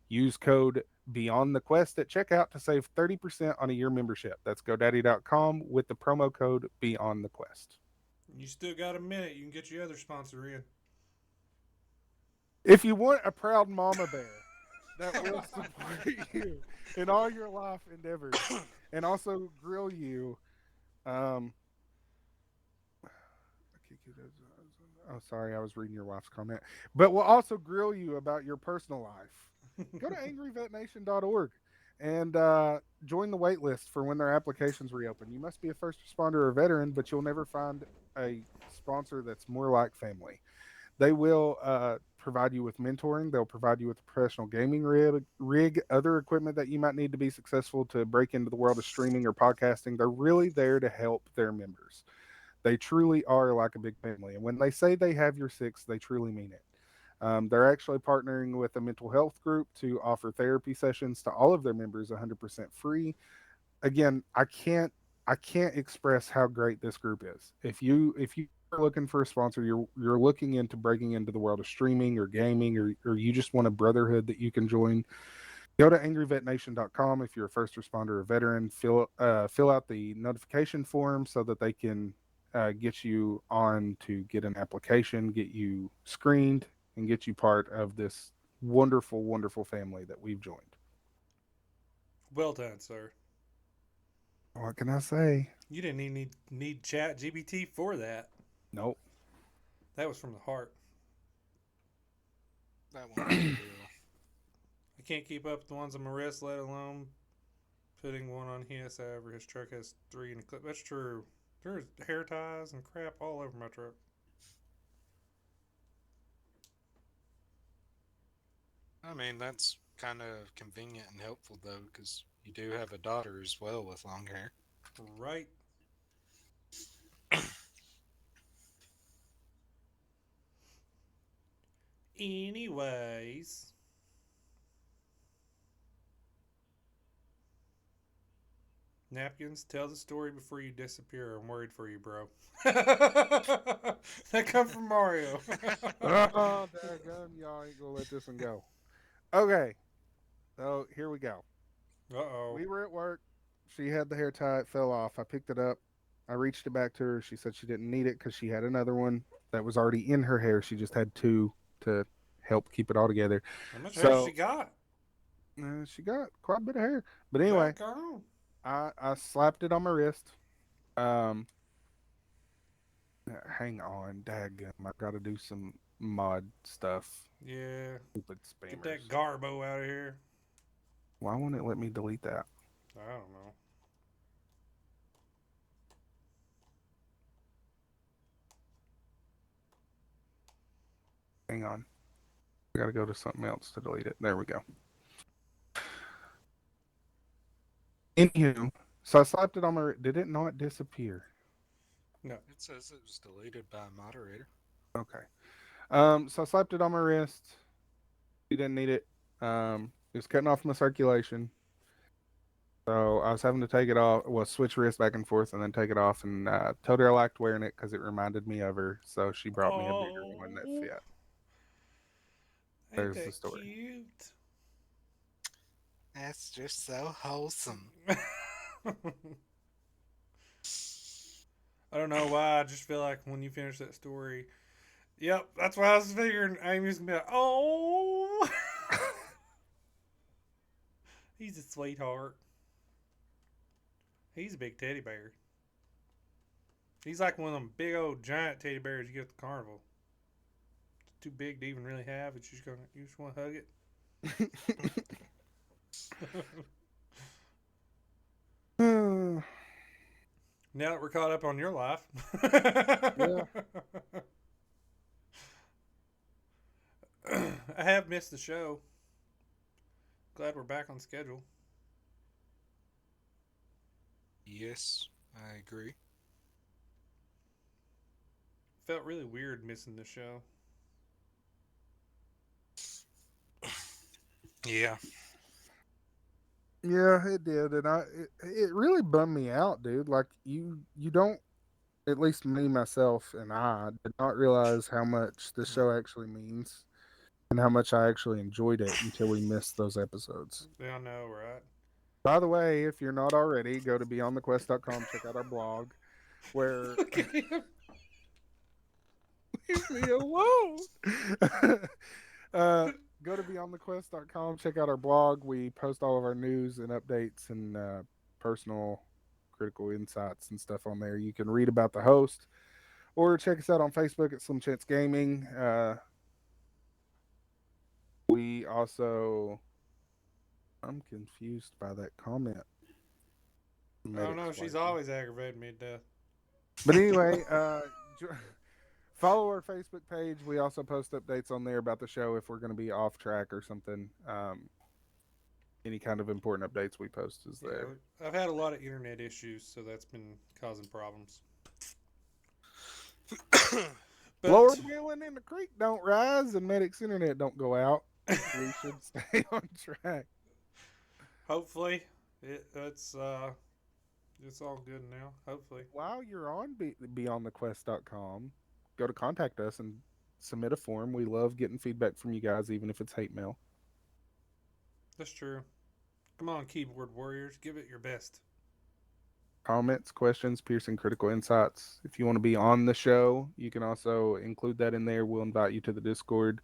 Use code Beyond the Quest at checkout to save 30% on a year membership. That's GoDaddy.com with the promo code Beyond the Quest. You still got a minute. You can get your other sponsor in. If you want a proud mama bear that will support you in all your life endeavors and also grill you, um, oh, sorry, I was reading your wife's comment, but will also grill you about your personal life. Go to angryvetnation.org and join the wait list for when their applications reopen. You must be a first responder or veteran, but you'll never find a sponsor that's more like family. They will provide you with mentoring. They'll provide you with a professional gaming rig, other equipment that you might need to be successful to break into the world of streaming or podcasting. They're really there to help their members. They truly are like a big family. And when they say they have your six, they truly mean it. They're actually partnering with a mental health group to offer therapy sessions to all of their members 100% free. Again, I can't express how great this group is. If you are looking for a sponsor, you're looking into breaking into the world of streaming or gaming, or you just want a brotherhood that you can join, go to angryvetnation.com. If you're a first responder or veteran, fill out the notification form so that they can get you on to get an application, get you screened, and get you part of this wonderful, wonderful family that we've joined. Well done, sir. What can I say? You didn't even need Chat GBT for that. Nope. That was from the heart. That one was real. I can't keep up with the ones on my wrist, let alone putting one on his. However, his truck has three in the clip. That's true. There's hair ties and crap all over my truck. I mean, that's kind of convenient and helpful though, because you do have a daughter as well with long hair. Right. Anyways, Napkins, tell the story before you disappear. I'm worried for you, bro. That come from Mario. Oh, daggone, y'all ain't gonna let this one go. Okay, so here we go. Uh oh. We were at work. She had the hair tie. It fell off. I picked it up. I reached it back to her. She said she didn't need it because she had another one that was already in her hair. She just had two to help keep it all together. How much hair she So got? she got quite a bit of hair. But anyway, Back on. I slapped it on my wrist. Um, hang on, daggum. I got to do some mod stuff. Yeah. Stupid Get spammers. that garbo out of here. Why won't it let me delete that? I don't know. Hang on. I got to go to something else to delete it. There we go. Anywho, so I slapped it on my. Did it not disappear? No. It says it was deleted by a moderator. Okay. So I slapped it on my wrist. She didn't need it. It was cutting off my circulation. So I was having to take it off. Well, switch wrist back and forth, and then take it off. And told her I liked wearing it because it reminded me of her. So she brought me a bigger one that Oh. fit. Ain't There's the that story. cute? That's just so wholesome. I don't know why. I just feel like when you finish that story, yep, that's what I was figuring. Amy's gonna be like, oh, he's a sweetheart. He's a big teddy bear. He's like one of them big old giant teddy bears you get at the carnival. It's too big to even really have. It's just you just want to hug it. Now that we're caught up on your life, Yeah. I have missed the show. Glad we're back on schedule. Yes, I agree. Felt really weird missing the show. Yeah. Yeah, it did, and it really bummed me out, dude. Like you don't, at least me myself and I did not realize how much the show actually means and how much I actually enjoyed it until we missed those episodes. Yeah, I know, right? By the way, if you're not already, go to beyondthequest.com, check out our blog where Look at him. leave me alone. uh, go to beyondthequest.com, check out our blog. We post all of our news and updates and personal critical insights and stuff on there. You can read about the host or check us out on Facebook at Slim Chance Gaming. We also, I'm confused by that comment. Oh Medic's no, she's flashing. always aggravating me to death. But anyway, follow our Facebook page. We also post updates on there about the show if we're going to be off track or something. Any kind of important updates we post is Yeah, there. I've had a lot of internet issues, so that's been causing problems. Lord But willing, and the creek don't rise, and Medic's internet don't go out. We should stay on track. hopefully, it's all good now. Hopefully, While you're on beyondthequest.com, go to contact us and submit a form. We love getting feedback from you guys, even if it's hate mail. that's true. Come on, keyboard warriors, give it your best. Comments, questions, piercing critical insights. If you want to be on the show, you can also include that in there. We'll invite you to the Discord,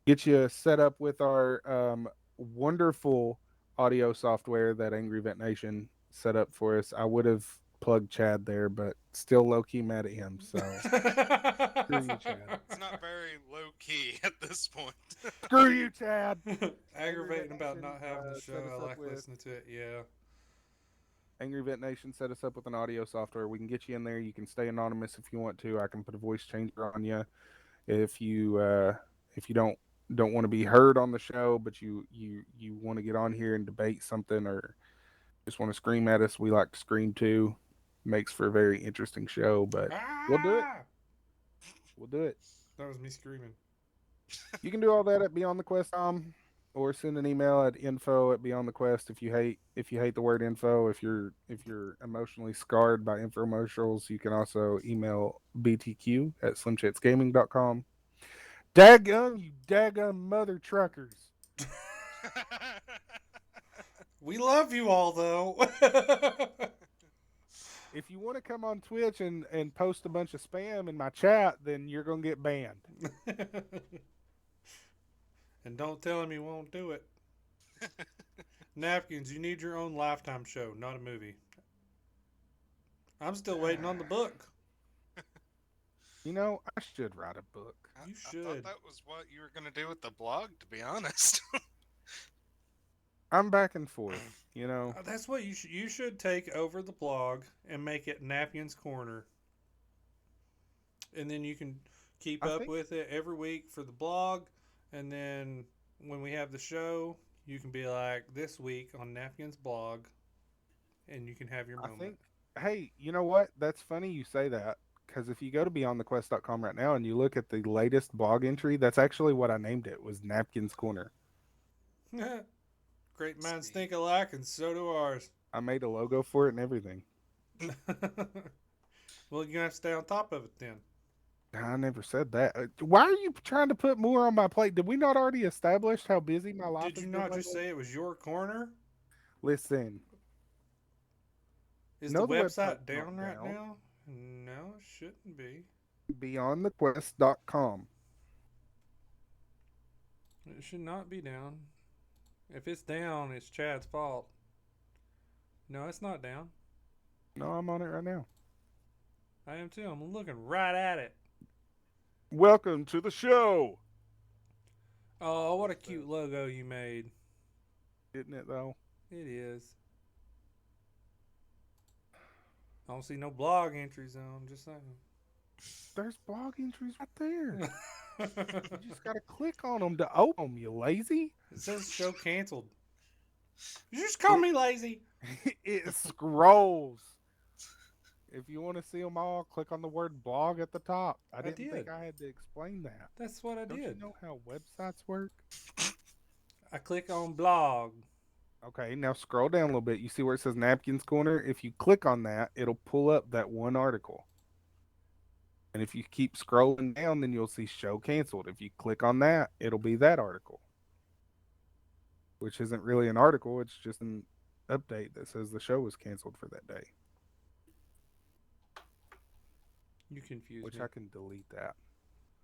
get you set up with our wonderful audio software that Angry Vet Nation set up for us. I would have plugged Chad there, but still low key mad at him. So screw you, Chad. It's not very low key at this point. Screw you, Chad. Angry Vet Aggravating about Nation not having the show. set us I up like with listening to it. Yeah. Angry Vet Nation set us up with an audio software. We can get you in there. You can stay anonymous if you want to. I can put a voice changer on you if you don't want to be heard on the show, but you want to get on here and debate something or just want to scream at us. We like to scream too. Makes for a very interesting show, but we'll do it. Ah! We'll do it. That was me screaming. You can do all that at beyondthequest.com or send an email at info@beyondthequest if you hate the word info. If you're emotionally scarred by infomercials, you can also email btq@slimchatsgaming.com. Daggum, you daggum mother truckers. We love you all, though. If you want to come on Twitch and post a bunch of spam in my chat, then you're going to get banned. And don't tell him you won't do it. Napkins, you need your own Lifetime show, not a movie. I'm still waiting on the book. You know, I should write a book. You I should. thought that was what you were going to do with the blog, to be honest. I'm back and forth, you know. That's what you should take over the blog and make it Napkins Corner. And then you can keep I up think with it every week for the blog. And then when we have the show, you can be like, this week on Napkins blog, and you can have your I moment. think hey, you know what? That's funny you say that because if you go to beyondthequest.com right now and you look at the latest blog entry, that's actually what I named it was Napkins Corner. Great minds think alike, and so do ours. I made a logo for it and everything. Well, you're going to have to stay on top of it then. I never said that. Why are you trying to put more on my plate? Did we not already establish how busy my life Did has you been not just lately? say it was your corner? Listen, Is no, the the website website's not down right down. now? No, it shouldn't be. beyondthequest.com. It should not be down. If it's down, it's Chad's fault. No, it's not down. No, I'm on it right now. I am too. I'm looking right at it. Welcome to the show. Oh, what a cute logo you made. Isn't it though? It is. I don't see no blog entries on. Just saying. There's blog entries right there. You just gotta click on them to open them, you lazy. It says show canceled. You just call me lazy. It scrolls. If you want to see them all, click on the word blog at the top. I didn't think did. I had to explain that. That's what I Don't did. you know how websites work? I click on blog. Okay, now scroll down a little bit. You see where it says Napkins Corner? If you click on that, it'll pull up that one article. And if you keep scrolling down, then you'll see show canceled. If you click on that, it'll be that article, which isn't really an article. It's just an update that says the show was canceled for that day, You confuse which me. I can delete that.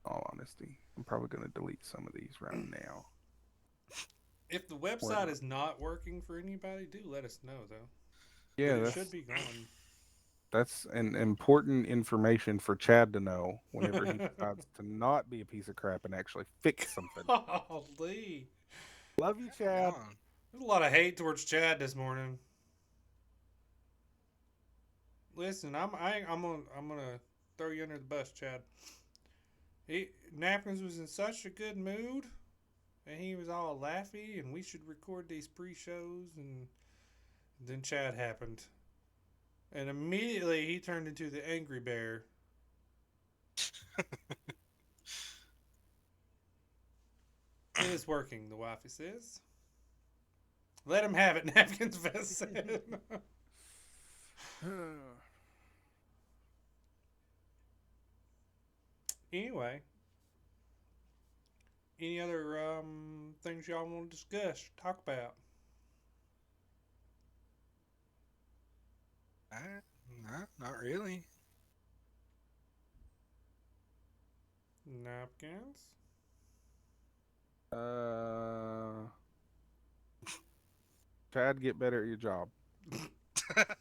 In all honesty, I'm probably going to delete some of these right now. If the Or website not. is not working for anybody, do let us know though. But Yeah, it should be gone. that's an important information for Chad to know whenever he decides to not be a piece of crap and actually fix something. Golly. Love you, Chad. Gone. There's a lot of hate towards Chad this morning. Listen, I'm gonna throw you under the bus, Chad. Napkins was in such a good mood, and he was all laughy, and we should record these pre-shows, and then Chad happened, and immediately he turned into the angry bear. It is working, the wifey says. Let him have it, Napkins Vest said. Anyway, any other things y'all want to discuss, talk about? No, not really. Napkins? uh, Chad, get better at your job. God.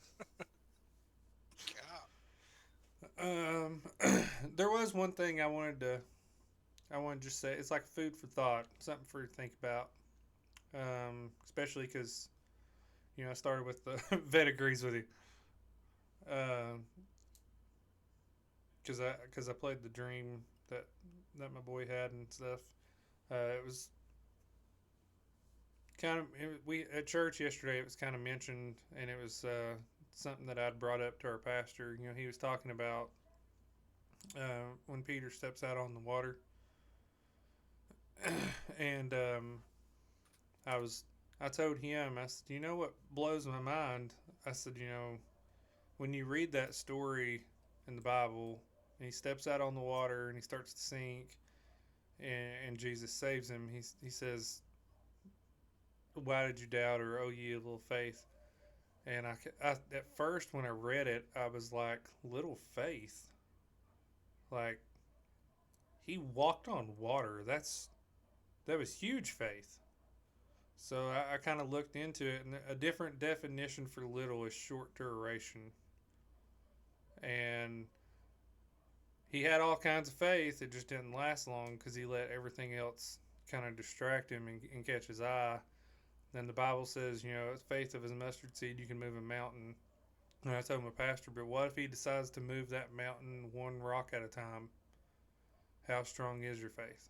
Um, there was one thing I wanted to just say. It's like food for thought, something for you to think about. Especially because I started with the vet agrees with you. Because I played the dream that my boy had and stuff. It was we at church yesterday. It was kind of mentioned, and it was something that I'd brought up to our pastor. He was talking about when Peter steps out on the water, and I was I told him, I said, you know what blows my mind? I said, when you read that story in the Bible, and he steps out on the water and he starts to sink, and Jesus saves him. He says, "Why did you doubt, or oh ye of little faith?" And I at first when I read it, I was like, "Little faith." Like, he walked on water. That was huge faith. So I kind of looked into it, and a different definition for little is short duration. And he had all kinds of faith. It just didn't last long because he let everything else kind of distract him and catch his eye. Then the Bible says, faith of a mustard seed, you can move a mountain. And I told my pastor, but what if he decides to move that mountain one rock at a time? How strong is your faith?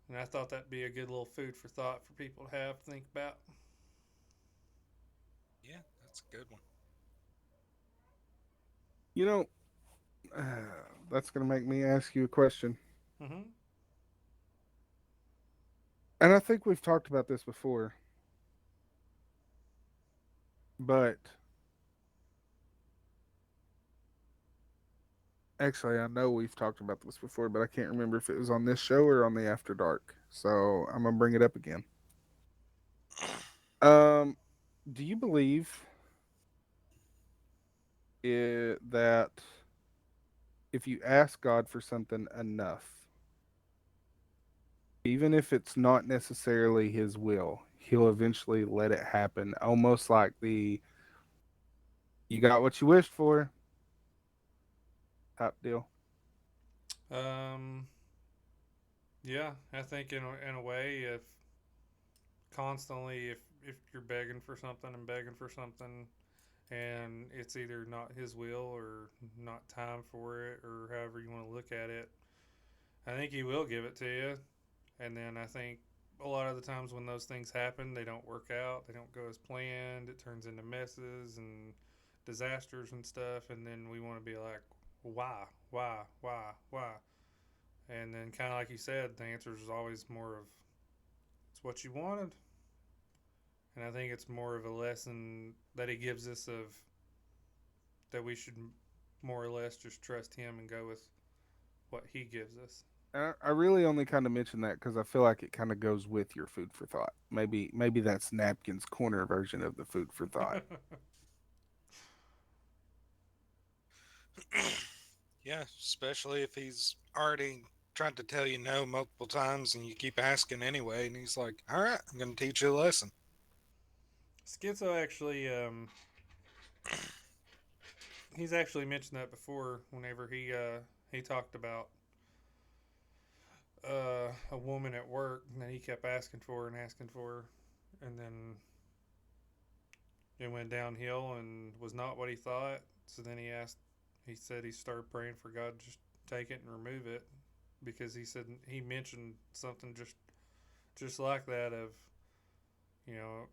And I thought that'd be a good little food for thought for people to have to think about. Yeah, that's a good one. You know, uh, that's going to make me ask you a question. Mm-hmm. And I think we've talked about this before, but actually, I know we've talked about this before, but I can't remember if it was on this show or on the After Dark. So I'm going to bring it up again. Um, do you believe that if you ask God for something enough, even if it's not necessarily His will, He'll eventually let it happen? Almost like the you got what you wished for type deal. Um, yeah, I think in a way, if you're begging for something and begging for something, and it's either not his will or not time for it, or however you want to look at it, I think he will give it to you. And then I think a lot of the times when those things happen, they don't work out, they don't go as planned, it turns into messes and disasters and stuff, and then we want to be like, why? And then, kind of like you said, the answer is always more of, it's what you wanted. And I think it's more of a lesson that he gives us of that we should more or less just trust him and go with what he gives us. I really only kind of mention that because I feel like it kind of goes with your food for thought. Maybe that's Napkins' corner version of the food for thought. Yeah, especially if he's already tried to tell you no multiple times and you keep asking anyway, and he's like, all right, I'm going to teach you a lesson. Schizo actually, he's actually mentioned that before whenever he talked about a woman at work that he kept asking for, and then it went downhill and was not what he thought. So then he said he started praying for God to just take it and remove it, because he mentioned something just like that of,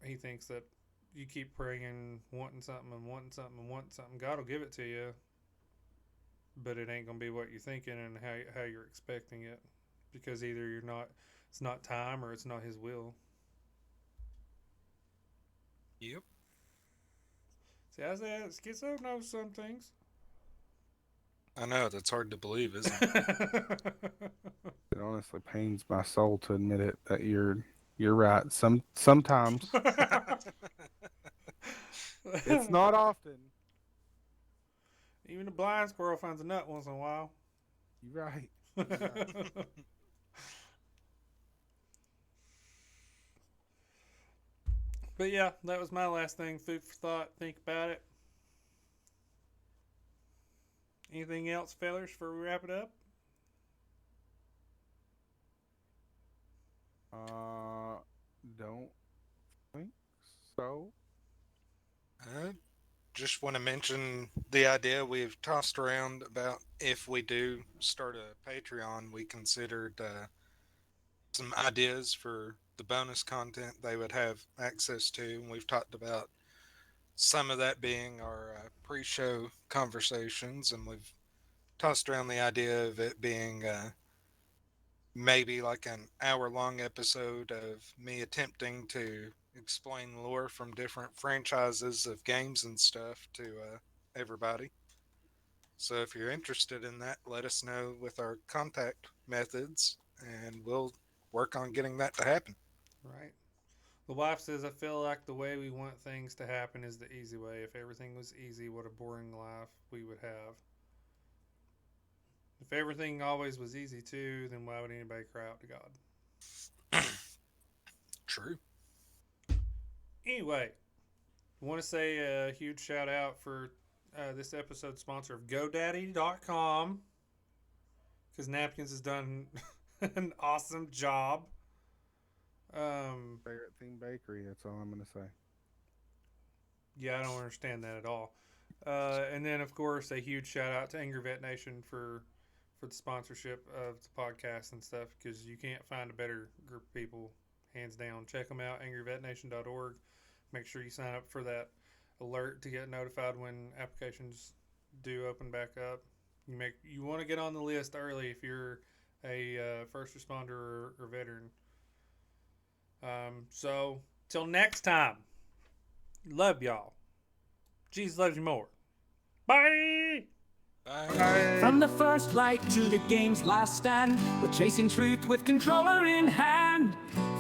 he thinks that you keep praying, wanting something and wanting something and wanting something, God will give it to you, but it ain't gonna be what you're thinking and how you're expecting it, because either it's not time or it's not His will. Yep. See, I said Schizo knows some things. I know, that's hard to believe, isn't it? It honestly pains my soul to admit it that you're right. Sometimes it's not often. Even a blind squirrel finds a nut once in a while. You're right. But yeah, that was my last thing. Food for thought. Think about it. Anything else, fellers, before we wrap it up? Don't think so. I just want to mention the idea we've tossed around about if we do start a Patreon, we considered some ideas for the bonus content they would have access to. And we've talked about some of that being our pre-show conversations, and we've tossed around the idea of it being maybe like an hour-long episode of me attempting to explain lore from different franchises of games and stuff to everybody. So if you're interested in that, let us know with our contact methods, and we'll work on getting that to happen. Right. The wife says, I feel like the way we want things to happen is the easy way. If everything was easy, what a boring life we would have. If everything always was easy too, then why would anybody cry out to God? True. Anyway, I want to say a huge shout out for this episode sponsor of GoDaddy.com, because Napkins has done an awesome job. Favorite theme bakery. That's all I'm gonna say. Yeah, I don't understand that at all. And then, of course, a huge shout out to Angry Vet Nation for the sponsorship of the podcast and stuff, because you can't find a better group of people, hands down. Check them out, angryvetnation.org. Make sure you sign up for that alert to get notified when applications do open back up. You want to get on the list early if you're a first responder or veteran. So, till next time, love y'all. Jesus loves you more. Bye! Bye. From the first light to the game's last stand, we're chasing truth with controller in hand.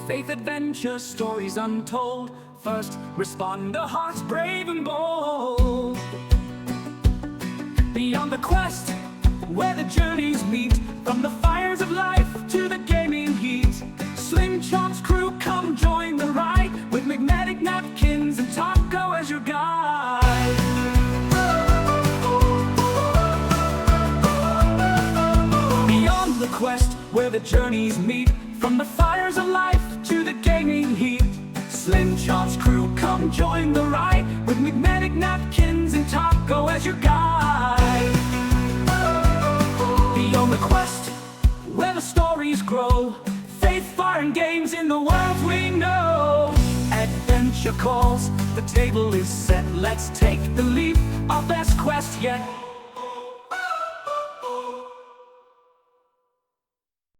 Faith, adventure, stories untold. First responder, hearts brave and bold. Beyond the quest, where the journeys meet, from the fires of life to the gaming heat. Slim Chop's crew, come join the ride, with McMedic, Napkins, and Taco as your guide. Beyond the quest, where the journeys meet, from the fires of life to the gaming heat. Slim Chop's crew, come join the ride, with McMedic, Napkins, and Taco as your guide. Beyond the quest, where the stories grow, faith, fire, and games in the world we know. Adventure calls, the table is set, let's take the leap, our best quest yet.